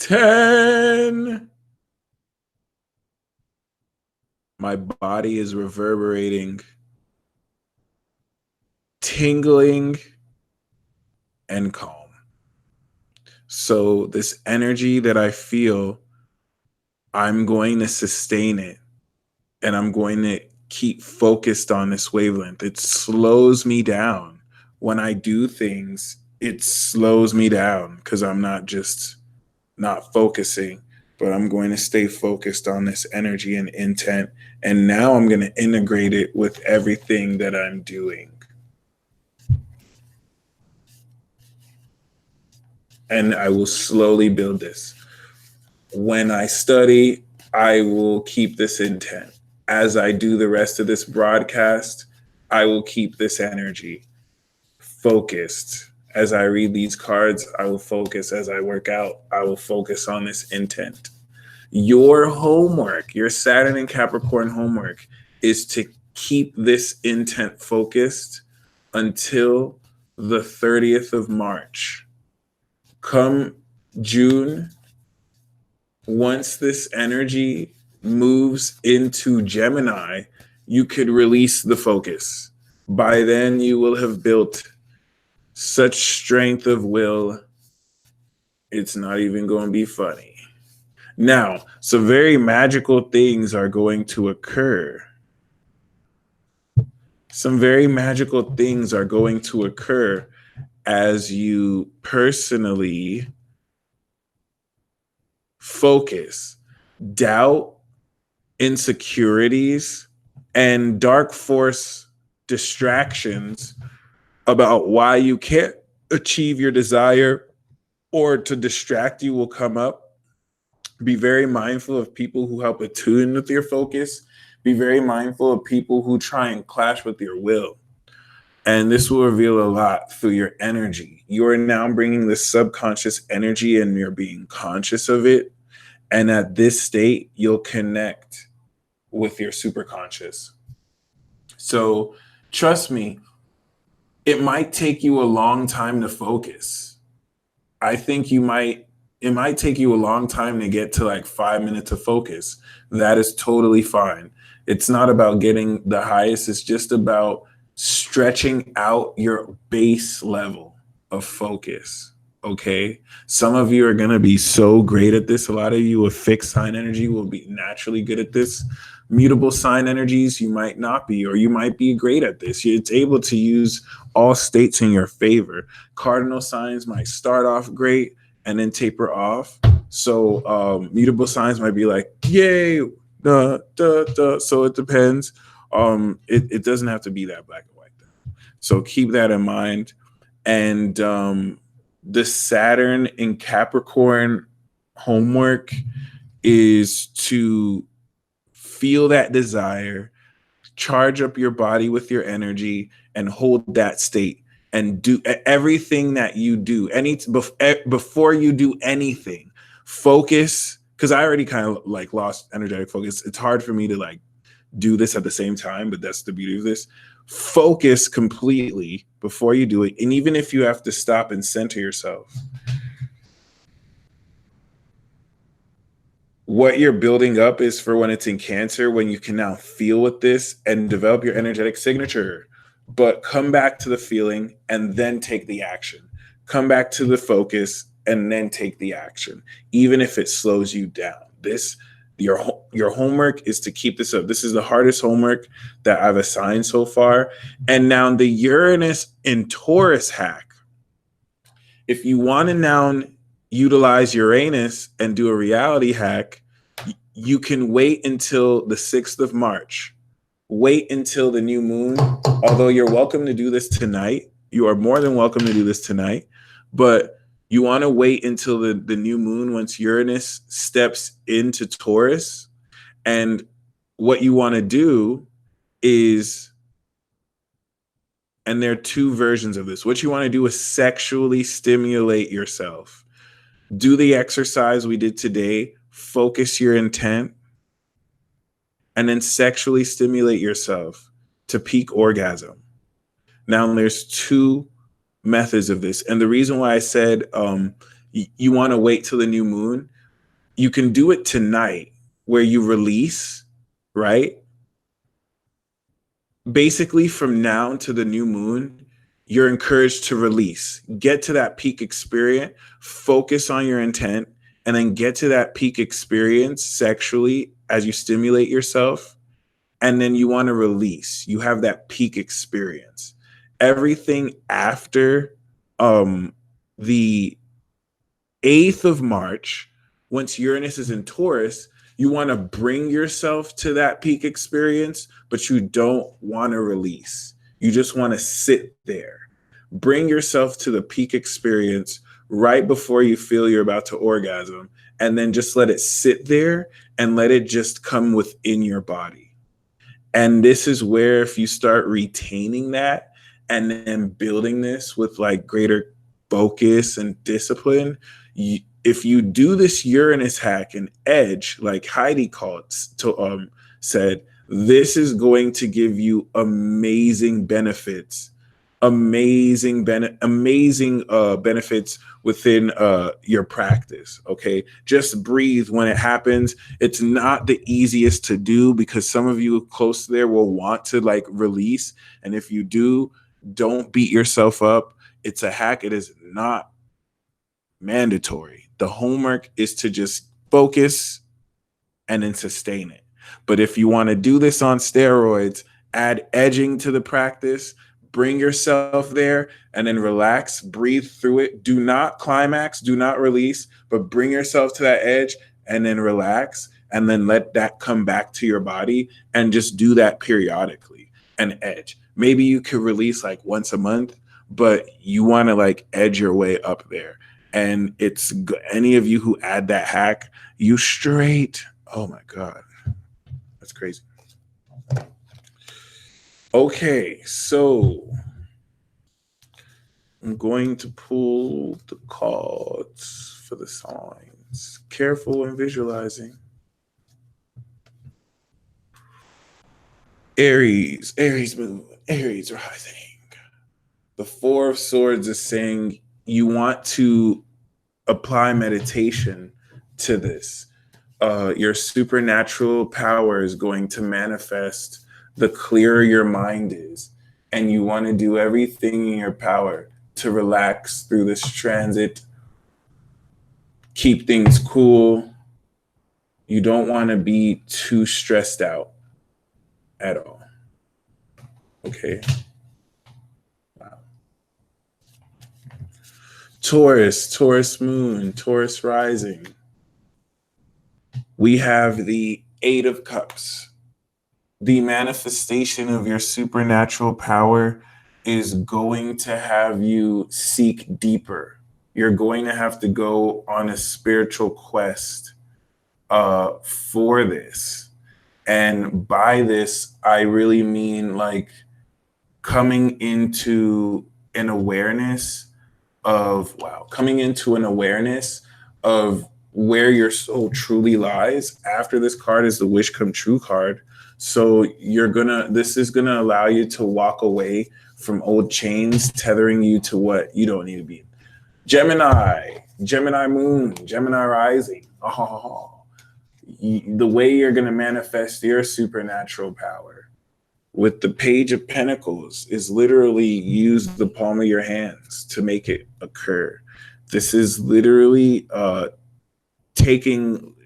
10. My body is reverberating, tingling, and calm. So, this energy that I feel, I'm going to sustain it and I'm going to keep focused on this wavelength. It slows me down. When I do things, it slows me down because I'm not just not focusing, but I'm going to stay focused on this energy and intent. And now I'm going to integrate it with everything that I'm doing. And I will slowly build this. When I study, I will keep this intent. As I do the rest of this broadcast, I will keep this energy focused. As I read these cards, I will focus. As I work out, I will focus on this intent. Your homework, your Saturn and Capricorn homework, is to keep this intent focused until the 30th of March. Come June, once this energy moves into Gemini, you could release the focus. By then, you will have built such strength of will, it's not even going to be funny. Now, some very magical things are going to occur. Some very magical things are going to occur as you personally focus. Doubt, insecurities, and dark force distractions about why you can't achieve your desire or to distract you will come up. Be very mindful of people who help attune with your focus. Be very mindful of people who try and clash with your will. And this will reveal a lot through your energy. You are now bringing this subconscious energy and you're being conscious of it. And at this state, you'll connect with your superconscious. So trust me, it might take you a long time to focus. I think it might take you a long time to get to like 5 minutes of focus. That is totally fine. It's not about getting the highest. It's just about stretching out your base level of focus. Okay. Some of you are going to be so great at this. A lot of you with fixed sign energy will be naturally good at this. Mutable sign energies, you might not be, or you might be great at this. It's able to use all states in your favor. Cardinal signs might start off great and then taper off. So mutable signs might be like, yay, duh, duh, duh. So it depends. It doesn't have to be that black and white. So keep that in mind. And the Saturn in Capricorn homework is to feel that desire, charge up your body with your energy and hold that state and do everything that you do. Before you do anything, focus, because I already kind of like lost energetic focus. It's hard for me to like do this at the same time, but that's the beauty of this. Focus completely before you do it. And even if you have to stop and center yourself, what you're building up is for when it's in Cancer, when you can now feel with this and develop your energetic signature. But come back to the feeling and then take the action. Come back to the focus and then take the action, even if it slows you down. Your homework is to keep this up. This is the hardest homework that I've assigned so far. And now the Uranus in Taurus hack. If you want to now utilize Uranus and do a reality hack, you can wait until the 6th of March. Wait until the new moon. Although you're welcome to do this tonight. You are more than welcome to do this tonight. But you want to wait until the new moon once Uranus steps into Taurus. And what you want to do is, and there are two versions of this. What you want to do is sexually stimulate yourself. Do the exercise we did today. Focus your intent. And then sexually stimulate yourself to peak orgasm. Now, there's two methods of this. And the reason why I said you want to wait till the new moon, you can do it tonight where you release, right? Basically, from now to the new moon, you're encouraged to release. Get to that peak experience, focus on your intent, and then get to that peak experience sexually as you stimulate yourself. And then you want to release. You have that peak experience. Everything after the 8th of March, once Uranus is in Taurus, you want to bring yourself to that peak experience, but you don't want to release. You just want to sit there. Bring yourself to the peak experience right before you feel you're about to orgasm, and then just let it sit there and let it just come within your body. And this is where, if you start retaining that and then building this with like greater focus and discipline, if you do this Uranus hack and edge, like Heidi said, this is going to give you amazing benefits, benefits within your practice. Okay, just breathe when it happens. It's not the easiest to do because some of you close there will want to like release, and if you do, don't beat yourself up. It's a hack. It is not mandatory. The homework is to just focus and then sustain it. But if you want to do this on steroids, add edging to the practice, bring yourself there, and then relax, breathe through it. Do not climax, do not release, but bring yourself to that edge and then relax, and then let that come back to your body, and just do that periodically and edge. Maybe you could release like once a month, but you want to like edge your way up there. And it's any of you who add that hack, you straight. Oh my God, that's crazy. Okay, so I'm going to pull the cards for the signs. Careful in visualizing. Aries moon, Aries rising. The Four of Swords is saying you want to apply meditation to this. Your supernatural power is going to manifest the clearer your mind is. And you want to do everything in your power to relax through this transit. Keep things cool. You don't want to be too stressed out at all. Okay. Wow. Taurus moon, Taurus rising. We have the Eight of Cups. The manifestation of your supernatural power is going to have you seek deeper. You're going to have to go on a spiritual quest for this. And by this, I really mean like coming into an awareness coming into an awareness of where your soul truly lies. After this card is the wish come true card. So this is gonna allow you to walk away from old chains tethering you to what you don't need to be. Gemini moon, Gemini rising. Oh, the way you're gonna manifest your supernatural power with the Page of Pentacles is literally use the palm of your hands to make it occur. This is literally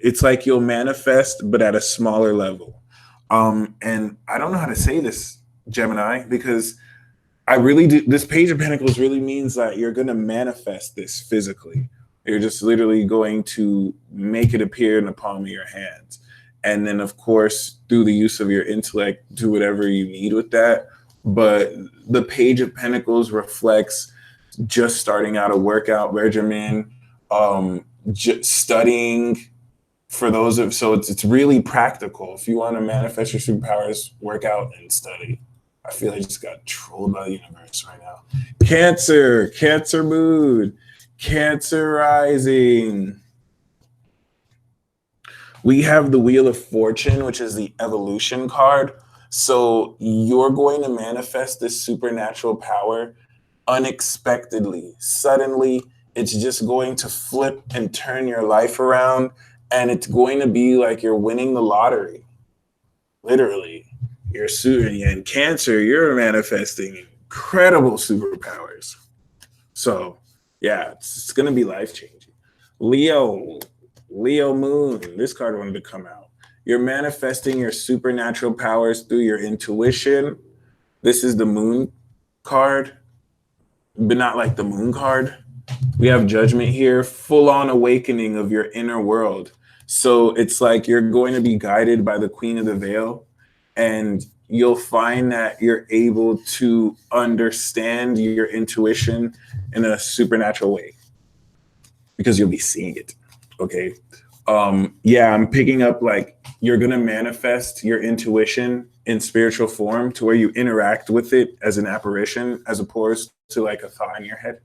it's like you'll manifest, but at a smaller level. And I don't know how to say this, Gemini, because I really do. This Page of Pentacles really means that you're going to manifest this physically. You're just literally going to make it appear in the palm of your hands. And then, of course, through the use of your intellect, do whatever you need with that. But the Page of Pentacles reflects just starting out a workout regimen, studying so it's really practical. If you want to manifest your superpowers, work out and study. I feel I just got trolled by the universe right now. Cancer mood, Cancer rising. We have the Wheel of Fortune, which is the evolution card. So you're going to manifest this supernatural power unexpectedly, suddenly. It's just going to flip and turn your life around, and it's going to be like you're winning the lottery. Literally, you're in Cancer, you're manifesting incredible superpowers. So yeah, it's going to be life-changing. Leo moon, this card wanted to come out. You're manifesting your supernatural powers through your intuition. This is the moon card, but not like the moon card. We have Judgment here, full-on awakening of your inner world. So it's like you're going to be guided by the Queen of the Veil, and you'll find that you're able to understand your intuition in a supernatural way because you'll be seeing it. Okay. Yeah, I'm picking up like you're going to manifest your intuition in spiritual form to where you interact with it as an apparition as opposed to like a thought in your head.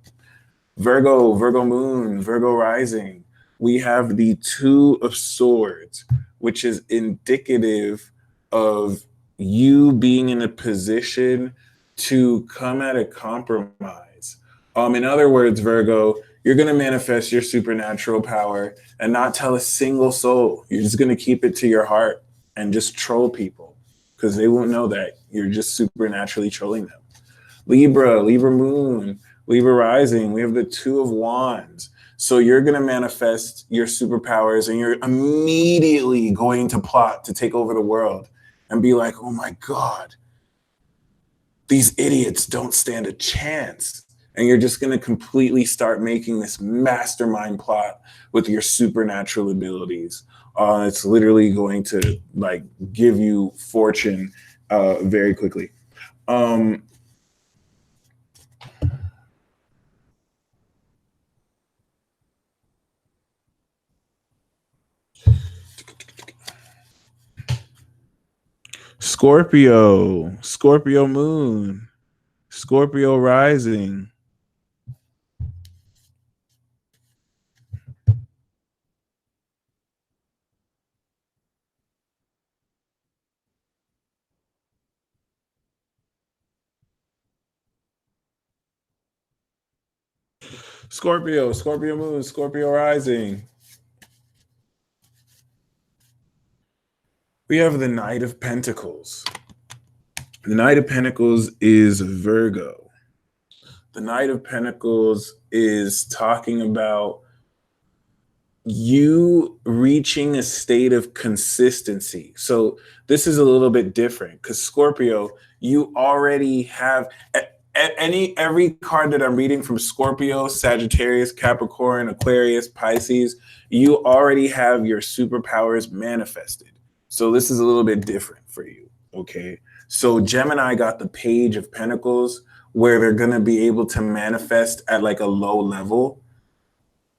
Virgo moon, Virgo rising. We have the Two of Swords, which is indicative of you being in a position to come at a compromise. In other words, Virgo, you're going to manifest your supernatural power and not tell a single soul. You're just going to keep it to your heart and just troll people because they won't know that you're just supernaturally trolling them. Libra moon, Libra rising. We have the Two of Wands. So you're going to manifest your superpowers and you're immediately going to plot to take over the world and be like, oh my God, these idiots don't stand a chance. And you're just going to completely start making this mastermind plot with your supernatural abilities. It's literally going to like give you fortune very quickly. Scorpio moon, Scorpio rising. Scorpio moon, Scorpio rising. We have the Knight of Pentacles. The Knight of Pentacles is Virgo. The Knight of Pentacles is talking about you reaching a state of consistency. So this is a little bit different because Scorpio, you already have every card that I'm reading from Scorpio, Sagittarius, Capricorn, Aquarius, Pisces, you already have your superpowers manifested. So this is a little bit different for you, okay? So Gemini got the Page of Pentacles where they're going to be able to manifest at like a low level.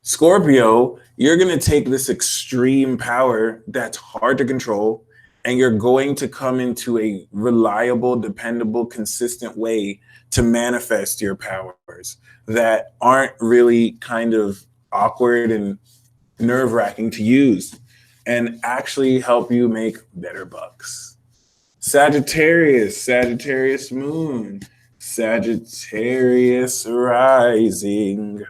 Scorpio, you're going to take this extreme power that's hard to control and you're going to come into a reliable, dependable, consistent way to manifest your powers that aren't really kind of awkward and nerve-wracking to use, and actually help you make better bucks. Sagittarius moon, Sagittarius rising.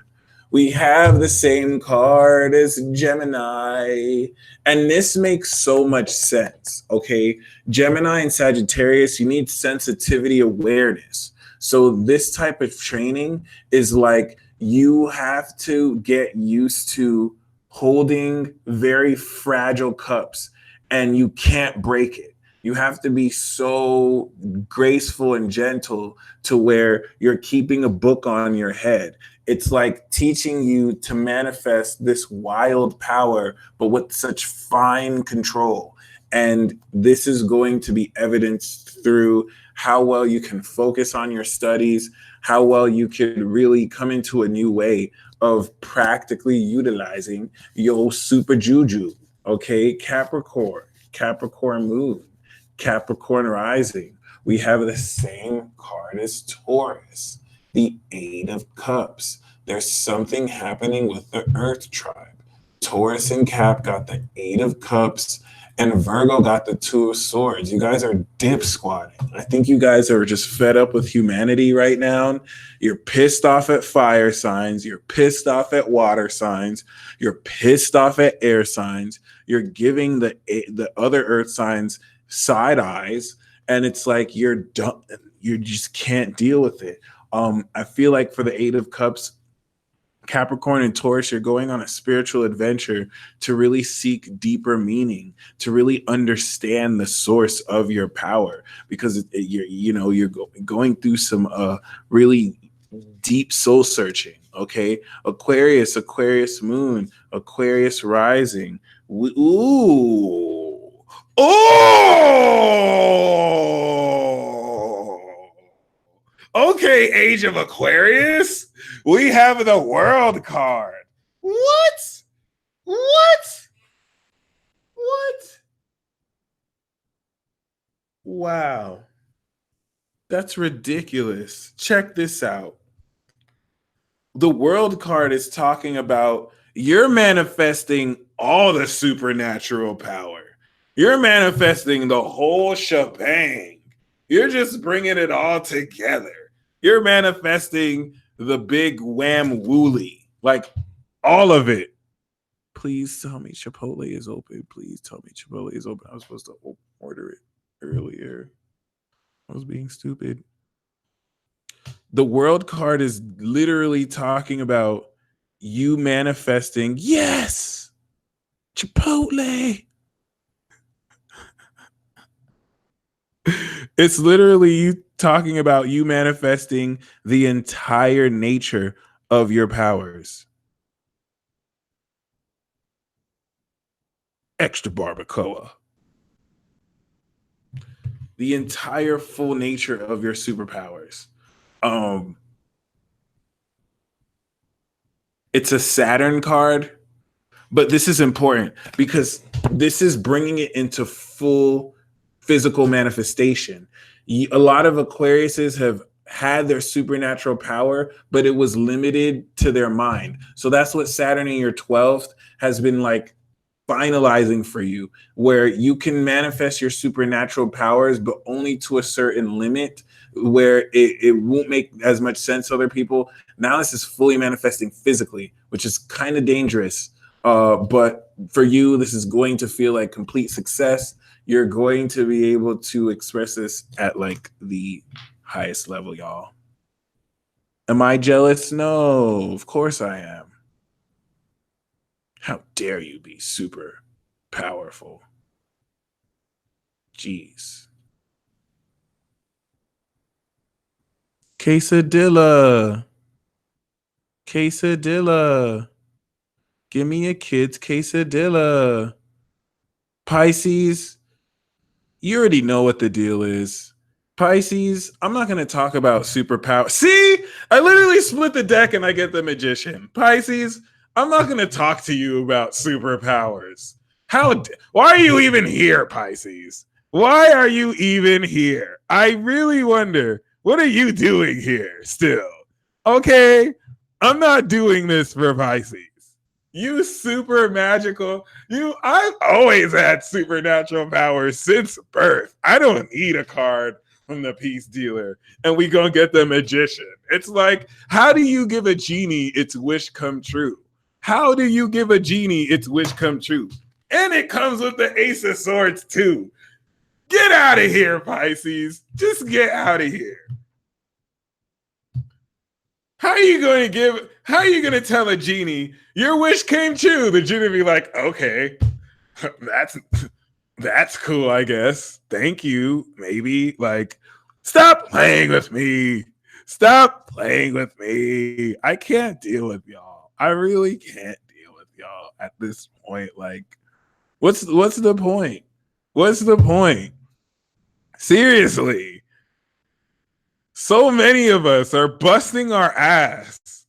We have the same card as Gemini, and this makes so much sense. Okay, Gemini and Sagittarius, you need sensitivity awareness. So this type of training is like you have to get used to holding very fragile cups, and you can't break it. You have to be so graceful and gentle to where you're keeping a book on your head. It's like teaching you to manifest this wild power, but with such fine control. And this is going to be evidenced through how well you can focus on your studies, how well you can really come into a new way of practically utilizing your super juju. Okay, Capricorn moon, Capricorn rising. We have the same card as Taurus, the Eight of Cups. There's something happening with the Earth tribe. Taurus and Cap got the Eight of Cups, and Virgo got the Two of Swords. You guys are dip squatting. I think you guys are just fed up with humanity right now. You're pissed off at fire signs. You're pissed off at water signs. You're pissed off at air signs. You're giving the other earth signs side eyes, and it's like you're done. You just can't deal with it. I feel like for the Eight of Cups, Capricorn and Taurus, you're going on a spiritual adventure to really seek deeper meaning, to really understand the source of your power, because you're going through some really deep soul searching. Okay, Aquarius moon, Aquarius rising. Ooh, oh. Okay, Age of Aquarius, we have the World card. What? Wow. That's ridiculous. Check this out. The World card is talking about you're manifesting all the supernatural power. You're manifesting the whole shebang. You're just bringing it all together. You're manifesting the big wham wooly, like all of it. Please tell me Chipotle is open. Please tell me Chipotle is open. I was supposed to order it earlier. I was being stupid. The World card is literally talking about you manifesting, yes, Chipotle. It's literally you talking about you manifesting the entire nature of your powers. Extra barbacoa. The entire full nature of your superpowers. It's a Saturn card, but this is important because this is bringing it into full physical manifestation. A lot of Aquariuses have had their supernatural power, but it was limited to their mind. So that's what Saturn in your 12th has been like finalizing for you, where you can manifest your supernatural powers, but only to a certain limit where it won't make as much sense to other people. Now this is fully manifesting physically, which is kind of dangerous. But for you, this is going to feel like complete success. You're going to be able to express this at like the highest level, y'all. Am I jealous? No, of course I am. How dare you be super powerful? Jeez. Quesadilla. Give me a kid's quesadilla. Pisces, you already know what the deal is. Pisces, I'm not going to talk about superpower. See, I literally split the deck and I get the Magician. Pisces, I'm not going to talk to you about superpowers. Why are you even here, Pisces? Why are you even here? I really wonder, what are you doing here still? Okay, I'm not doing this for Pisces. You super magical. I've always had supernatural powers since birth. I don't need a card from the peace dealer and we gonna get the magician. It's like, how do you give a genie its wish come true? How do you give a genie its wish come true? And it comes with the Ace of Swords too. Get out of here, Pisces. Just get out of here. How are you going to tell a genie your wish came true? The genie be like, okay, that's cool, I guess. Thank you. Maybe like, stop playing with me. Stop playing with me. I can't deal with y'all. I really can't deal with y'all at this point. Like, what's the point? What's the point? Seriously. So many of us are busting our ass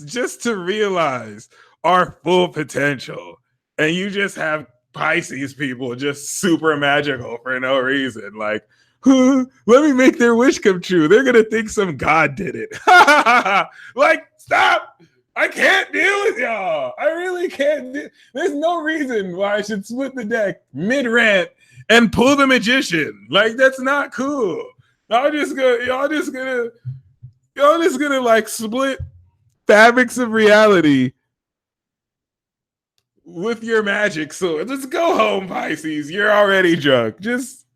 just to realize our full potential. And you just have Pisces people just super magical for no reason. Like, let me make their wish come true. They're going to think some god did it. Like, stop. I can't deal with y'all. I really can't. There's no reason why I should split the deck mid-rant and pull the magician. Like, that's not cool. Y'all just gonna like split fabrics of reality with your magic. So just go home, Pisces. You're already drunk. Just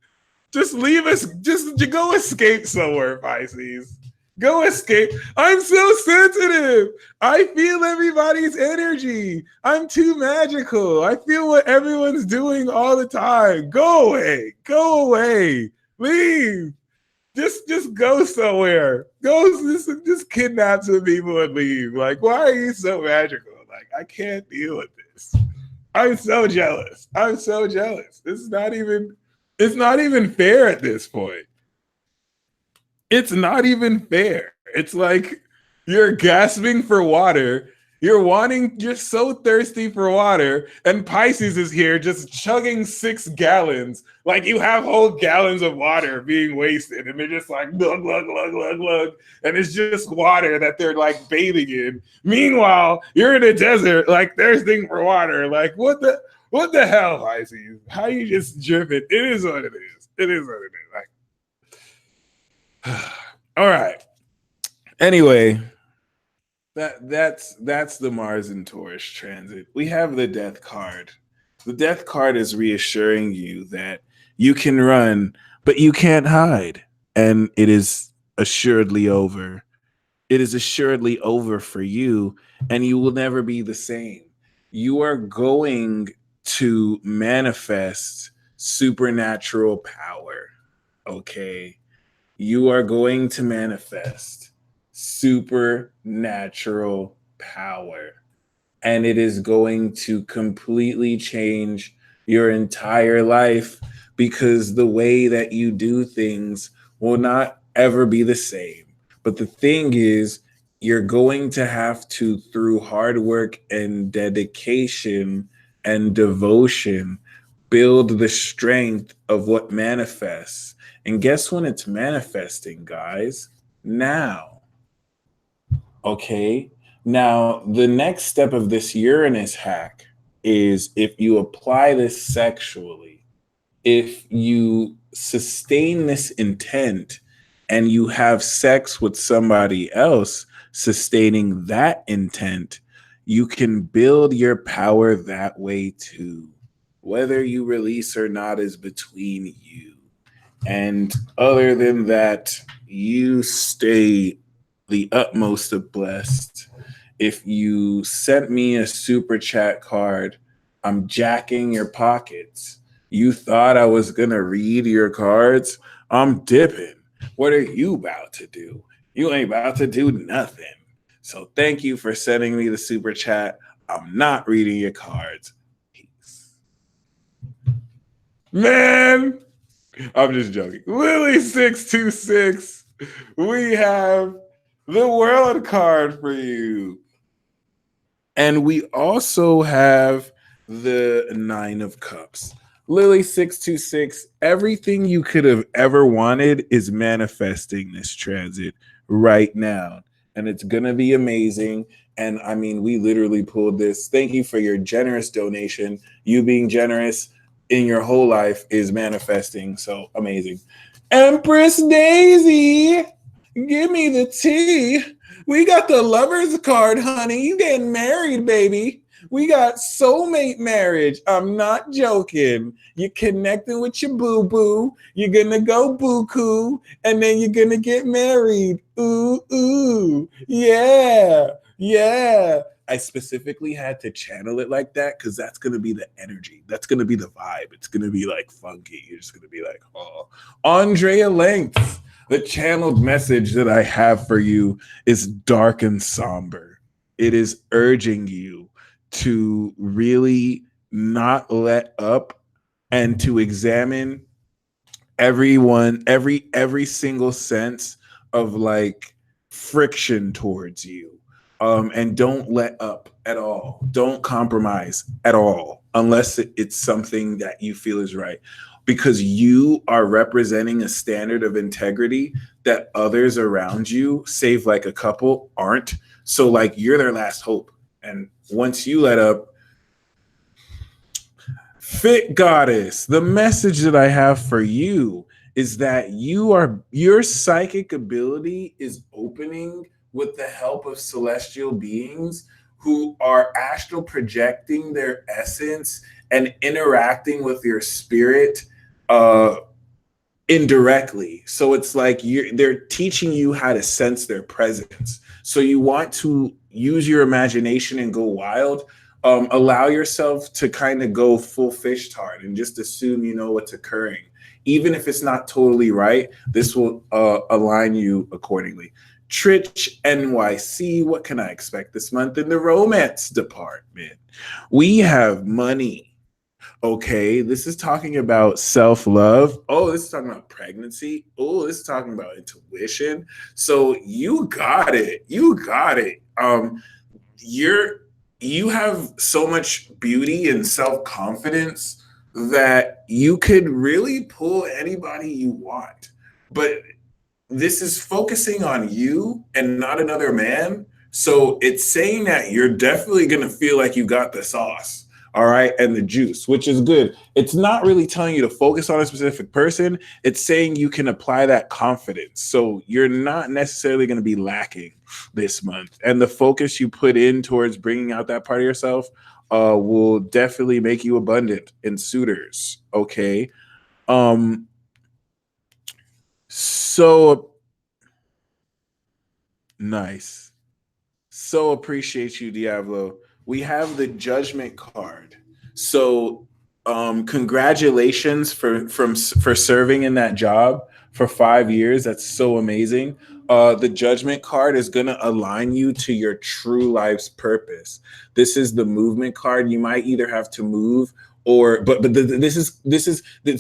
leave us. Just go escape somewhere, Pisces. Go escape. I'm so sensitive. I feel everybody's energy. I'm too magical. I feel what everyone's doing all the time. Go away. Go away. Leave. Just go somewhere. Just kidnap some people and leave. Like, why are you so magical? Like, I can't deal with this. I'm so jealous. I'm so jealous. It's not even fair at this point. It's not even fair. It's like you're gasping for water. You're so thirsty for water, and Pisces is here just chugging 6 gallons. Like, you have whole gallons of water being wasted, and they're just like glug, glug, glug, glug, glug. And it's just water that they're like bathing in. Meanwhile, you're in a desert, like thirsting for water. Like, what the hell, Pisces? How you just dripping? It is what it is. It is what it is. Like, all right. Anyway, that's the Mars and Taurus transit. We have the Death card. The Death card is reassuring you that you can run, but you can't hide. And it is assuredly over. It is assuredly over for you, and you will never be the same. You are going to manifest supernatural power. Okay. You are going to manifest supernatural power, and it is going to completely change your entire life, because the way that you do things will not ever be the same. But the thing is, you're going to have to, through hard work and dedication and devotion, build the strength of what manifests. And guess when it's manifesting, guys? Now. Okay. Now, the next step of this Uranus hack is, if you apply this sexually, if you sustain this intent and you have sex with somebody else sustaining that intent, you can build your power that way too. Whether you release or not is between you. And other than that, you stay the utmost of blessed. If you sent me a super chat card, I'm jacking your pockets. You thought I was going to read your cards? I'm dipping. What are you about to do? You ain't about to do nothing. So thank you for sending me the super chat. I'm not reading your cards. Peace. Man, I'm just joking. Lily626, we have the world card for you. And we also have the Nine of Cups. Lily 626, everything you could have ever wanted is manifesting this transit right now. And it's going to be amazing. And I mean, we literally pulled this. Thank you for your generous donation. You being generous in your whole life is manifesting. So amazing. Empress Daisy, give me the tea. We got the lover's card, honey. You getting married, baby. We got soulmate marriage. I'm not joking. You're connecting with your boo-boo. You're going to go buku, and then you're going to get married. Ooh, ooh. Yeah, yeah. I specifically had to channel it like that because that's going to be the energy. That's going to be the vibe. It's going to be like funky. You're just going to be like, oh. Andrea Length, the channeled message that I have for you is dark and somber. It is urging you to really not let up and to examine every single sense of like friction towards you. And don't let up at all. Don't compromise at all unless it's something that you feel is right. Because you are representing a standard of integrity that others around you, save like a couple, aren't. So like you're their last hope. And once you let up, Fit Goddess, the message that I have for you is that your psychic ability is opening with the help of celestial beings who are astral projecting their essence and interacting with your spirit indirectly. So it's like they're teaching you how to sense their presence. So you want to use your imagination and go wild. Allow yourself to kind of go full fish tart and just assume you know what's occurring. Even if it's not totally right, this will align you accordingly. Trich NYC, what can I expect this month in the romance department? We have money. Okay, this is talking about self-love. Oh, this is talking about pregnancy. Oh, this is talking about intuition. So you got it. You got it. You have so much beauty and self-confidence that you could really pull anybody you want. But this is focusing on you and not another man. So it's saying that you're definitely going to feel like you got the sauce. All right. And the juice, which is good. It's not really telling you to focus on a specific person. It's saying you can apply that confidence. So you're not necessarily going to be lacking this month. And the focus you put in towards bringing out that part of yourself will definitely make you abundant in suitors. Okay. So nice. So appreciate you, Diablo. We have the Judgment card. So congratulations for serving in that job for 5 years. That's so amazing. The Judgment card is going to align you to your true life's purpose. This is the Movement card. You might either have to move this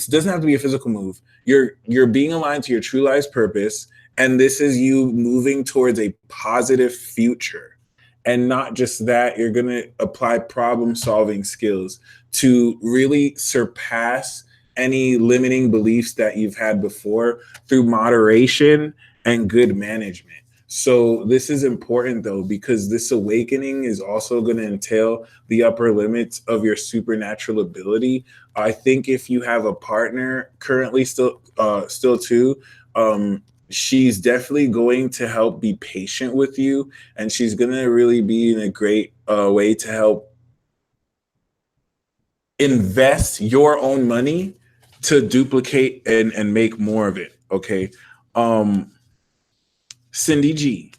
doesn't have to be a physical move. You're being aligned to your true life's purpose, and this is you moving towards a positive future. And not just that, you're going to apply problem solving skills to really surpass any limiting beliefs that you've had before through moderation and good management. So this is important though, because this awakening is also going to entail the upper limits of your supernatural ability. I think if you have a partner currently still too, she's definitely going to help be patient with you, and she's going to really be in a great way to help invest your own money to duplicate and make more of it. Okay. Cindy G,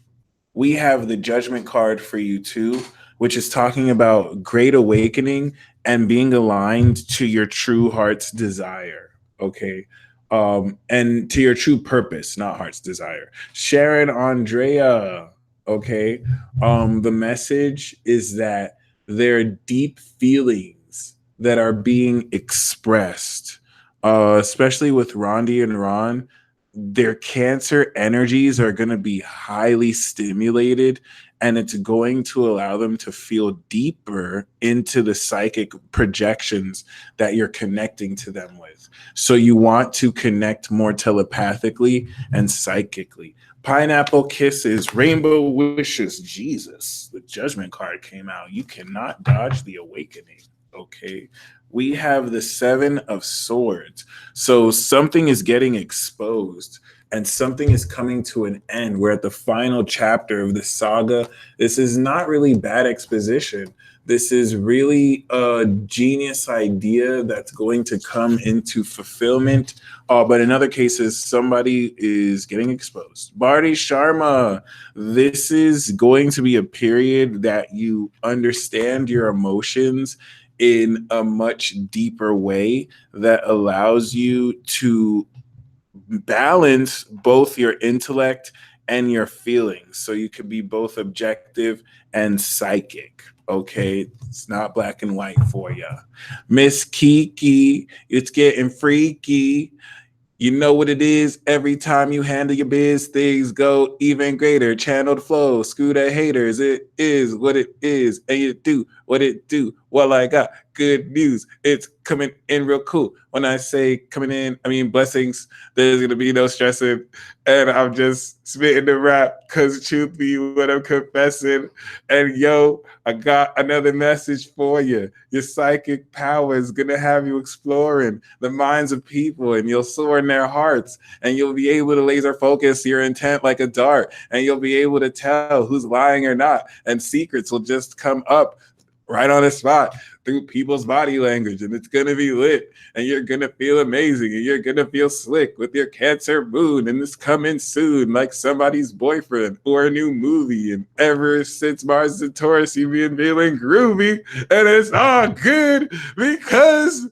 we have the Judgment card for you too, which is talking about great awakening and being aligned to your true heart's desire. Okay. And to your true purpose, not heart's desire. Sharon Andrea, okay. The message is that there are deep feelings that are being expressed, especially with Rondi and Ron. their Cancer energies are going to be highly stimulated, and it's going to allow them to feel deeper into the psychic projections that you're connecting to them with. So you want to connect more telepathically and psychically. Pineapple kisses, rainbow wishes, Jesus. The judgment card came out. You cannot dodge the awakening. Okay. We have the Seven of Swords. So something is getting exposed and something is coming to an end. We're at the final chapter of the saga. This is not really bad exposition. This is really a genius idea that's going to come into fulfillment. But in other cases, somebody is getting exposed. Bharti Sharma, this is going to be a period that you understand your emotions in a much deeper way that allows you to balance both your intellect and your feelings. So you can be both objective and psychic. Okay, it's not black and white for you. Miss Kiki, it's getting freaky. You know what it is. Every time you handle your biz, things go even greater. Channel the flow, screw the haters. It is what it is, and you do what it do. Well, I got good news. It's coming in real cool. When I say coming in, I mean blessings. There's gonna be no stressing, and I'm just spitting the rap because truth be what I'm confessing. And yo, I got another message for you. Your psychic power is gonna have you exploring the minds of people, and you'll soar in their hearts, and you'll be able to laser focus your intent like a dart, and you'll be able to tell who's lying or not, and secrets will just come up right on the spot through people's body language, and it's gonna be lit, and you're gonna feel amazing, and you're gonna feel slick with your Cancer moon, and it's coming soon like somebody's boyfriend or a new movie. And ever since Mars and Taurus, you've been feeling groovy, and it's all good because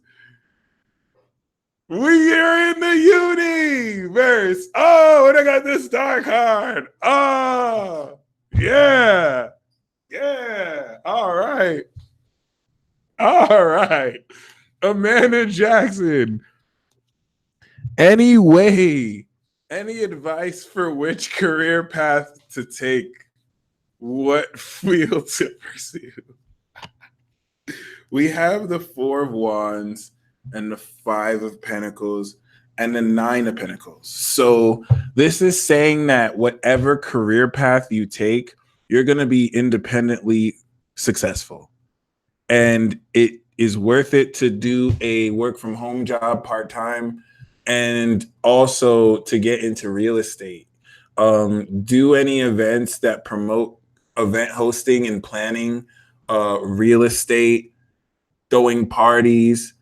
we are in the universe. Oh, and I got this star card. Oh, yeah. Yeah. All right. All right. Amanda Jackson. Anyway, any advice for which career path to take? What field to pursue? We have the Four of Wands and the Five of Pentacles and the Nine of Pentacles. So this is saying that whatever career path you take, you're going to be independently successful. And it is worth it to do a work from home job part-time and also to get into real estate. Do any events that promote event hosting and planning, real estate, throwing parties,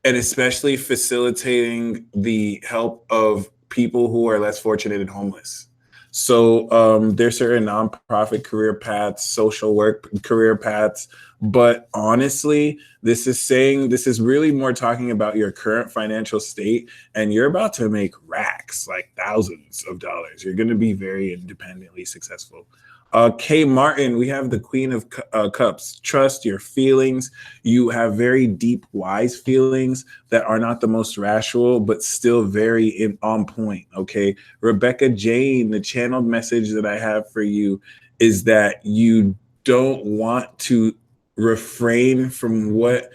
and especially facilitating the help of people who are less fortunate and homeless. So there's certain nonprofit career paths, social work career paths, but honestly, this is really more talking about your current financial state, and you're about to make racks, like thousands of dollars. You're going to be very independently successful. Kay Martin, we have the Queen of Cups. Trust your feelings. You have very deep, wise feelings that are not the most rational, but still very on point. Okay. Rebecca Jane, the channeled message that I have for you is that you don't want to refrain from what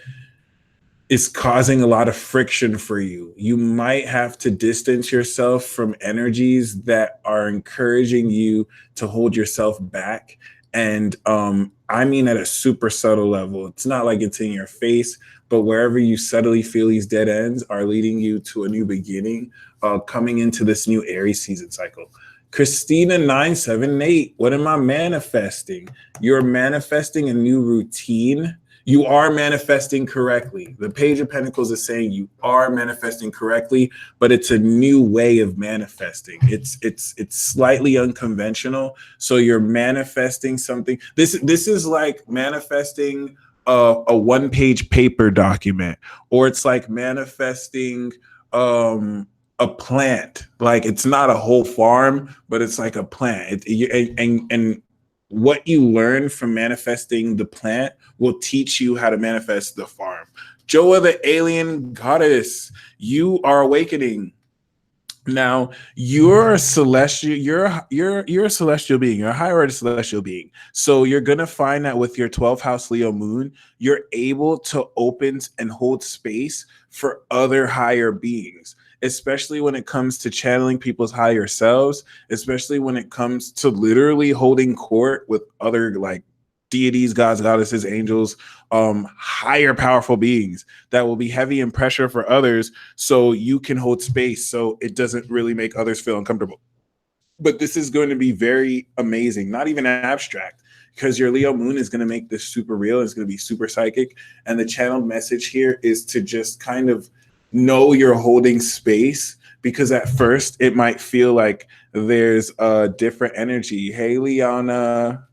is causing a lot of friction for you. You might have to distance yourself from energies that are encouraging you to hold yourself back. And I mean at a super subtle level. It's not like it's in your face, but wherever you subtly feel these dead ends are leading you to a new beginning, coming into this new Aries season cycle. Christina 978, what am I manifesting? You're manifesting a new routine. You are manifesting correctly. The Page of Pentacles is saying you are manifesting correctly, but it's a new way of manifesting. It's slightly unconventional. So you're manifesting something. This is like manifesting a one-page paper document, or it's like manifesting a plant. Like it's not a whole farm, but it's like a plant. And what you learn from manifesting the plant will teach you how to manifest the farm. Joa, the alien goddess, you are awakening. Now you're a celestial. You're a celestial being. You're a higher order celestial being. So you're gonna find that with your 12th house Leo moon, you're able to open and hold space for other higher beings, especially when it comes to channeling people's higher selves. Especially when it comes to literally holding court with other like deities, gods, goddesses, angels, higher powerful beings that will be heavy in pressure for others, so you can hold space so it doesn't really make others feel uncomfortable. But this is going to be very amazing, not even abstract, because your Leo moon is going to make this super real. It's going to be super psychic. And the channeled message here is to just kind of know you're holding space, because at first it might feel like there's a different energy. Hey, Liana,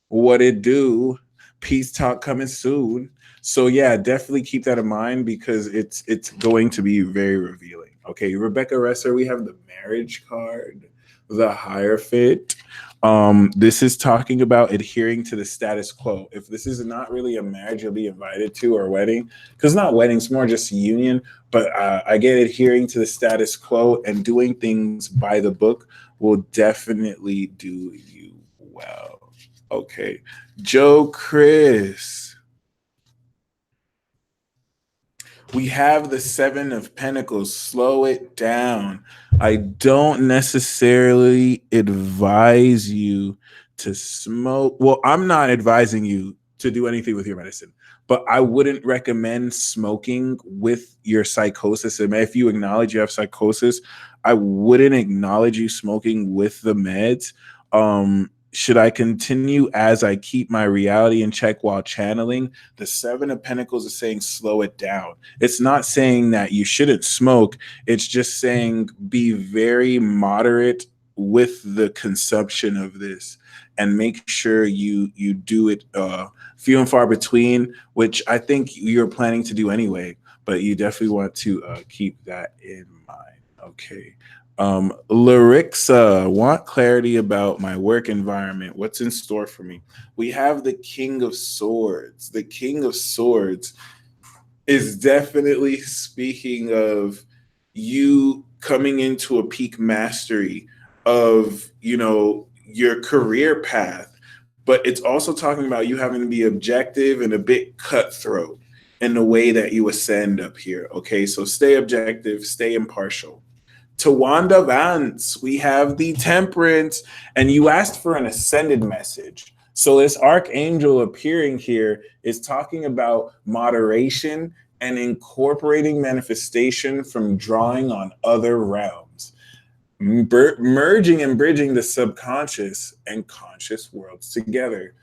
what it do? Peace talk coming soon. So yeah, definitely keep that in mind, because it's going to be very revealing. Okay, Rebecca Resser, we have the marriage card, the Hierophant. This is talking about adhering to the status quo. If this is not really a marriage you'll be invited to, or a wedding, because not wedding, it's more just union. But I get adhering to the status quo and doing things by the book will definitely do you well. Okay, Joe Chris. We have the Seven of Pentacles. Slow it down. I don't necessarily advise you to smoke. Well, I'm not advising you to do anything with your medicine, but I wouldn't recommend smoking with your psychosis. And if you acknowledge you have psychosis, I wouldn't acknowledge you smoking with the meds. Should I continue as I keep my reality in check while channeling? The Seven of Pentacles is saying slow it down. It's not saying that you shouldn't smoke. It's just saying be very moderate with the consumption of this, and make sure you do it few and far between, which I think you're planning to do anyway, but you definitely want to keep that in mind. Okay. Larixa, want clarity about my work environment. What's in store for me? We have the King of Swords. The King of Swords is definitely speaking of you coming into a peak mastery of, your career path, but it's also talking about you having to be objective and a bit cutthroat in the way that you ascend up here. Okay, so stay objective, stay impartial. To Wanda Vance, we have the Temperance, and you asked for an ascended message. So this archangel appearing here is talking about moderation and incorporating manifestation from drawing on other realms, merging and bridging the subconscious and conscious worlds together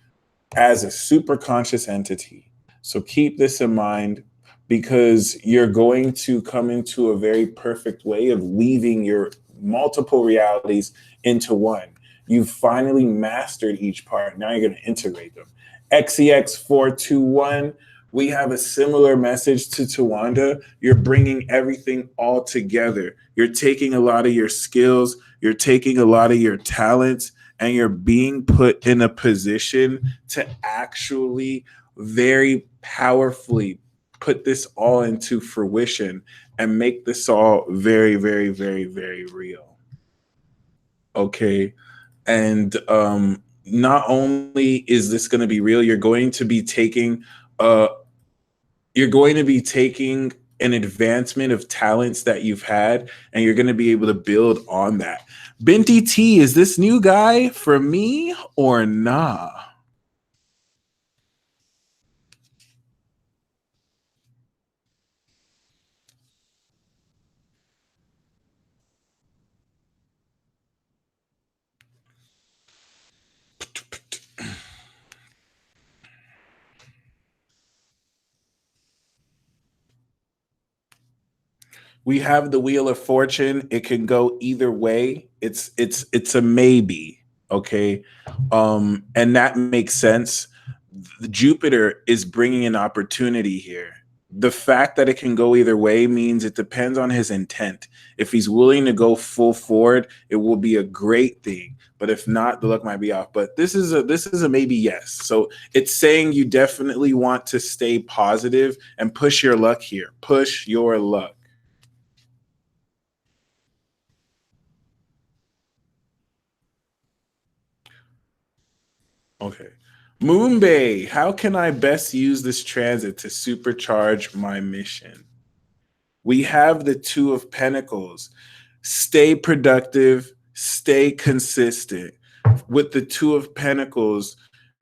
as a super conscious entity. So keep this in mind, because you're going to come into a very perfect way of weaving your multiple realities into one. You've finally mastered each part. Now you're going to integrate them. XEX421, we have a similar message to Tawanda. You're bringing everything all together. You're taking a lot of your skills, you're taking a lot of your talents, and you're being put in a position to actually very powerfully put this all into fruition and make this all very, very, very, very real. Okay. And not only is this going to be real, you're going to be taking an advancement of talents that you've had, and you're going to be able to build on that. Binti T, is this new guy for me or nah? We have the Wheel of Fortune. It can go either way. It's a maybe, okay? And that makes sense. The Jupiter is bringing an opportunity here. The fact that it can go either way means it depends on his intent. If he's willing to go full forward, it will be a great thing. But if not, the luck might be off. But this is a maybe yes. So it's saying you definitely want to stay positive and push your luck here. Push your luck. Okay. Moonbay, how can I best use this transit to supercharge my mission? We have the Two of Pentacles. Stay productive, stay consistent. With the Two of Pentacles,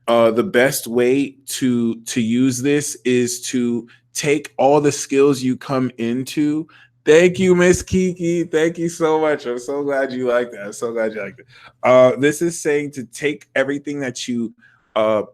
the best way to use this is to take all the skills you come into. Thank you, Miss Kiki. Thank you so much. I'm so glad you like that. I'm so glad you like it. This is saying to take everything that you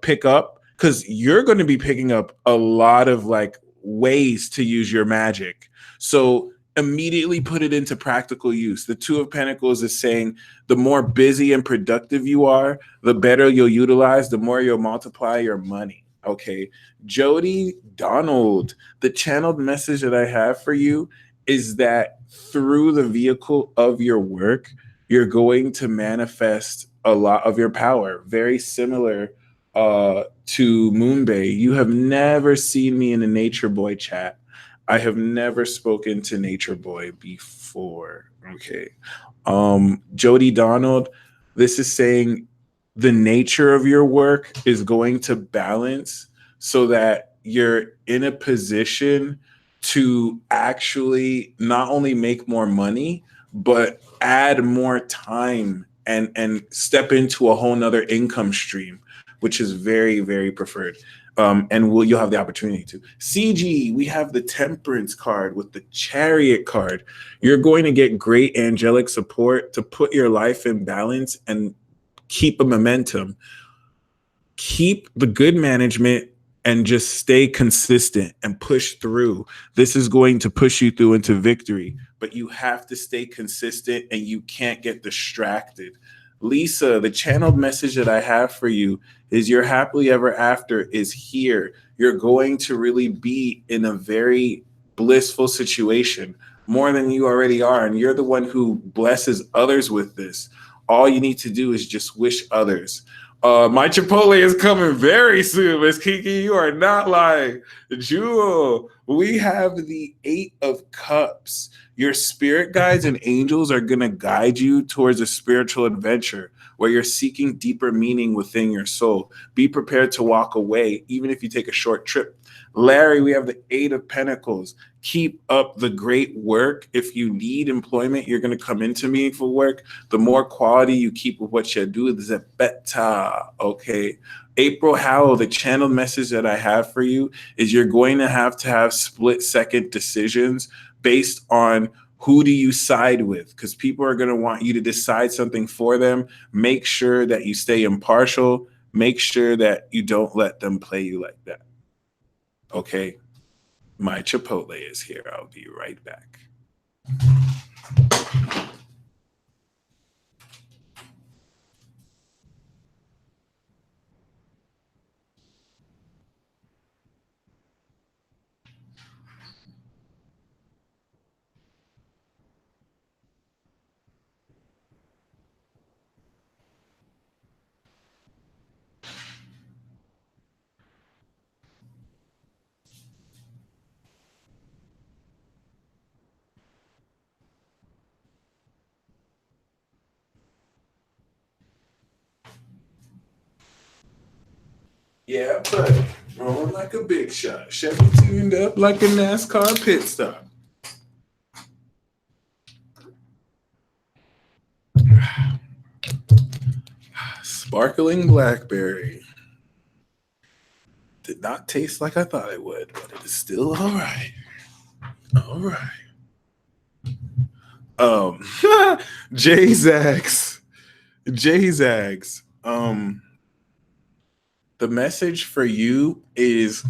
pick up, because you're going to be picking up a lot of like ways to use your magic. So immediately put it into practical use. The Two of Pentacles is saying the more busy and productive you are, the better you'll utilize, the more you'll multiply your money. Okay. Jody Donald, the channeled message that I have for you is that through the vehicle of your work, you're going to manifest a lot of your power. Very similar to Moonbay. You have never seen me in a Nature Boy chat. I have never spoken to Nature Boy before. Okay. Jody Donald, this is saying the nature of your work is going to balance so that you're in a position to actually not only make more money, but add more time and step into a whole nother income stream, which is very, very preferred. And you'll have the opportunity to. CG, we have the Temperance card with the Chariot card. You're going to get great angelic support to put your life in balance and keep a momentum. Keep the good management and just stay consistent and push through. This is going to push you through into victory, but you have to stay consistent and you can't get distracted. Lisa, the channeled message that I have for you is your happily ever after is here. You're going to really be in a very blissful situation, more than you already are. And you're the one who blesses others with this. All you need to do is just wish others. My Chipotle is coming very soon, Miss Kiki. You are not lying. Jewel, we have the Eight of Cups. Your spirit guides and angels are going to guide you towards a spiritual adventure where you're seeking deeper meaning within your soul. Be prepared to walk away, even if you take a short trip. Larry, we have the Eight of Pentacles. Keep up the great work. If you need employment, you're going to come into meaningful work. The more quality you keep with what you do, the better. Okay. April Howell, the channeled message that I have for you is you're going to have split-second decisions based on who do you side with, because people are going to want you to decide something for them. Make sure that you stay impartial. Make sure that you don't let them play you like that. Okay, my Chipotle is here. I'll be right back. Yeah, but rolling like a big shot. Chevy tuned up like a NASCAR pit stop. Sparkling blackberry. Did not taste like I thought it would, but it is still all right. All right. J-Zags. The message for you is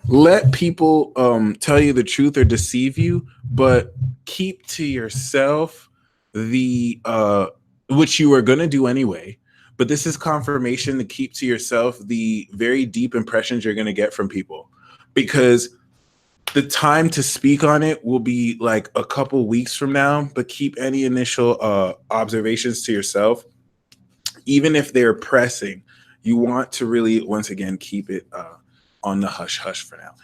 let people tell you the truth or deceive you, but keep to yourself the which you are going to do anyway. But this is confirmation to keep to yourself the very deep impressions you're going to get from people, because the time to speak on it will be like a couple weeks from now. But keep any initial observations to yourself. Even if they're pressing, you want to really, once again, keep it on the hush hush for now.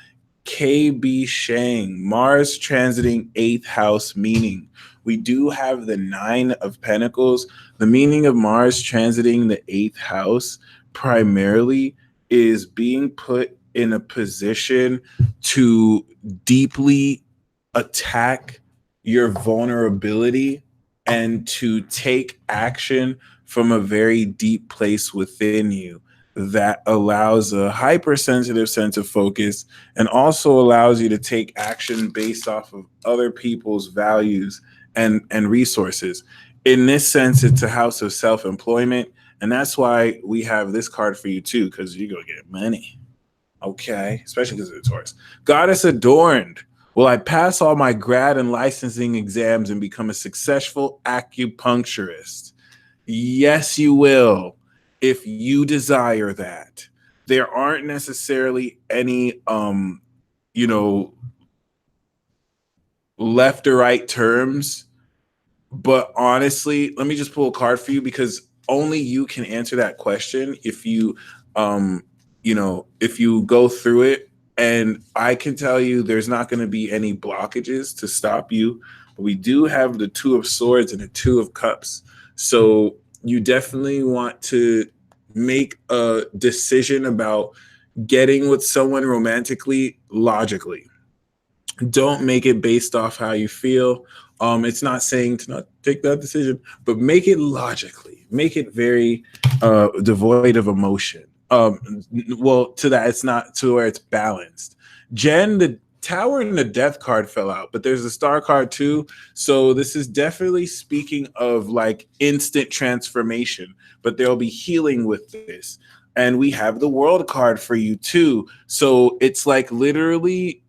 KB Shang, Mars transiting 8th house, meaning we do have the 9 of Pentacles. The meaning of Mars transiting the 8th house primarily is being put in a position to deeply attack your vulnerability and to take action from a very deep place within you that allows a hypersensitive sense of focus and also allows you to take action based off of other people's values and resources. In this sense, it's a house of self-employment, and that's why we have this card for you too, because you're gonna get money. Okay, especially because of the Taurus. Goddess adorned. Will I pass all my grad and licensing exams and become a successful acupuncturist? Yes, you will, if you desire that. There aren't necessarily any, you know, left or right terms. But honestly, let me just pull a card for you because only you can answer that question if you, if you go through it. And I can tell you there's not going to be any blockages to stop you. But we do have the 2 of Swords and the 2 of Cups. So you definitely want to make a decision about getting with someone romantically, logically. Don't make it based off how you feel. It's not saying to not take that decision, but make it logically. Make it very devoid of emotion. Well, to that, it's not to where it's balanced. Jen, the Tower and the Death card fell out, but there's a Star card too. So this is definitely speaking of like instant transformation, but there'll be healing with this. And we have the World card for you too. So it's like literally,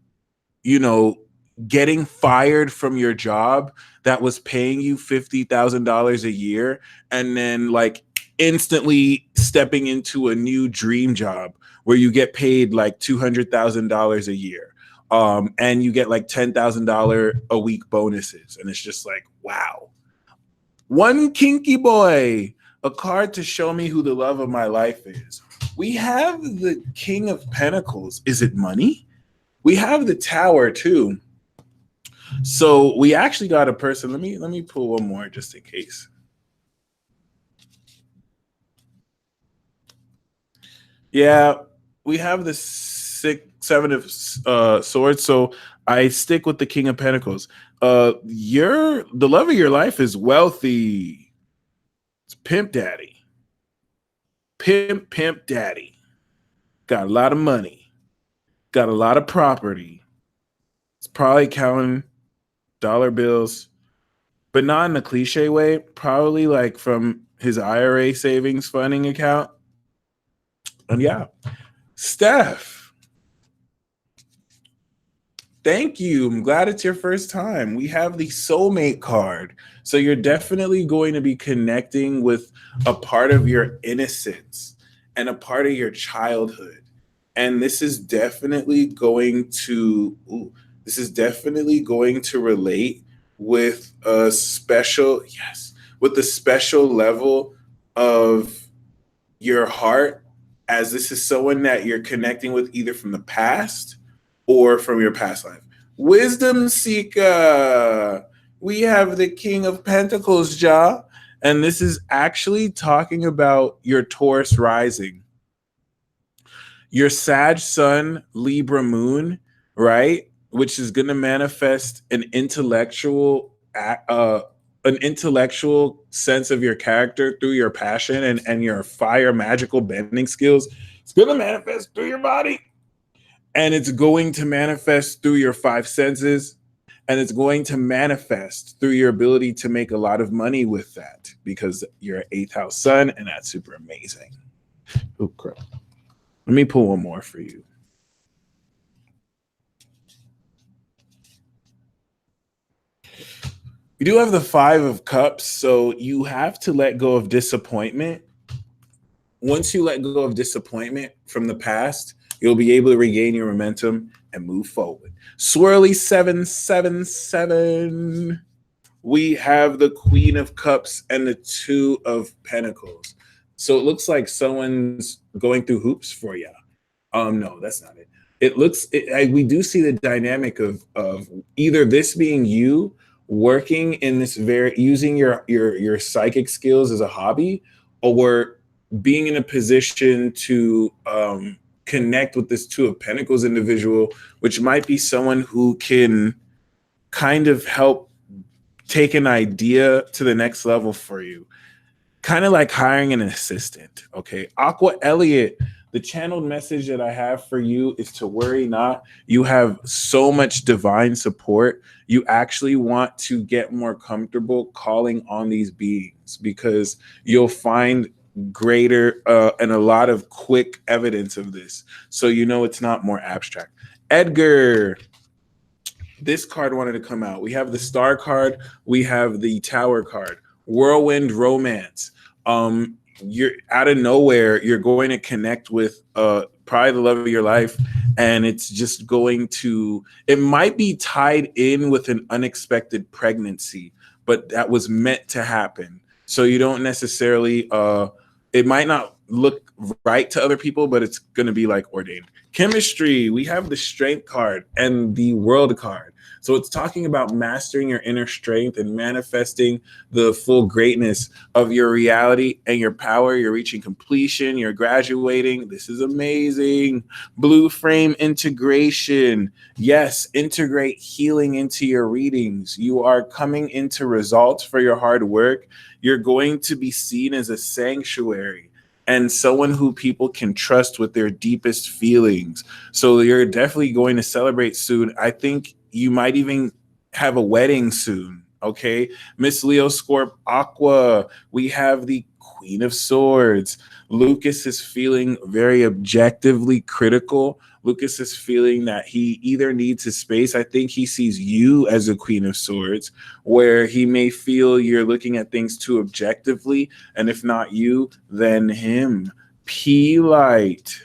getting fired from your job that was paying you $50,000 a year and then like instantly stepping into a new dream job where you get paid like $200,000 a year. And you get like $10,000 a week bonuses. And it's just like, wow. One kinky boy, a card to show me who the love of my life is. We have the King of Pentacles. Is it money? We have the Tower too. So we actually got a person. Let me pull one more just in case. Yeah, we have the 7 of Swords. So I stick with the King of Pentacles. The love of your life is wealthy. It's pimp daddy. Pimp daddy. Got a lot of money. Got a lot of property. It's probably counting dollar bills, but not in a cliche way. Probably like from his IRA savings funding account. And yeah, Steph, thank you. I'm glad it's your first time. We have the soulmate card. So you're definitely going to be connecting with a part of your innocence and a part of your childhood. And this is definitely going to relate with a special level of your heart, as this is someone that you're connecting with either from the past or from your past life. Wisdom seeker. We have the King of Pentacles, Ja. And this is actually talking about your Taurus rising. Your Sag Sun, Libra Moon, right? Which is going to manifest an intellectual sense of your character through your passion and your fire magical bending skills. It's going to manifest through your body. And it's going to manifest through your 5 senses. And it's going to manifest through your ability to make a lot of money with that because you're an 8th house sun, and that's super amazing. Oh, crap. Let me pull one more for you. We do have the 5 of Cups, so you have to let go of disappointment. Once you let go of disappointment from the past, you'll be able to regain your momentum and move forward. Swirly 777. We have the Queen of Cups and the 2 of Pentacles. So it looks like someone's going through hoops for you. No, that's not it. We do see the dynamic of either this being you working in this using your psychic skills as a hobby, or being in a position to connect with this Two of Pentacles individual, which might be someone who can kind of help take an idea to the next level for you. Kind of like hiring an assistant. Okay. Aqua Elliot, the channeled message that I have for you is to worry not. You have so much divine support. You actually want to get more comfortable calling on these beings, because you'll find greater and a lot of quick evidence of this. So you know it's not more abstract. Edgar, this card wanted to come out. We have the Star card. We have the Tower card. Whirlwind Romance. You're out of nowhere, you're going to connect with probably the love of your life, and it's just going to, it might be tied in with an unexpected pregnancy, but that was meant to happen. So you don't necessarily it might not look right to other people, but it's going to be like ordained. Chemistry, we have the Strength card and the World card. So it's talking about mastering your inner strength and manifesting the full greatness of your reality and your power. You're reaching completion. You're graduating. This is amazing. Blue frame integration. Yes, integrate healing into your readings. You are coming into results for your hard work. You're going to be seen as a sanctuary and someone who people can trust with their deepest feelings. So you're definitely going to celebrate soon. I think you might even have a wedding soon. Okay. Miss Leo Scorp Aqua. We have the Queen of Swords. Lucas is feeling very objectively critical. Lucas is feeling that he either needs his space. I think he sees you as a Queen of Swords, where he may feel you're looking at things too objectively. And if not you, then him. P Light.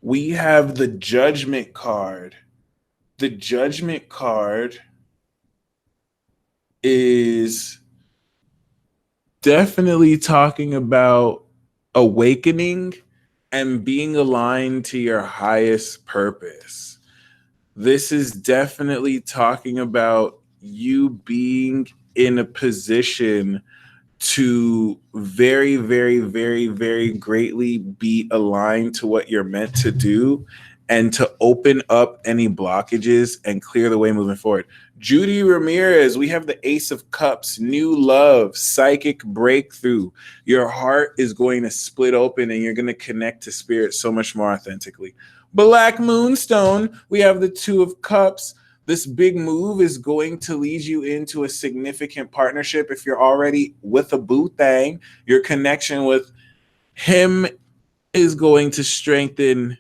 We have the Judgment card. The Judgment card is definitely talking about awakening and being aligned to your highest purpose. This is definitely talking about you being in a position to very, very, very, very greatly be aligned to what you're meant to do, and to open up any blockages and clear the way moving forward. Judy Ramirez, we have the Ace of Cups, new love, psychic breakthrough. Your heart is going to split open and you're going to connect to spirit so much more authentically. Black Moonstone, we have the Two of Cups. This big move is going to lead you into a significant partnership. If you're already with a boo thing, your connection with him is going to strengthen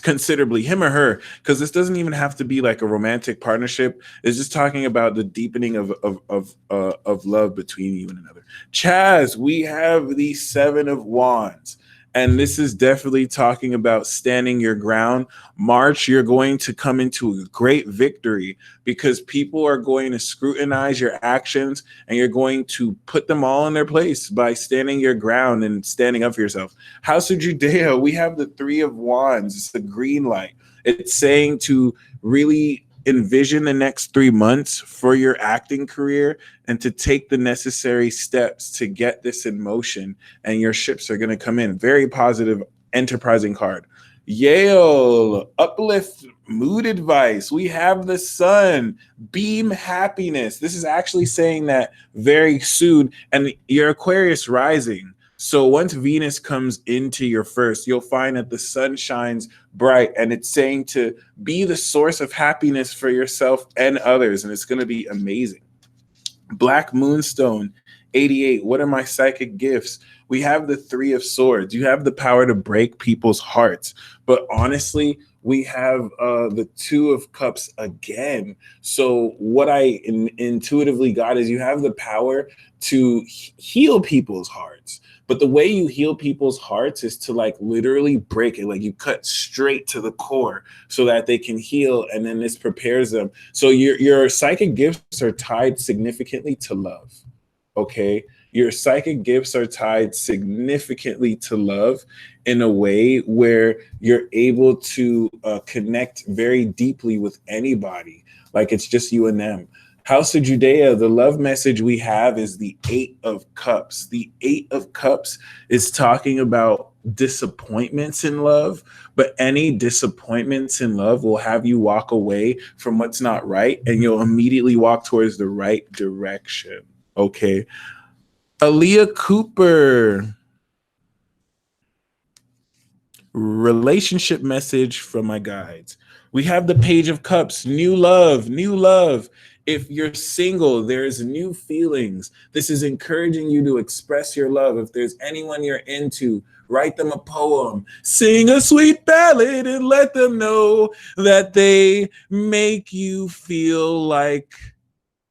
considerably, him or her, because this doesn't even have to be like a romantic partnership. It's just talking about the deepening of love between you and another. Chaz, we have the Seven of Wands. And this is definitely talking about standing your ground. March, you're going to come into a great victory because people are going to scrutinize your actions and you're going to put them all in their place by standing your ground and standing up for yourself. House of Judea, we have the Three of Wands. It's the green light. It's saying to really envision the next 3 months for your acting career and to take the necessary steps to get this in motion, and your ships are going to come in. Very positive, enterprising card. Yale, uplift mood advice. We have the Sun, beam happiness. This is actually saying that very soon, and your Aquarius rising. So once Venus comes into your first, you'll find that the sun shines bright, and it's saying to be the source of happiness for yourself and others, and it's going to be amazing. Black Moonstone, 88. What are my psychic gifts? We have the Three of Swords. You have the power to break people's hearts, but honestly, we have the Two of Cups again. So what I intuitively got is you have the power to heal people's hearts. But the way you heal people's hearts is to like literally break it. Like you cut straight to the core so that they can heal. And then this prepares them. So your psychic gifts are tied significantly to love. Okay. your psychic gifts are tied significantly to love in a way where you're able to connect very deeply with anybody, like it's just you and them. House of Judea, the love message we have is the 8 of Cups. The 8 of Cups is talking about disappointments in love, but any disappointments in love will have you walk away from what's not right, and you'll immediately walk towards the right direction. Okay. Aaliyah Cooper. Relationship message from my guides. We have the Page of Cups, new love, new love. If you're single, there's new feelings. This is encouraging you to express your love. If there's anyone you're into, write them a poem, sing a sweet ballad, and let them know that they make you feel like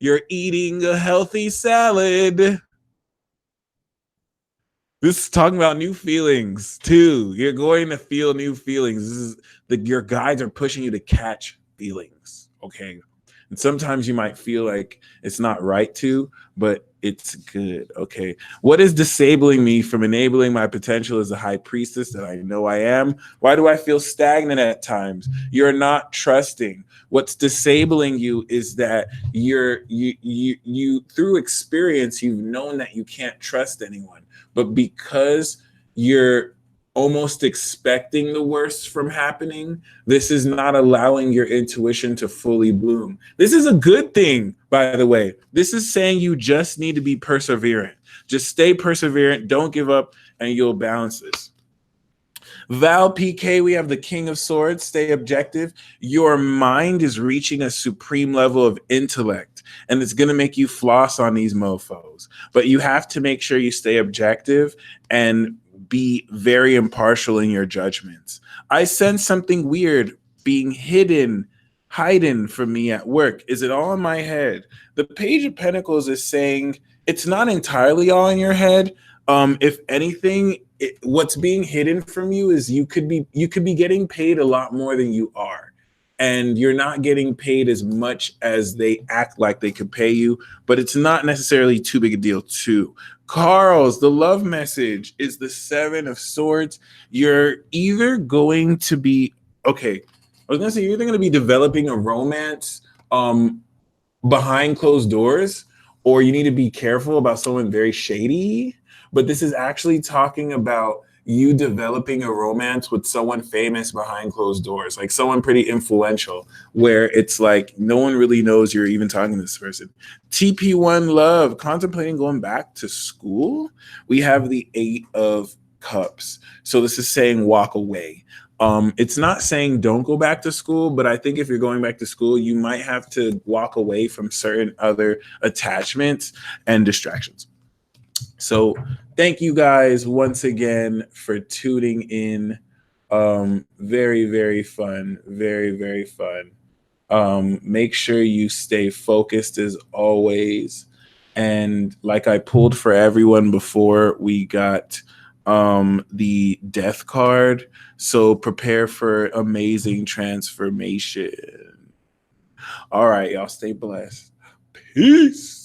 you're eating a healthy salad. This is talking about new feelings too. You're going to feel new feelings. This is your guides are pushing you to catch feelings. Okay. And sometimes you might feel like it's not right to, but it's good. Okay. What is disabling me from enabling my potential as a high priestess that I know I am? Why do I feel stagnant at times? You're not trusting. What's disabling you is that you through experience, you've known that you can't trust anyone. But because you're almost expecting the worst from happening, this is not allowing your intuition to fully bloom. This is a good thing, by the way. This is saying you just need to be perseverant. Just stay perseverant, don't give up, and you'll balance this. Val PK, we have the King of Swords. Stay objective. Your mind is reaching a supreme level of intellect, and it's going to make you floss on these mofos. But you have to make sure you stay objective and be very impartial in your judgments. I sense something weird being hidden from me at work. Is it all in my head? The Page of Pentacles is saying it's not entirely all in your head. If anything, what's being hidden from you is you could be getting paid a lot more than you are, and you're not getting paid as much as they act like they could pay you, but it's not necessarily too big a deal too. Carl's, the love message is the 7 of Swords. You're either going to be you're either going to be developing a romance behind closed doors, or you need to be careful about someone very shady. But this is actually talking about you developing a romance with someone famous behind closed doors, like someone pretty influential, where it's like no one really knows you're even talking to this person. TP1 love, contemplating going back to school. We have the 8 of Cups. So this is saying walk away. It's not saying don't go back to school, but I think if you're going back to school, you might have to walk away from certain other attachments and distractions. So thank you guys once again for tuning in. Very, very fun. Very, very fun. Make sure you stay focused as always. And like I pulled for everyone before, we got the death card. So prepare for amazing transformation. All right, y'all stay blessed. Peace.